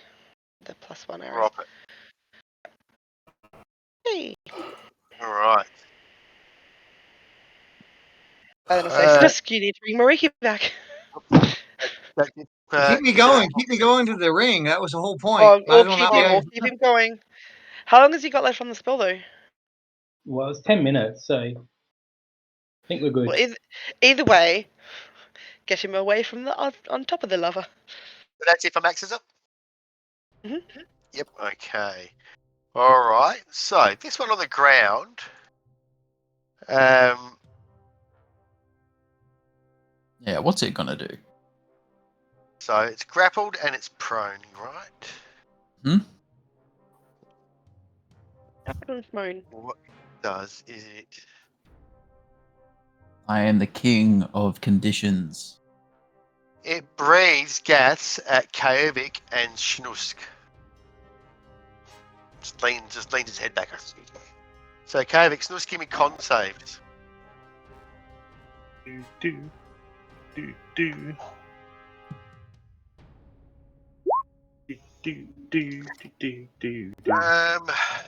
The +1 arrow. Drop it. Hey. All right. And then I say, you need to bring Mariki back. Keep me going. Keep me going to the ring. That was the whole point. Oh, Might as well not be we'll keep him going. How long has he got left on the spell, though? Well, it's 10 minutes, so I think we're good. Well, either way, get him away from the on top of the lava. So that's it for Max, is it? Mhm. Yep. Okay. All right. So this one on the ground. Yeah, what's it gonna do? So it's grappled and it's prone, right? Moan. What does is it? I am the king of conditions. It breathes gas at Kaovik and Schnusk. Just leans his head back. So Kaovik, Schnusk, give me con saves. Do. You're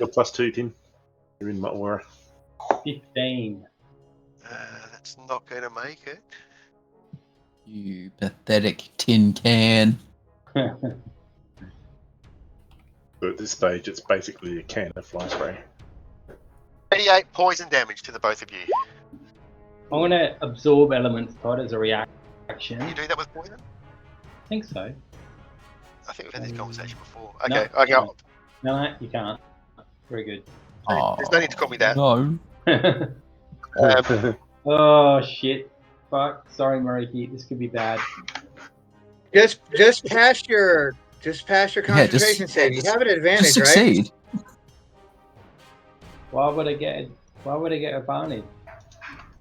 +2, Tim. You're in my aura. 15. That's not going to make it. You pathetic tin can. But at this stage, it's basically a can of fly spray. 38 poison damage to the both of you. I'm going to absorb elements type as a reaction. Can you do that with poison? I think so. I think we've had this conversation before. No, Okay, okay. No, you can't. Very good. There's no need to call me that. No. Oh, shit. Fuck. Sorry, Mariki. This could be bad. Just pass your concentration save. You have an advantage, Just right? succeed. Why would I get advantage?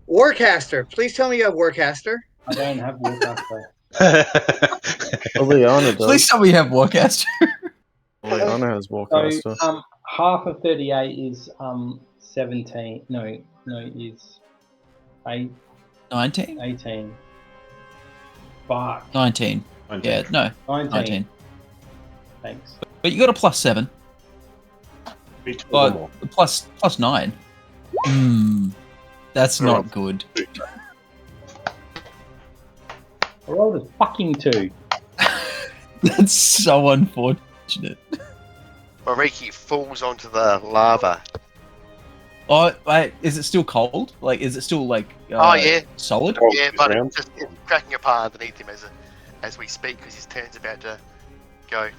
Warcaster. Please tell me you have Warcaster. I don't have Warcaster. Liana does. Please tell me you have Warcaster. Liana has Warcaster. So, half of 38 is 17. No, is 19? 18. Fuck. 19. Yeah, no. 19. Thanks. But you got a +7. But plus 9. That's not good. I rolled a fucking 2. That's so unfortunate. Mariki falls onto the lava. Oh, wait, is it still cold? Like, is it still like? Yeah. Solid. Yeah, but it's just cracking apart underneath him as we speak because his turn's about to go.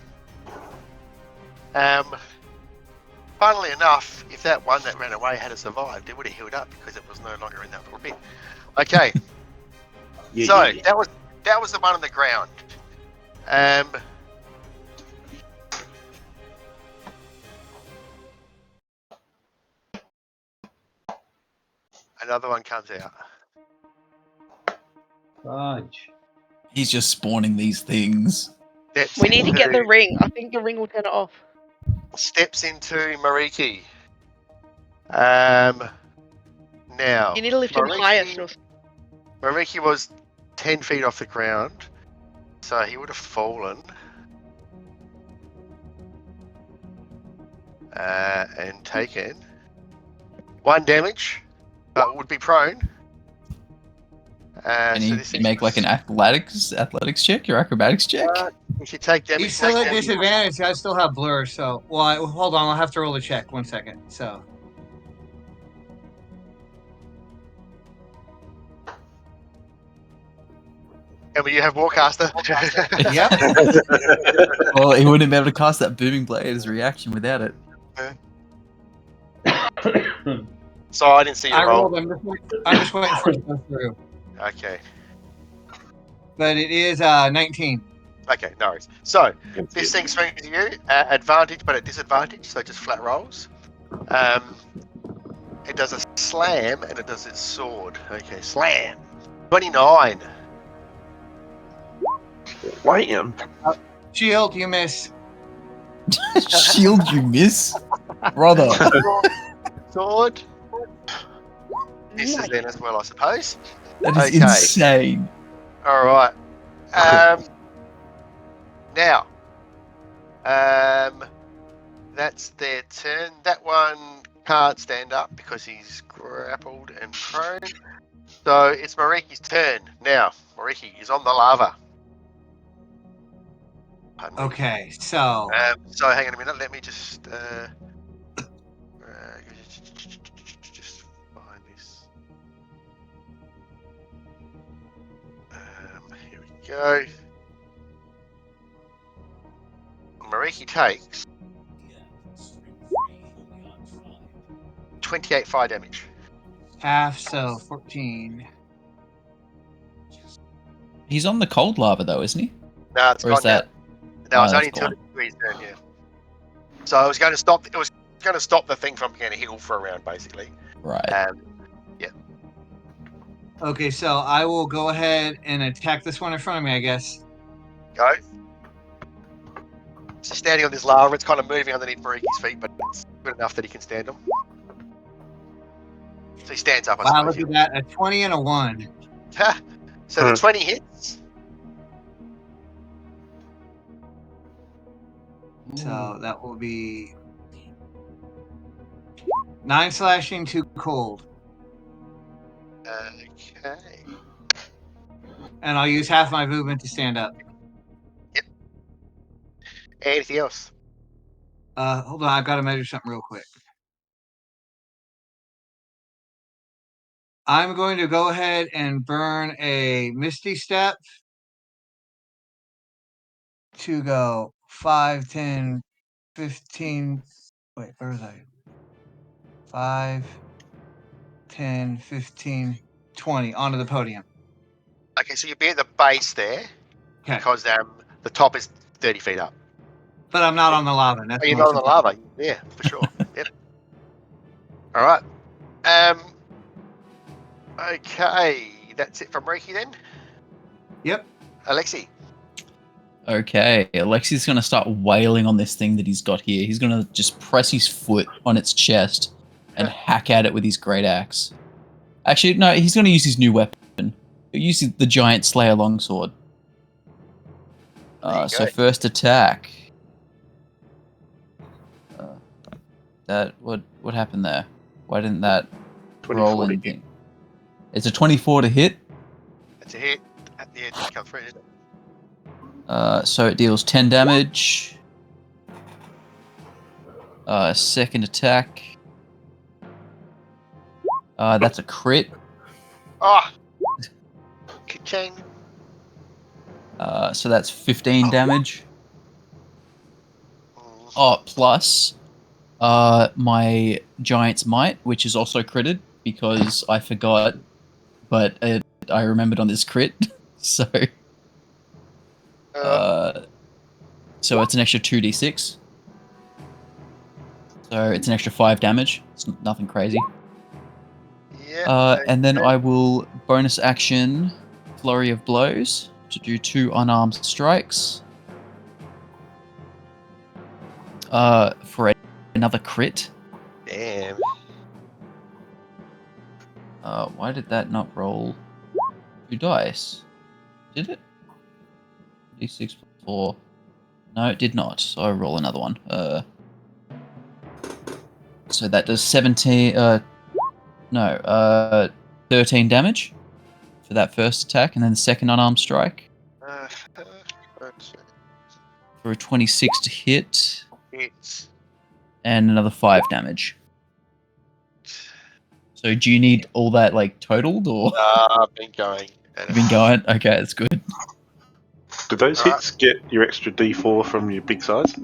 Funnily enough, if that one that ran away had survived, it would have healed up because it was no longer in that little bit. Okay. That was the one on the ground. Another one comes out. Fudge. He's just spawning these things. We need to get the ring. I think the ring will turn it off. Steps into Mariki. Now You need to lift him higher. Mariki was 10 feet off the ground, so he would have fallen. And taken 1 damage, but would be prone. And so you this make like an athletics check, your acrobatics check. If you take damage, He's still take at damage. disadvantage. I still have blur. So, well, hold on. I'll have to roll a check. 1 second. So, And will you have Warcaster? yep. Well, he wouldn't be able to cast that booming blade as a reaction without it. So I didn't see your I roll. rolled. I'm just waiting for it to go through. Okay. But it is 19. Okay, no worries. So this thing swings at you, advantage, but at disadvantage, so just flat rolls. It does a slam, and it does its sword. Okay, slam. 29. Wham! Shield, you miss. Shield, you miss, brother. Sword. Misses then as well, I suppose. That is Okay. insane. All right. Now, that's their turn. That one can't stand up because he's grappled and prone. So it's Mariki's turn. Now, Mariki is on the lava. Pardon me. Okay, so So hang on a minute. Let me just just find this. Here we go. Mariki takes 28 fire damage. half, so 14. He's on the cold lava though, isn't he? No, it's Or gone is that? now. No, it's Oh, only that's until gone. the degrees turn. Yeah. So I was going to stop. It was going to stop the thing from getting a heal for a round, basically. Right. Okay, so I will go ahead and attack this one in front of me, I guess. Go. So standing on this lava, it's kind of moving underneath Mariki's feet, but it's good enough that he can stand them. So he stands up. I Wow, suppose. look at that. A 20 and a 1. So the 20 hits. So that will be 9 slashing, 2 cold. Okay. And I'll use half my movement to stand up. Anything else? Hold on, I've got to measure something real quick. I'm going to go ahead and burn a Misty Step to go 5, 10, 15. Wait, where was I? 5, 10, 15, 20 onto the podium. Okay, so you'll be at the base there Okay. because the top is 30 feet up. But I'm not on the lava. That's Oh, you're the not most on the important. lava. Yeah, for sure. Yep. All right. Okay, that's it from Reiki then. Yep. Alexi. Okay, Alexi's gonna start wailing on this thing that he's got here. He's gonna just press his foot on its chest and hack at it with his great axe. Actually, no, he's gonna use his new weapon. He'll use the giant Slayer longsword. So go. first attack. What happened there? Why didn't that roll anything? It's a 24 to hit. That's a hit. At the end, come through, isn't it? So it deals 10 damage. Second attack. That's a crit. Oh! Ka-ching. So that's 15 damage. Oh, plus my Giant's Might, which is also critted because I forgot, but I remembered on this crit. So so it's an extra 2d6. So it's an extra 5 damage. It's nothing crazy. Yeah. And then I will bonus action Flurry of Blows to do 2 unarmed strikes. For another crit. Damn. Why did that not roll 2 dice? Did it? D6 4. No, it did not. So I roll another one. So that does 17. No, 13 damage for that first attack, and then the second unarmed strike Let's see. for a 26 to hit, It's and another 5 damage. So do you need all that like totaled, or I've been going. you've been going? Okay, that's good. Do those hits get your extra D4 from your big size?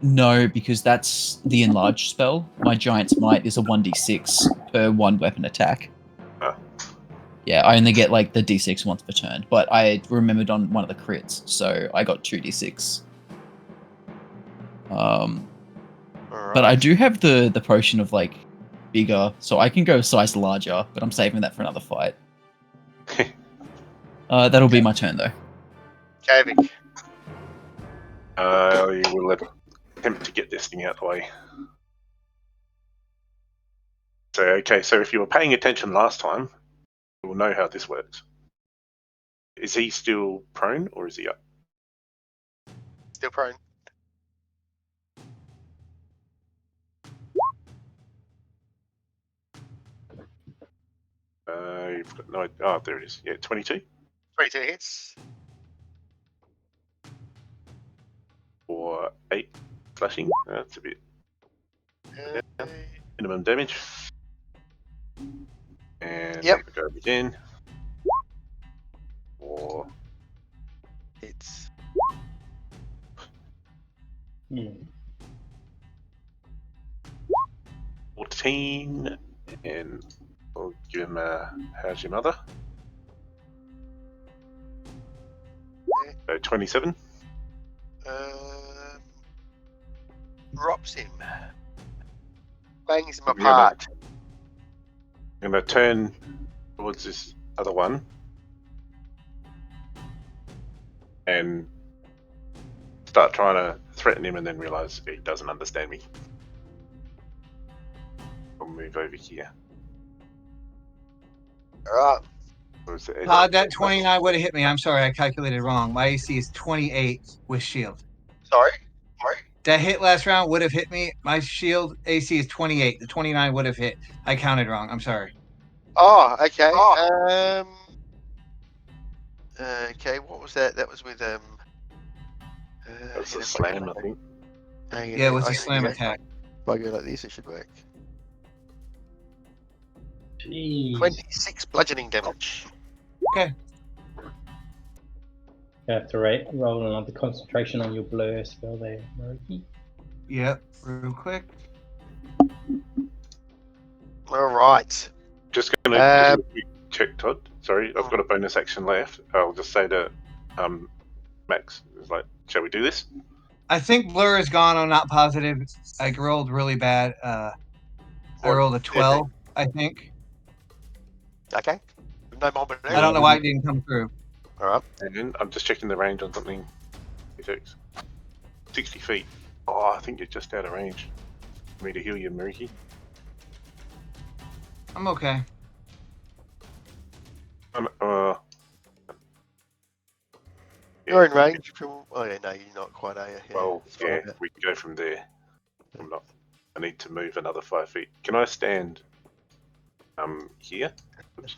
No, because that's the enlarged spell. My Giant's Might is a 1d6 per one weapon attack. Oh. Yeah, I only get like the d6 once per turn, but I remembered on one of the crits, so I got 2d6. But I do have the potion of like bigger, so I can go size larger, but I'm saving that for another fight. That'll be my turn though. Kavik. You will attempt to get this thing out of the way. So, okay, so if you were paying attention last time, you will know how this works. Is he still prone, or is he up? Still prone. You've got no. Oh, there it is. Yeah, 22 22 hits. or 8 slashing. That's a bit Uh, minimum damage. And Yep. we go again. Or hits. Hmm. 14, and we'll give him a how's your mother? So 27. Drops him. Bangs him Yeah, apart. I'm going to turn towards this other one and start trying to threaten him, and then realise he doesn't understand me. I'll move over here. Alright. That 29 would have hit me. I'm sorry, I calculated wrong. My AC is 28 with shield. Sorry? That hit last round would have hit me. My shield AC is 28. The 29 would have hit. I counted wrong. I'm sorry. Oh, okay. Okay, what was that? That was with That's a slam, I think. Yeah, it was a slam attack. If I go like this, it should work. Jeez. 26 bludgeoning damage. Okay. You have to roll another concentration on your blur spell there, Murky. Yep. Real quick. Alright. Just going to check, Todd. Sorry, I've got a bonus action left. I'll just say to Max, it's like, shall we do this? I think blur is gone. I'm not positive. I rolled really bad. I rolled a 12, I think. Okay. No more but I don't know why it didn't come through. Alright. And then I'm just checking the range on something. 60 feet. Oh, I think you're just out of range for me to heal you, Murky. I'm okay. You're in range from. Oh, yeah, no, you're not quite, are you? Yeah, Well, it's fine, yeah, but- we can go from there. I'm not. I need to move another 5 feet. Can I stand here? Oops.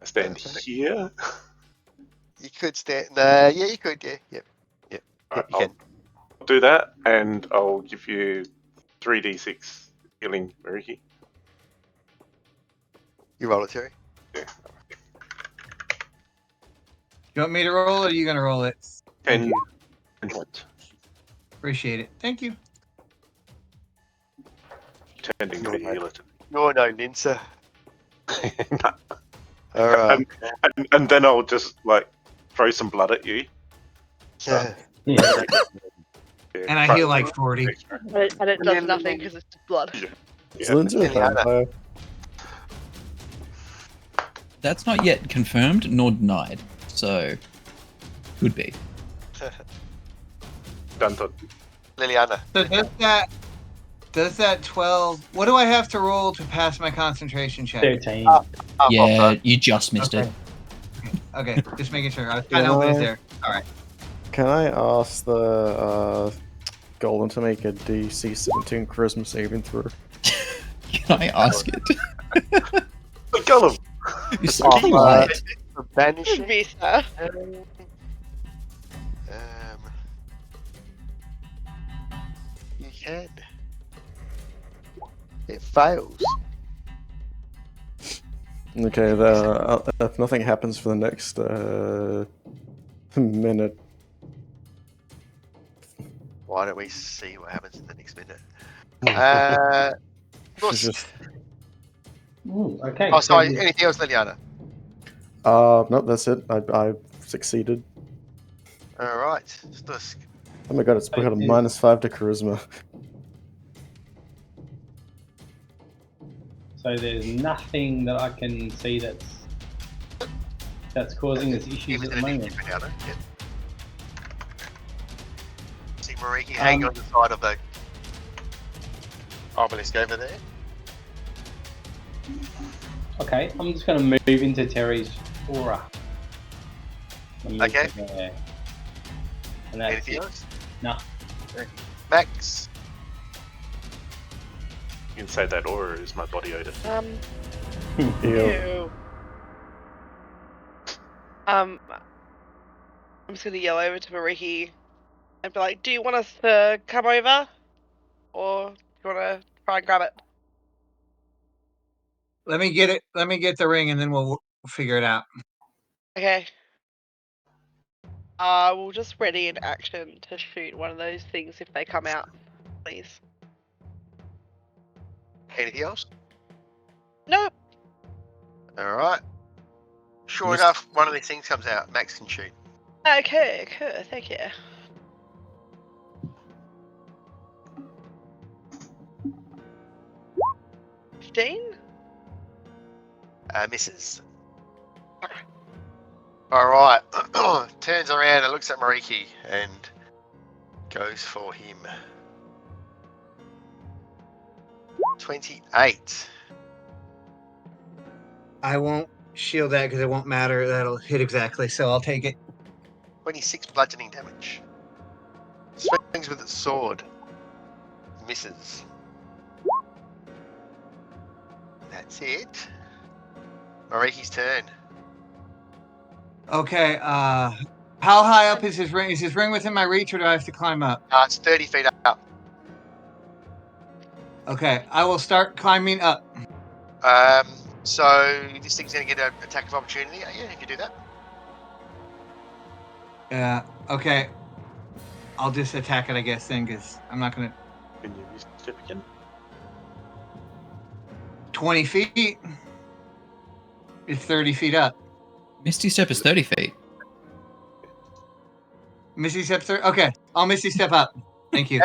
I stand here? You could stand. Yeah, you could. Yeah, yep. Alright, you can. I'll do that, and I'll give you 3d6 healing, Murky. You roll it, Terry. Yeah. You want me to roll it, or are you going to roll it? 10 points. Appreciate it. Thank you. Pretending to heal it. You're no Linsa. No. Alright. And then I'll just like throw some blood at you. Yeah. Yeah. Yeah, And I try- heal like 40. And it does nothing because it's just blood. Is Lindsay a Indiana. vampire? That's not yet confirmed nor denied, so could be. Done, done. Liliana. So does that 12? What do I have to roll to pass my concentration check? 13. Yeah, you just missed Okay. it. Okay, just making sure. I was trying to open it there. All right. Can I ask the Golden to make a DC 17 charisma saving throw? Can I ask it? Gollum. You're so polite. For banishing. Vista. You can. It fails. Okay, if nothing happens for the next minute, Why don't we see what happens in the next minute? she's just Ooh, okay. Oh, so sorry. you- Anything else, Liliana? no, that's it. I succeeded. All right. Stusk. Oh my god, it's got a -5 to charisma. So there's nothing that I can see that's causing us issues at the moment. Yep. See Mariki hanging on the side of the obelisk over there. Okay, I'm just going to move into Terry's aura. Okay. There. And that's Anything it. else? No. Max. You can say that aura is my body odor. Ew. Ew. I'm just gonna yell over to Mariki and be like, "Do you want us to come over, or do you want to try and grab it?" Let me get it. Let me get the ring, and then we'll figure it out. Okay. We'll just ready in action to shoot one of those things if they come out, please. Anything else? Nope. All right. Sure Just- enough, one of these things comes out. Max can shoot. Okay, cool. Thank you. Misses. All right. Turns around and looks at Mariki and goes for him. 28. I won't shield that because it won't matter. That'll hit exactly. So I'll take it. 26 bludgeoning damage. Swings with its sword. Misses. That's it. Mariki's turn. Okay. How high up is his ring? Is his ring within my reach, or do I have to climb up? It's 30 feet up. Okay. I will start climbing up. So this thing's going to get an attack of opportunity. Yeah, if you do that. Yeah. Okay. I'll just attack it, I guess, then, because I'm not gonna. Can you use the tip again? 20 feet. It's 30 feet up. Misty Step is 30 feet. Misty step 30. Okay. I'll Misty step up. Thank you.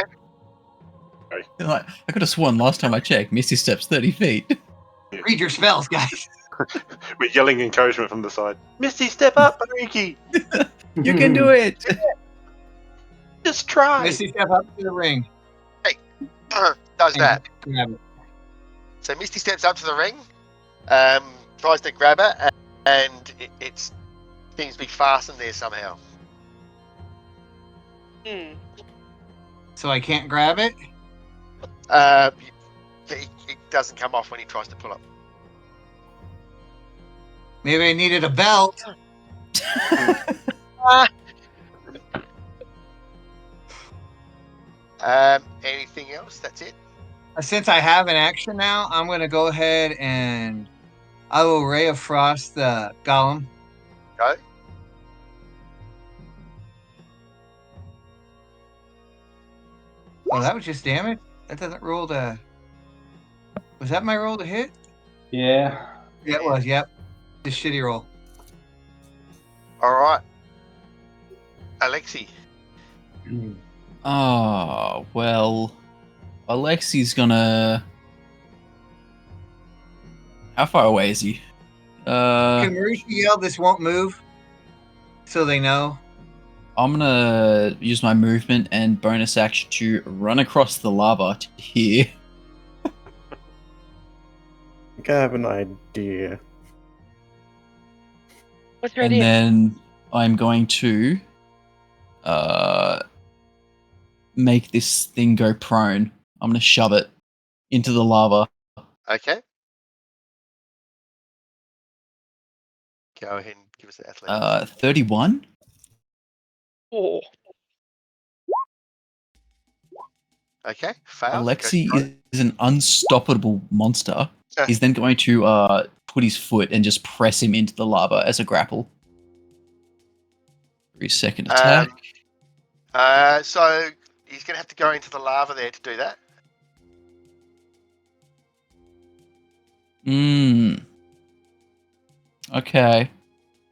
Like, I could have sworn last time I checked, Misty Step's 30 feet. Read your spells, guys. We're yelling encouragement from the side. Misty, step up, Mariki! You can do it! Just try! Misty step up to the ring. Does that. Grab it. So Misty steps up to the ring, tries to grab it, and it seems to be fastened there somehow. So I can't grab it? It doesn't come off when he tries to pull up. Maybe I needed a belt. Anything else? That's it. Since I have an action now, I'm going to go ahead and I will Ray of Frost the Golem. Go. Oh, that was just damage? That doesn't roll to... Was that my roll to hit? Yeah. Yeah, it was, yep. Just shitty roll. All right. Alexi. Oh, well, Alexi's gonna... How far away is he? Can Marisha yell this won't move? So they know? I'm gonna use my movement and bonus action to run across the lava to here. I think I have an idea. What's your And idea? then I'm going to make this thing go prone. I'm gonna shove it into the lava Okay. Go ahead and give us the athletics. 31. Oh. Okay, fails. Alexi is an unstoppable monster. He's then going to put his foot and just press him into the lava as a grapple. 3-second attack. So he's going to have to go into the lava there to do that. Okay.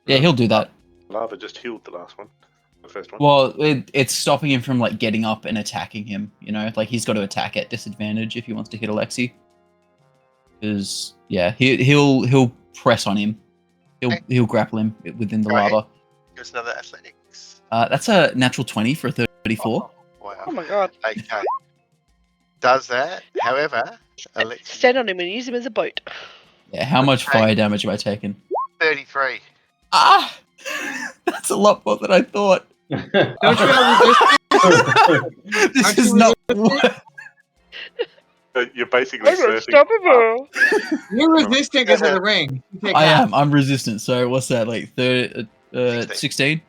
Yeah, he'll do that. Lava just healed the last one. The first one. Well, it's stopping him from like getting up and attacking him. You know, like he's got to attack at disadvantage if he wants to hit Alexi. Because yeah, he'll press on him. He'll grapple him within the lava. Give us another athletics. That's a natural 20 for a 34. Wow. Oh my god. Okay. Does that. However, Alexi, Stand on him and use him as a boat. Yeah, how much fire damage have I taken? 33. Ah! That's a lot more than I thought. Don't you have resistance? This Aren't is you not. You're basically I'm surfing. unstoppable. You're resistant because of the ring. You take I half. am. I'm resistant. So what's that? Like 16?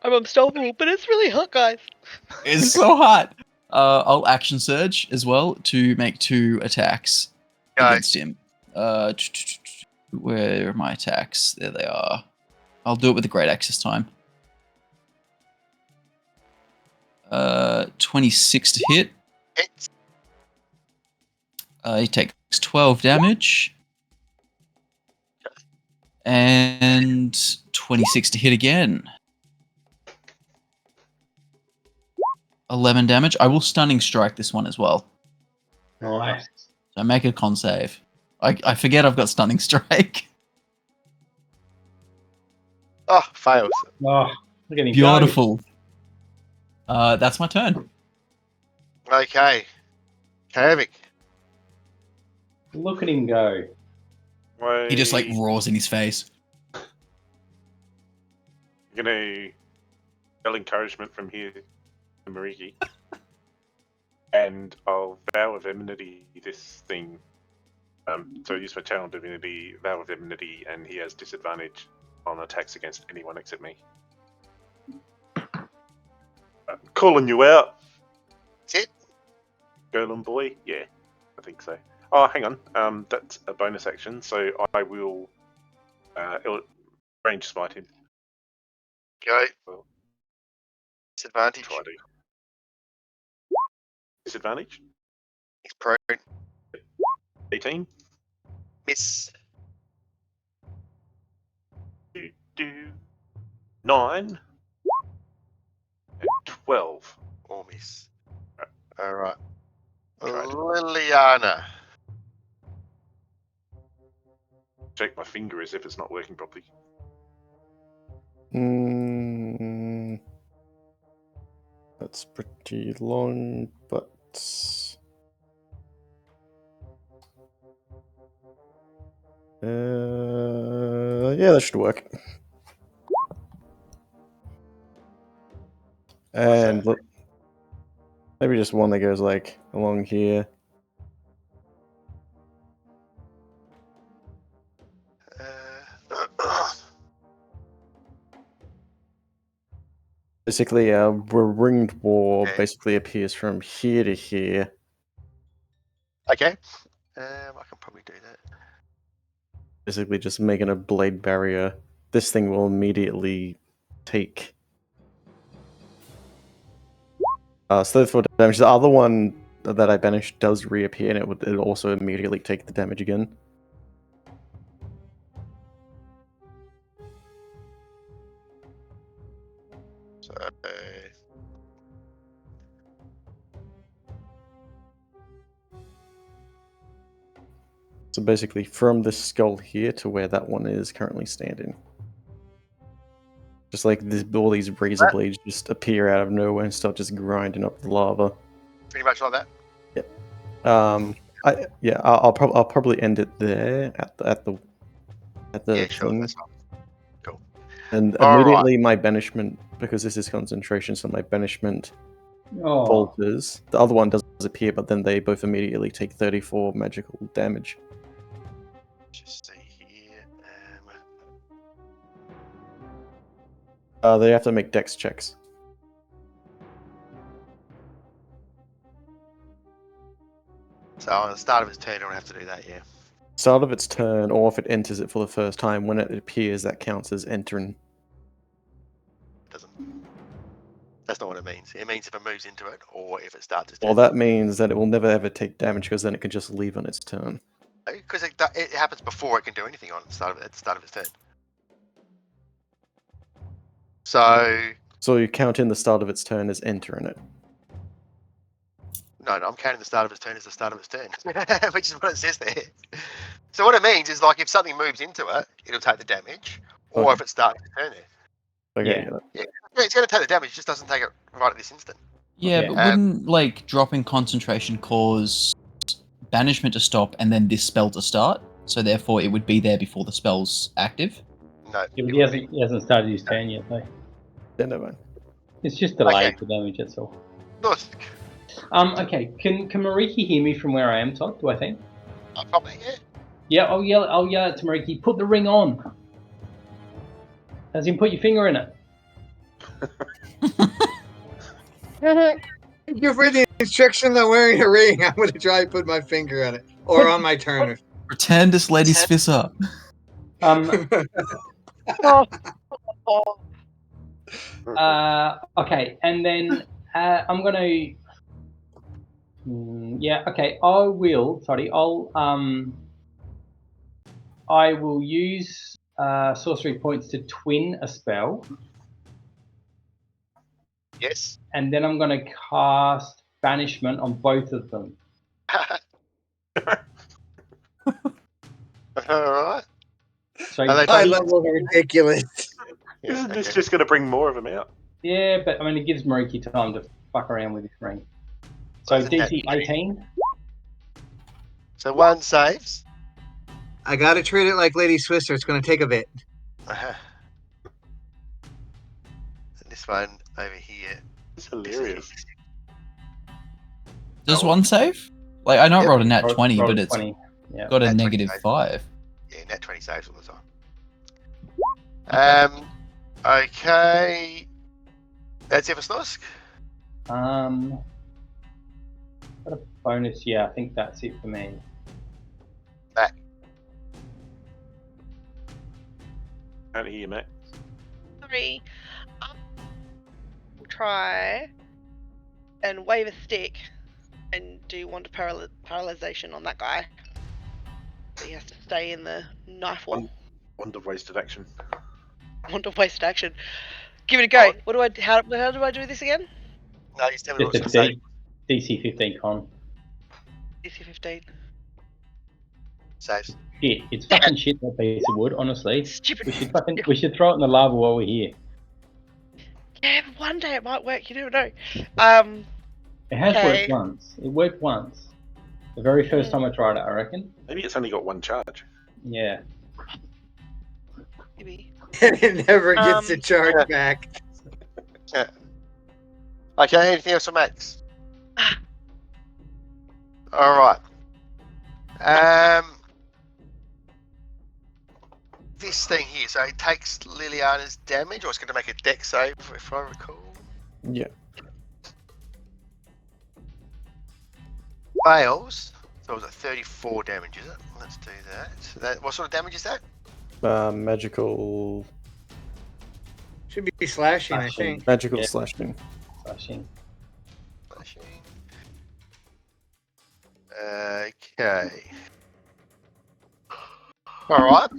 I'm unstoppable, but it's really hot, guys. It's so hot. I'll action surge as well to make 2 attacks against him. Where are my attacks? There they are. I'll do it with the great axe this time. 26 to hit. Hits. He takes 12 damage. And 26 to hit again. 11 damage. I will stunning strike this one as well. Nice. So make a con save. I forget I've got stunning strike. Oh, fails. Oh, look at him. Beautiful. That's my turn. Okay. Havoc. Go. Look at him go. He just like roars in his face. I'm gonna yell encouragement from here to Mariki. And I'll vow of enmity this thing. So I use my channel divinity, vow of enmity, and he has disadvantage on attacks against anyone except me. Calling you out. That's it? Girl and boy? Yeah, I think so. Oh, hang on. That's a bonus action, so I will range smite him. Go. Well, Disadvantage. try to. Disadvantage? He's prone. 18. Miss. 9. And 12. Or miss. Alright. Tried. Liliana. Check my finger as if it's not working properly. That's pretty long, but yeah, that should work. And look, maybe just one that goes like along here. Basically, a ringed war basically appears from here to here. Okay. I can probably do that. Basically, just making a blade barrier. This thing will immediately take 34 damage. The other one that I banished does reappear, and it'll also immediately take the damage again. So, So basically, from this skull here to where that one is currently standing. Just like this, all these razor blades just appear out of nowhere and start just grinding up the lava. pretty much like that. Yep. I'll probably end it there at the Yeah, sure. thing. That's fine. Cool. And All immediately my banishment, because this is concentration, so my banishment Oh, falters. The other one does appear, but then they both immediately take 34 magical damage. Just see here. They have to make dex checks. So on the start of his turn, I don't have to do that. Yeah. Start of its turn, or if it enters it for the first time, when it appears, that counts as entering. Doesn't. That's not what it means. It means if it moves into it, or if it starts its turn. Well, that means that it will never ever take damage, because then it can just leave on its turn. Because it happens before it can do anything on the start of its turn. So you count in the start of its turn as entering it. no, I'm counting the start of its turn as the start of its turn, which is what it says there. So what it means is like if something moves into it, it'll take the damage, or Okay. if it starts its turn there. Okay, Yeah. Yeah, it's going to take the damage. It just doesn't take it right at this instant. Yeah, Yeah. but wouldn't like dropping concentration cause banishment to stop and then this spell to start? So therefore, it would be there before the spell's active. No. Yeah, but it would be- he hasn't started his turn yet, though. Yeah, never mind. It's just delayed Okay. for damage, that's all. No, Okay, can Mariki hear me from where I am, Todd, do I think? probably, yeah. Yeah, I'll yell it to Mariki, put the ring on! As in, put your finger in it. You've read the instructions on wearing a ring. I'm gonna try to put my finger on it. Or on my turner. Pretend this lady's fist up. Okay, and then I'm gonna. Yeah, okay. I will use sorcery points to twin a spell, Yes. and then I'm gonna cast banishment on both of them. Alright. So Are they High both- level ridiculous. Isn't this just going to bring more of them out? yeah, but I mean it gives Mariki time to fuck around with his ring. So Isn't that- DC 18. So one saves. I gotta treat it like Lady Swiss or it's gonna take a bit. And this one over here. It's hilarious. Does Oh. one save? Like I know I Yep. rolled a nat Roll- 20, roll but it's 20. Yeah. got a Nat 20 negative save. 5. Yeah, nat 20 saves all the time. Okay. That's it for Snosk. Got a bonus. Yeah, I think that's it for me. Back. Can't hear you, mate. Sorry. We'll try and wave a stick and do one to paralyzation on that guy. So he has to stay in the knife wall. Wonder wasted action. Want to waste action. Give it a go. What do I? How do I do this again? No, you tell me Just what a it's going to say. DC 15 con. DC 15. Saves. Shit, it's fucking shit that piece of wood. Honestly, Stupid. we should throw it in the lava while we're here. Yeah, but one day it might work. You never know. It has Okay. worked once. It worked once. The very first time I tried it, I reckon. Maybe it's only got one charge. Yeah. Maybe. And it never gets the charge back. Okay, anything else for Max? Alright. This thing here, so it takes Liliana's damage, or it's going to make a dex save, if I recall. Yeah. Fails. So it was at 34 damage, is it? Let's do that. So what sort of damage is that? Magical Should be slashing, I Slashing. think. magical Yeah. slashing. Slashing. Slashing. Okay. Alright.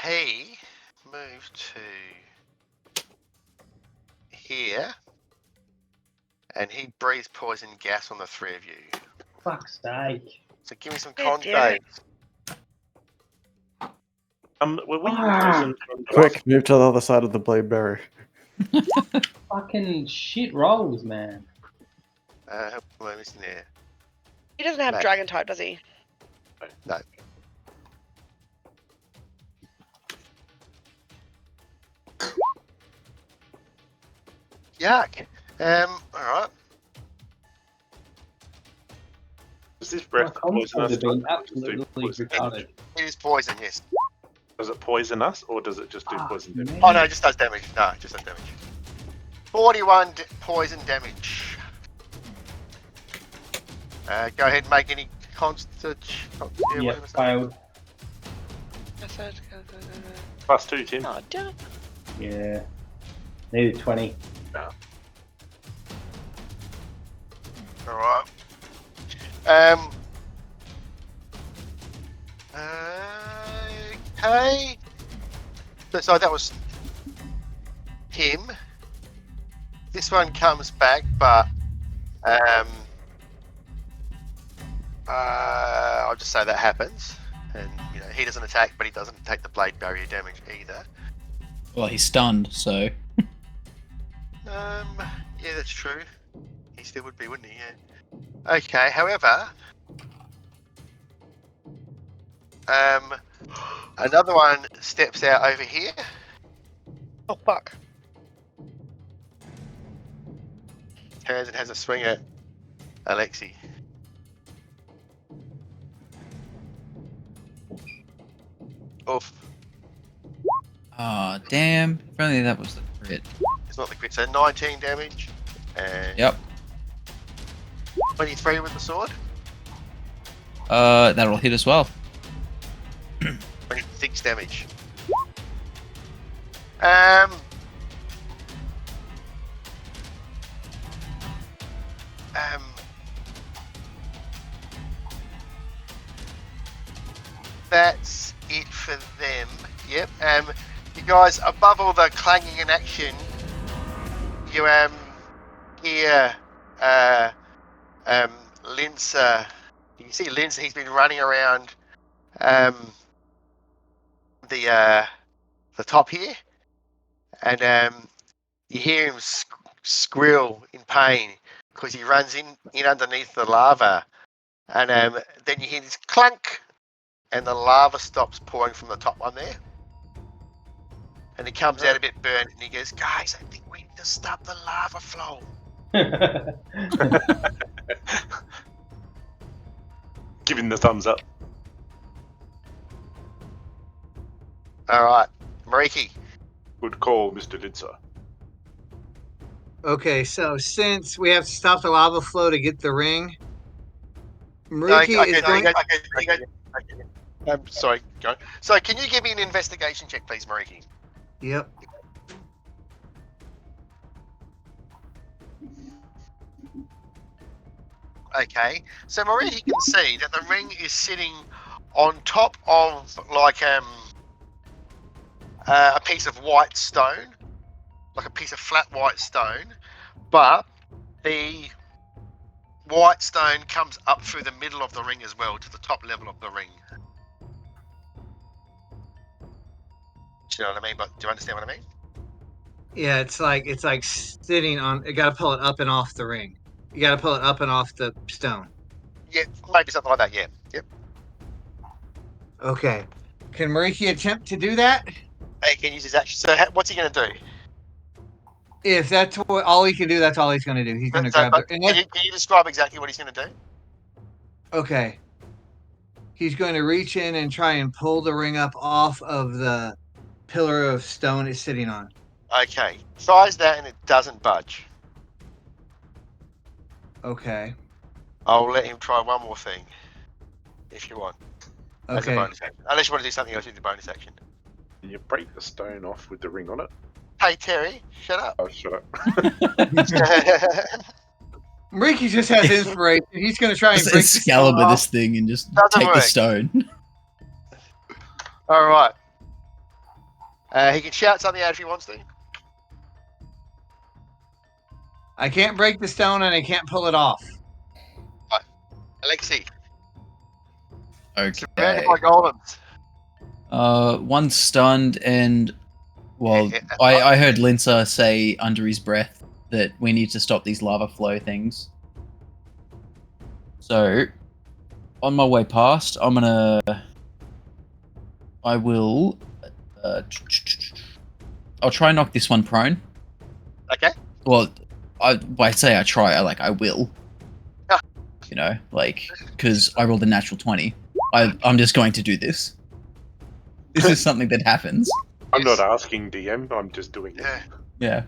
He moved to here. And he breathes poison gas on the three of you. Fuck's sake. So give me some God con damn it. saves. Were we Ah. frozen from the Quick, move to the other side of the blade barrier. Fucking shit rolls, man. How am I missing there? He doesn't have No. dragon type, does he? No. Yuck. All right. Does this My breath comms poison us? have been or does it just do absolutely poison damage? retarded. It is poison, yes. Does it poison us, or does it just do Ah, poison damage? man. Oh no, it just does damage. No, it just does damage. 41 poison damage. Go ahead and make any Yeah, failed. +2, Tim. Oh, damn it. Yeah. Needed 20. Alright. Okay. So that was him. This one comes back, but I'll just say that happens, and you know he doesn't attack, but he doesn't take the blade barrier damage either. Well, he's stunned, so. Yeah, that's true. He still would be, wouldn't he? Yeah. Okay. However, another one steps out over here. Oh, fuck. Turns and has a swing at Alexi. Oof. Ah, damn. If only that was the crit. It's not the crit. So 19 damage. And Yep. 23 with the sword. That'll hit as well. 26 damage. That's it for them. Yep. You guys, above all the clanging in action, you hear Lince. You can see Lince. He's been running around the top here, and you hear him squeal in pain because he runs in underneath the lava, and then you hear this clunk, and the lava stops pouring from the top one there, and he comes out a bit burnt, and he goes, "Guys, I think we need to stop the lava flow." Giving the thumbs up. All right, Mariki. Good call, Mr. Linzer. Okay, so since we have to stop the lava flow to get the ring, No, Mariki is going. Sorry, go on. So, can you give me an investigation check, please, Mariki? Yep. Okay, so Mariki can see that the ring is sitting on top of like a piece of white stone, like a piece of flat white stone, but the white stone comes up through the middle of the ring as well to the top level of the ring. Do you know what I mean? But do you understand what I mean? Yeah, it's like sitting on. You got to pull it up and off the ring. You got to pull it up and off the stone. Yeah, maybe something like that. Yeah. Yep. Okay. Can Mariki attempt to do that? He can use his action. So, what's he going to do? If that's what all he can do, that's all he's going to do. He's going to grab the. And Can you describe exactly what he's going to do? okay. He's going to reach in and try and pull the ring up off of the pillar of stone it's sitting on. Okay, tries that and it doesn't budge. Okay. I'll let him try one more thing, if you want, as a Okay. bonus action. Unless you want to do something else with the bonus action. Can you break the stone off with the ring on it? Hey Terry, shut up. Oh, shut up. Mariki just has inspiration. He's going to try and Just break the stone Excalibur off. this thing and just Doesn't take the work. stone. All right. He can shout something out if he wants to. I can't break the stone and I can't pull it off. Alexi, Okay. surrounded by golems. One's stunned, and well, Yeah, I heard Lincer say under his breath that we need to stop these lava flow things. So, on my way past, I will. I'll try and knock this one prone. Okay. Well, I say I try. I will. Ah. You know, because I rolled a natural 20. I'm just going to do this. This is something that happens. I'm not asking DM. I'm just doing it. Yeah, Yeah.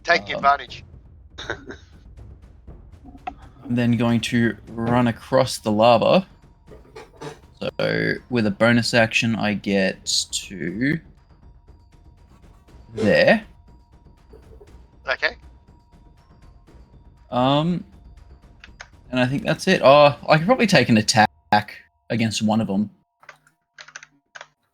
take advantage. I'm then going to run across the lava. So with a bonus action, I get to there. Okay. And I think that's it. Oh, I could probably take an attack against one of them.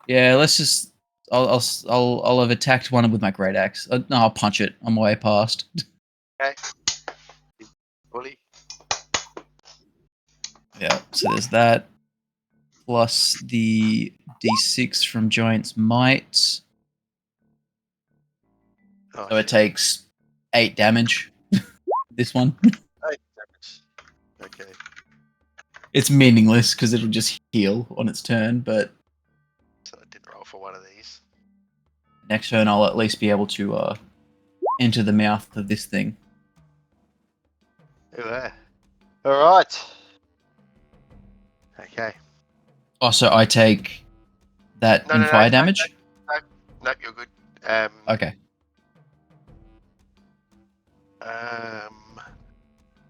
Yeah, let's just. I'll have attacked one with my great axe. No, I'll punch it on my way past. Okay. Bully. Yeah, so there's that. Plus the d6 from Giant's Might. Oh, So it takes 8 damage. This one. 8 damage. Okay. It's meaningless because it'll just heal on its turn, but So I did roll for one of these. next turn I'll at least be able to enter the mouth of this thing. Yeah. All right. Okay. Also, I take that No, in no, fire no, damage? Nope, you're good. Okay.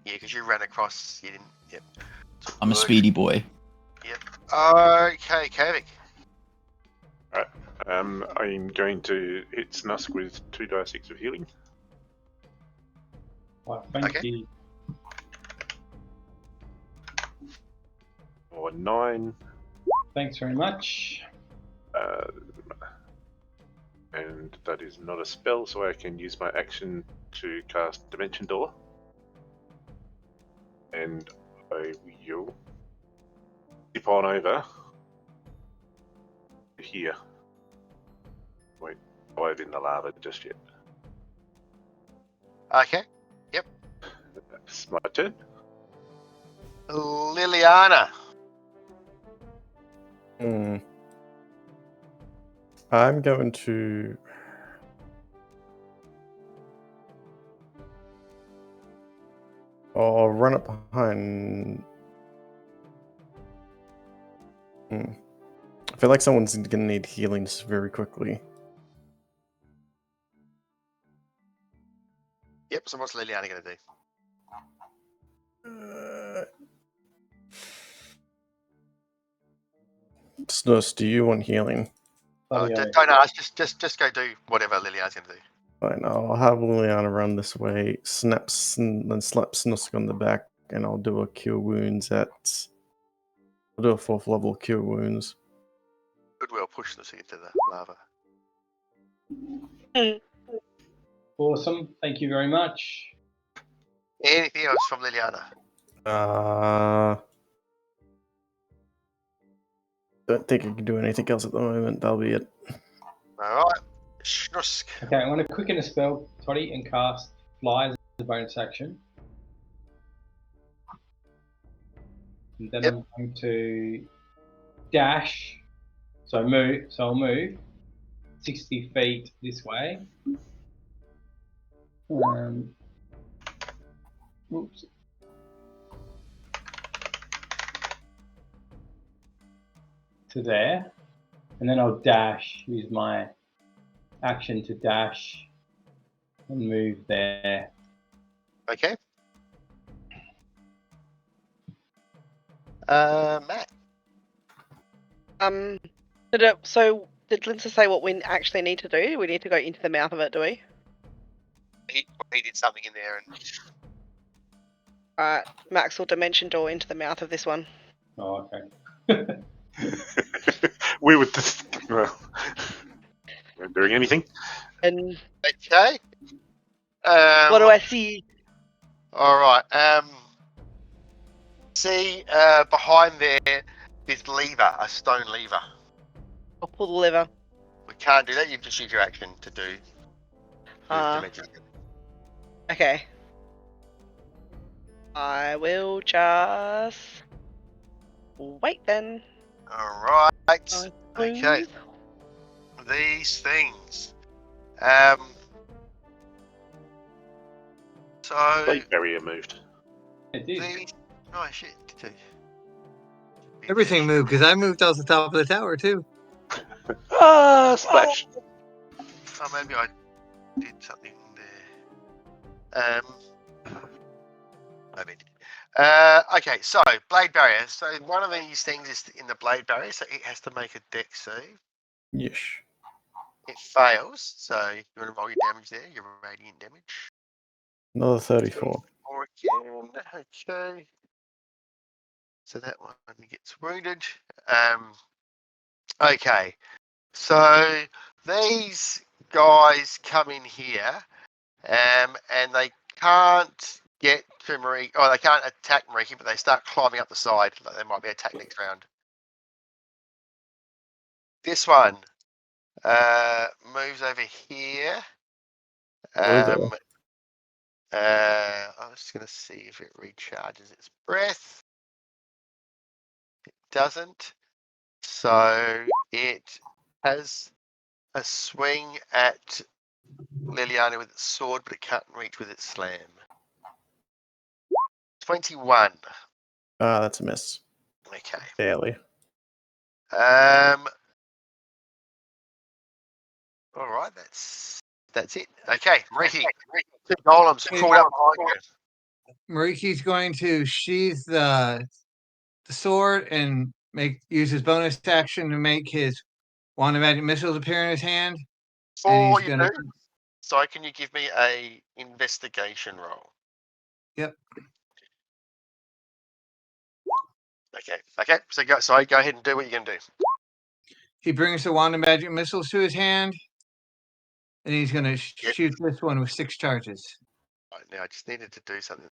Yeah, because you ran across. You didn't. Yep. I'm a speedy boy. Okay, Kavik. I'm going to hit Snusk with 2d6 of healing. Well, thank Okay. you. Or 9. Thanks very much. And that is not a spell, so I can use my action to cast Dimension Door. And I will zip on over here. Won't dive in the lava just yet. Okay. That's my turn. Liliana. I'm going to. I'll run up behind. I feel like someone's gonna need healing just very quickly. Yep. So what's Liliana gonna do? Snus, do you want healing? Bloody hell. Don't ask. Just go do whatever Liliana's gonna do. Fine, I'll have Liliana run this way, snaps and then slap Snusk on the back, and I'll do a cure wounds at. I'll do a 4th level cure wounds. Goodwill push this into the lava. Awesome. Thank you very much. Anything else from Liliana? Don't think I can do anything else at the moment. That'll be it. All right. Snusk. Okay, I'm going to quicken a spell, Toddy, and cast Fly as a bonus action. And then Yep. I'm going to dash. So I'll move 60 feet this way. Oops. To there. And then I'll dash, use my action to dash and move there. Okay. Matt. So did Linsa say what we actually need to do? We need to go into the mouth of it, do we? He did something in there, and Alright, Max will dimension door into the mouth of this one. Oh, okay. We were just not doing anything. And okay. what do I see? All right. See, behind there, this lever, a stone lever. I'll pull the lever. We can't do that. You've just used your action to do. Dimension. Okay. I will just wait then. All right. Okay. These things. So Blade barrier moved. It did. these. Oh shit! Did you? Everything moved because I moved off the top of the tower too. Ah, splash. Oh, maybe I did something there. Maybe I did. Okay, so blade barrier. So one of these things is in the blade barrier, so it has to make a dex save. Yes. It fails, so you want to roll your damage there, your radiant damage. Another 34. Or again, okay. So that one gets wounded. Okay, so these guys come in here, and they can't get to Mariki. Oh, they can't attack Mariki, but they start climbing up the side. Like they might be attacked next round. This one moves over here. Will I'm just going to see if it recharges its breath. It doesn't. So it has a swing at Liliana with its sword, but it can't reach with its slam. 21. That's a miss. Okay. Barely. All right, that's it. Okay, Mariki. Two golems crawled up behind you. Mariki's going to sheath the sword and use his bonus action to make his wand of magic missiles appear in his hand. Before he's you gonna- do, so can you give me a investigation roll? Yep. Okay. So go ahead and do what you're gonna do. He brings the wand of magic missiles to his hand, and he's going to Yep. shoot this one with 6 charges. Right, now I just needed to do something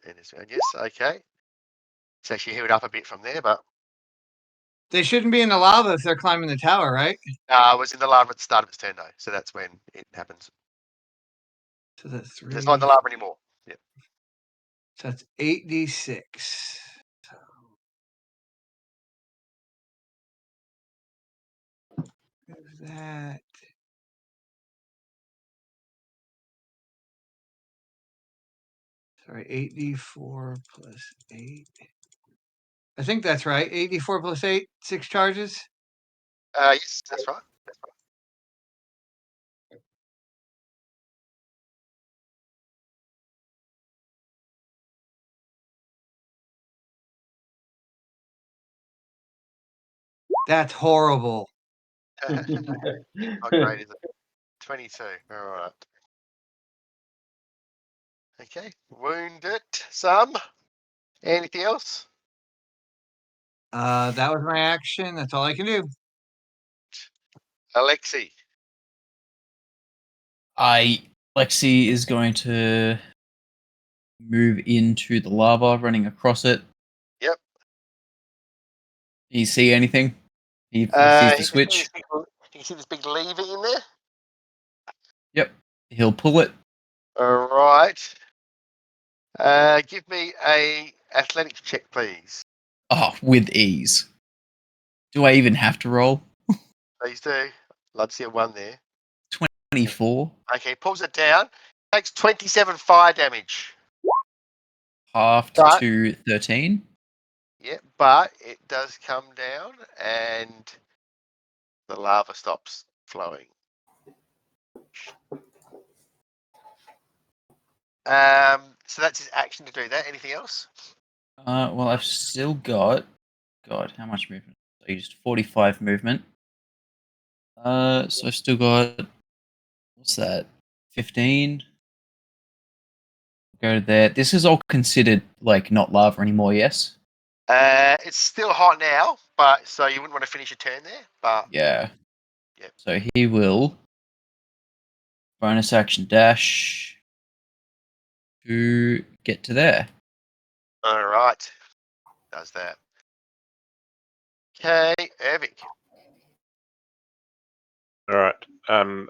in this round. Yes, okay. It's actually healed up a bit from there, but They shouldn't be in the lava if they're climbing the tower, right? it was in the lava at the start of its turn though, so that's when it happens. So that's 3. It's not in the lava anymore. Yep. So that's 8d6. There's that. Sorry, 8d4 plus 8. I think that's right. 8d4 plus 8, 6 charges. Yes, that's right. That's horrible. Not great, is it? 22. All right. Okay. Wounded some. Anything else? That was my action. That's all I can do. Alexi. Lexi is going to move into the lava, running across it. Yep. Do you see anything? He sees You the can switch. you see this big lever in there? Yep. He'll pull it. All right. Give me a athletics check, please. Oh, with ease. Do I even have to roll? Please do. Love to see a 1 there. 24. Okay, pulls it down. Takes 27 fire damage. Halved But- to 13. Yeah, but it does come down and the lava stops flowing. So that's his action to do that. Anything else? Well, I've still got. God, how much movement? I used 45 movement. So I've still got. What's that? 15. Go there. This is all considered like not lava anymore, yes? It's still hot now, but so you wouldn't want to finish your turn there. But Yeah. Yep. So he will bonus action dash to get to there. all right, does that. Okay, Ervik. All right.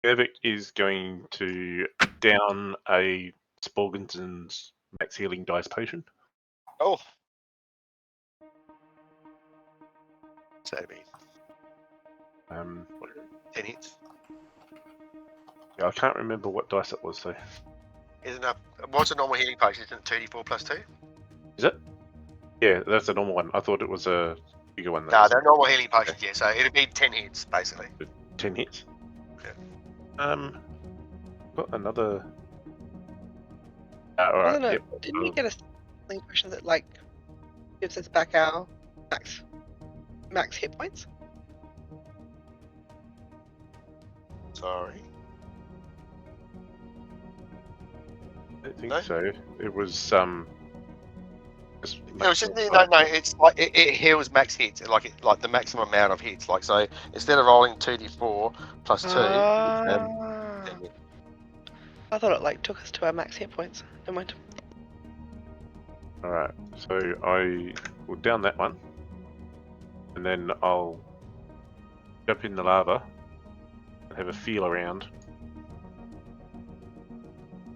Ervik is going to down a Sporgenson's max healing dice potion. Oh, so that'd be Um, 10 hits. yeah, I can't remember what dice it was though. Isn't a what's a normal healing potion? Isn't it 2d4 plus 2? Is it? Yeah, that's a normal one. I thought it was a bigger one. No, they're normal healing potions. Yeah, so it'd be 10 hits basically. 10 hits. Yeah. Got another. Wasn't Alright, it? yep. Didn't we get a healing potion that like gives us back our max hit points? Sorry. I don't think No? so. It was just It was just, no, it's like it heals max hits, like the maximum amount of hits. Like so, instead of rolling 2d4 plus 2, I thought it like took us to our max hit points. Never mind. Alright, so I will down that one, and then I'll jump in the lava and have a feel around.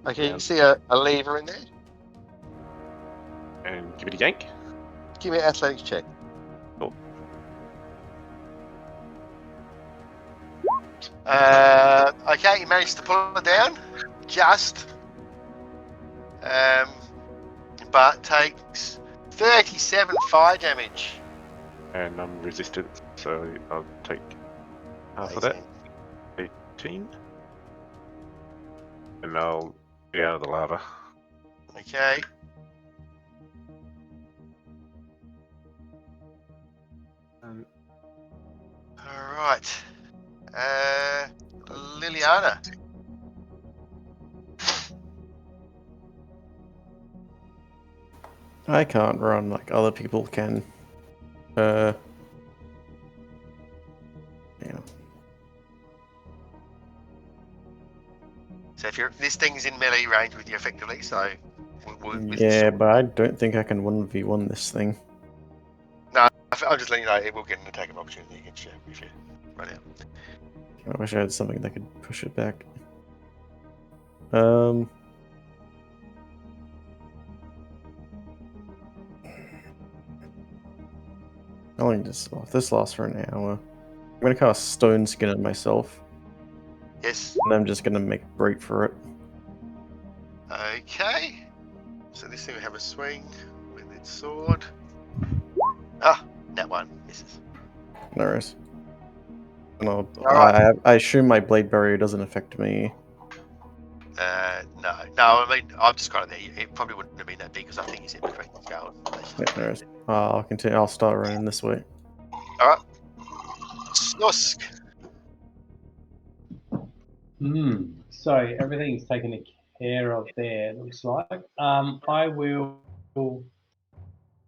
okay, you can see a lever in there. And give it a yank. Give me an athletics check. Cool. Okay, you managed to pull it down, just, but takes 37 fire damage. And I'm resistant, so I'll take half of that. 18. And I'll be out of the lava. Okay. All right. Liliana. I can't run like other people can. Yeah. So if this thing's in melee range with you effectively, so Yeah, but I don't think I can 1v1 this thing. No, I'm just letting you know it will get an attack of opportunity against you if you run out. I wish I had something that could push it back. How long does this last for an hour? I'm gonna cast Stone Skin on myself. Yes. And I'm just gonna make a break for it. Okay. So this thing will have a swing with its sword. Ah, that one misses. No worries. And Alright. I assume my Blade Barrier doesn't affect me. No. I mean, I've just got it there. It probably wouldn't have been that big because I think he's in between going. Yeah, no worries. I'll continue. I'll start running this way. Alright. Snusk. So everything's taken care of there, it looks like. I will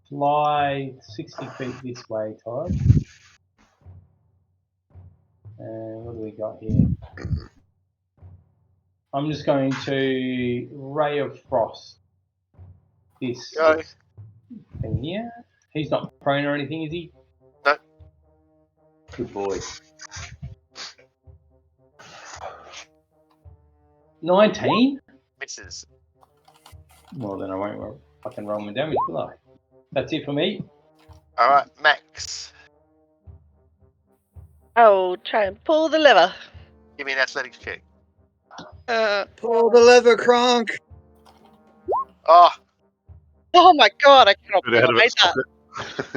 fly 60 feet this way, Todd. And what do we got here? I'm just going to Ray of Frost this Go. thing here. He's not prone or anything, is he? No. Good boy. 19? Misses. Well, then I won't fucking roll my damage, will I? That's it for me. Alright, Max. I'll try and pull the lever. Give me an athletics check. Pull the lever, Kronk. Oh, Oh my god, I cannot Get ahead believe I of made it.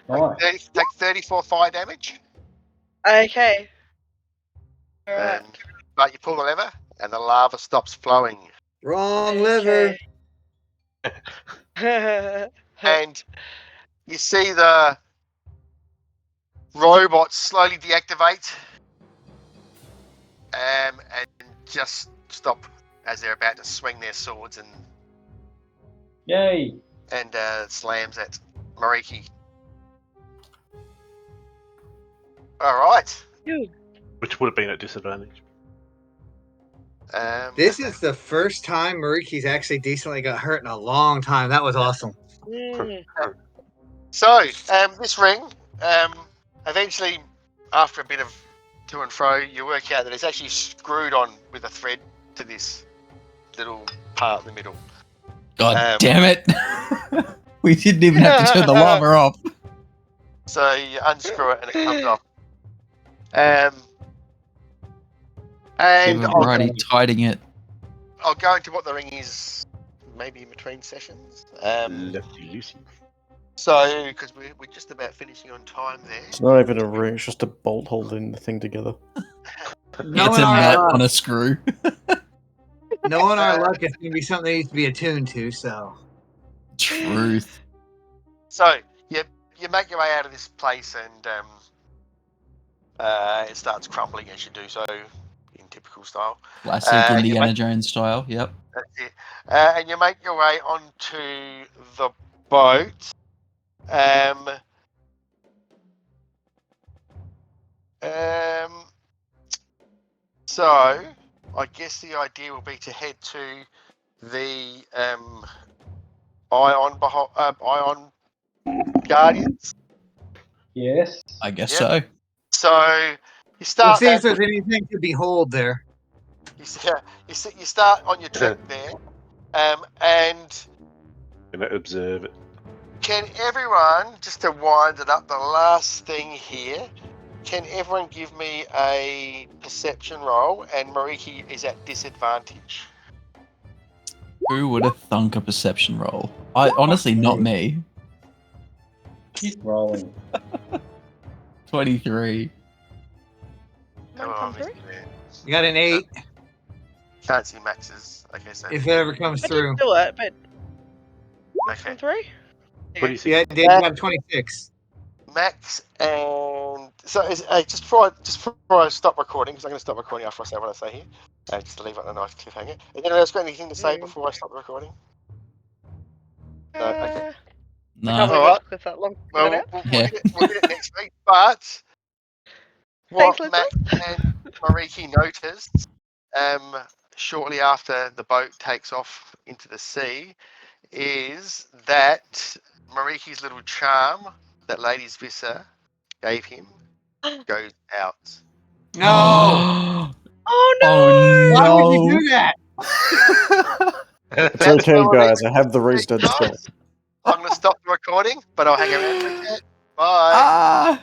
that. Nice. take 34 fire damage. Okay. Alright. But you pull the lever and the lava stops flowing. Wrong lever. And you see the robots slowly deactivate and just stop as they're about to swing their swords and Yay. slams at Mariki. Alright. Which would have been at disadvantage. This is the first time Mariki's actually decently got hurt in a long time. That was awesome. So, this ring, eventually, after a bit of to and fro, you work out that it's actually screwed on with a thread to this little part in the middle. God damn it. We didn't even have to turn the lava off. So you unscrew it and it comes off. And Even already tidying it. I'll go into what the ring is, maybe in between sessions. Lefty Lucy. So, because we're just about finishing on time there. It's not even a ring, it's just a bolt holding the thing together. It's a nut on a screw. Knowing our luck, it's going to be something that needs to be attuned to, so. Truth. So, you make your way out of this place and it starts crumbling as you do so, in typical style. Classic Indiana Jones style, yep. That's it. And you make your way onto the boat. So, I guess the idea will be to head to the Ion Guardians. Yes. I guess Yep. so. So you We'll start. see if there's anything to behold there. You start on your trip there, and Gonna observe it. can everyone, just to wind it up, the last thing here, can everyone give me a perception roll? And Mariki is at disadvantage. Who would have thunk a perception roll? Honestly, not me. Keep rolling. 23. Mine come through? You got an 8, Can't see Max's. Okay, so if it ever comes I through. did do it, but okay. come through? What do you think? Yeah, Dave, you got 26. Max and so just before I stop recording, because I'm going to stop recording after I say what I say here, just to leave it on a nice cliffhanger. Has anyone else got anything to say before I stop the recording? No. Okay. I can't No. believe I Alright. took this that long. Well, Burnadette. we'll get it next week. But what Thanks, Max and Mariki noticed shortly after the boat takes off into the sea is that Mariki's little charm that Lady's Vissa gave him goes out. No! Oh no! Oh Why would no! you do that? It's That's okay, all I guys. I have the reason to stop. I'm going to stop the recording, but I'll hang around for a bit. Bye. Ah!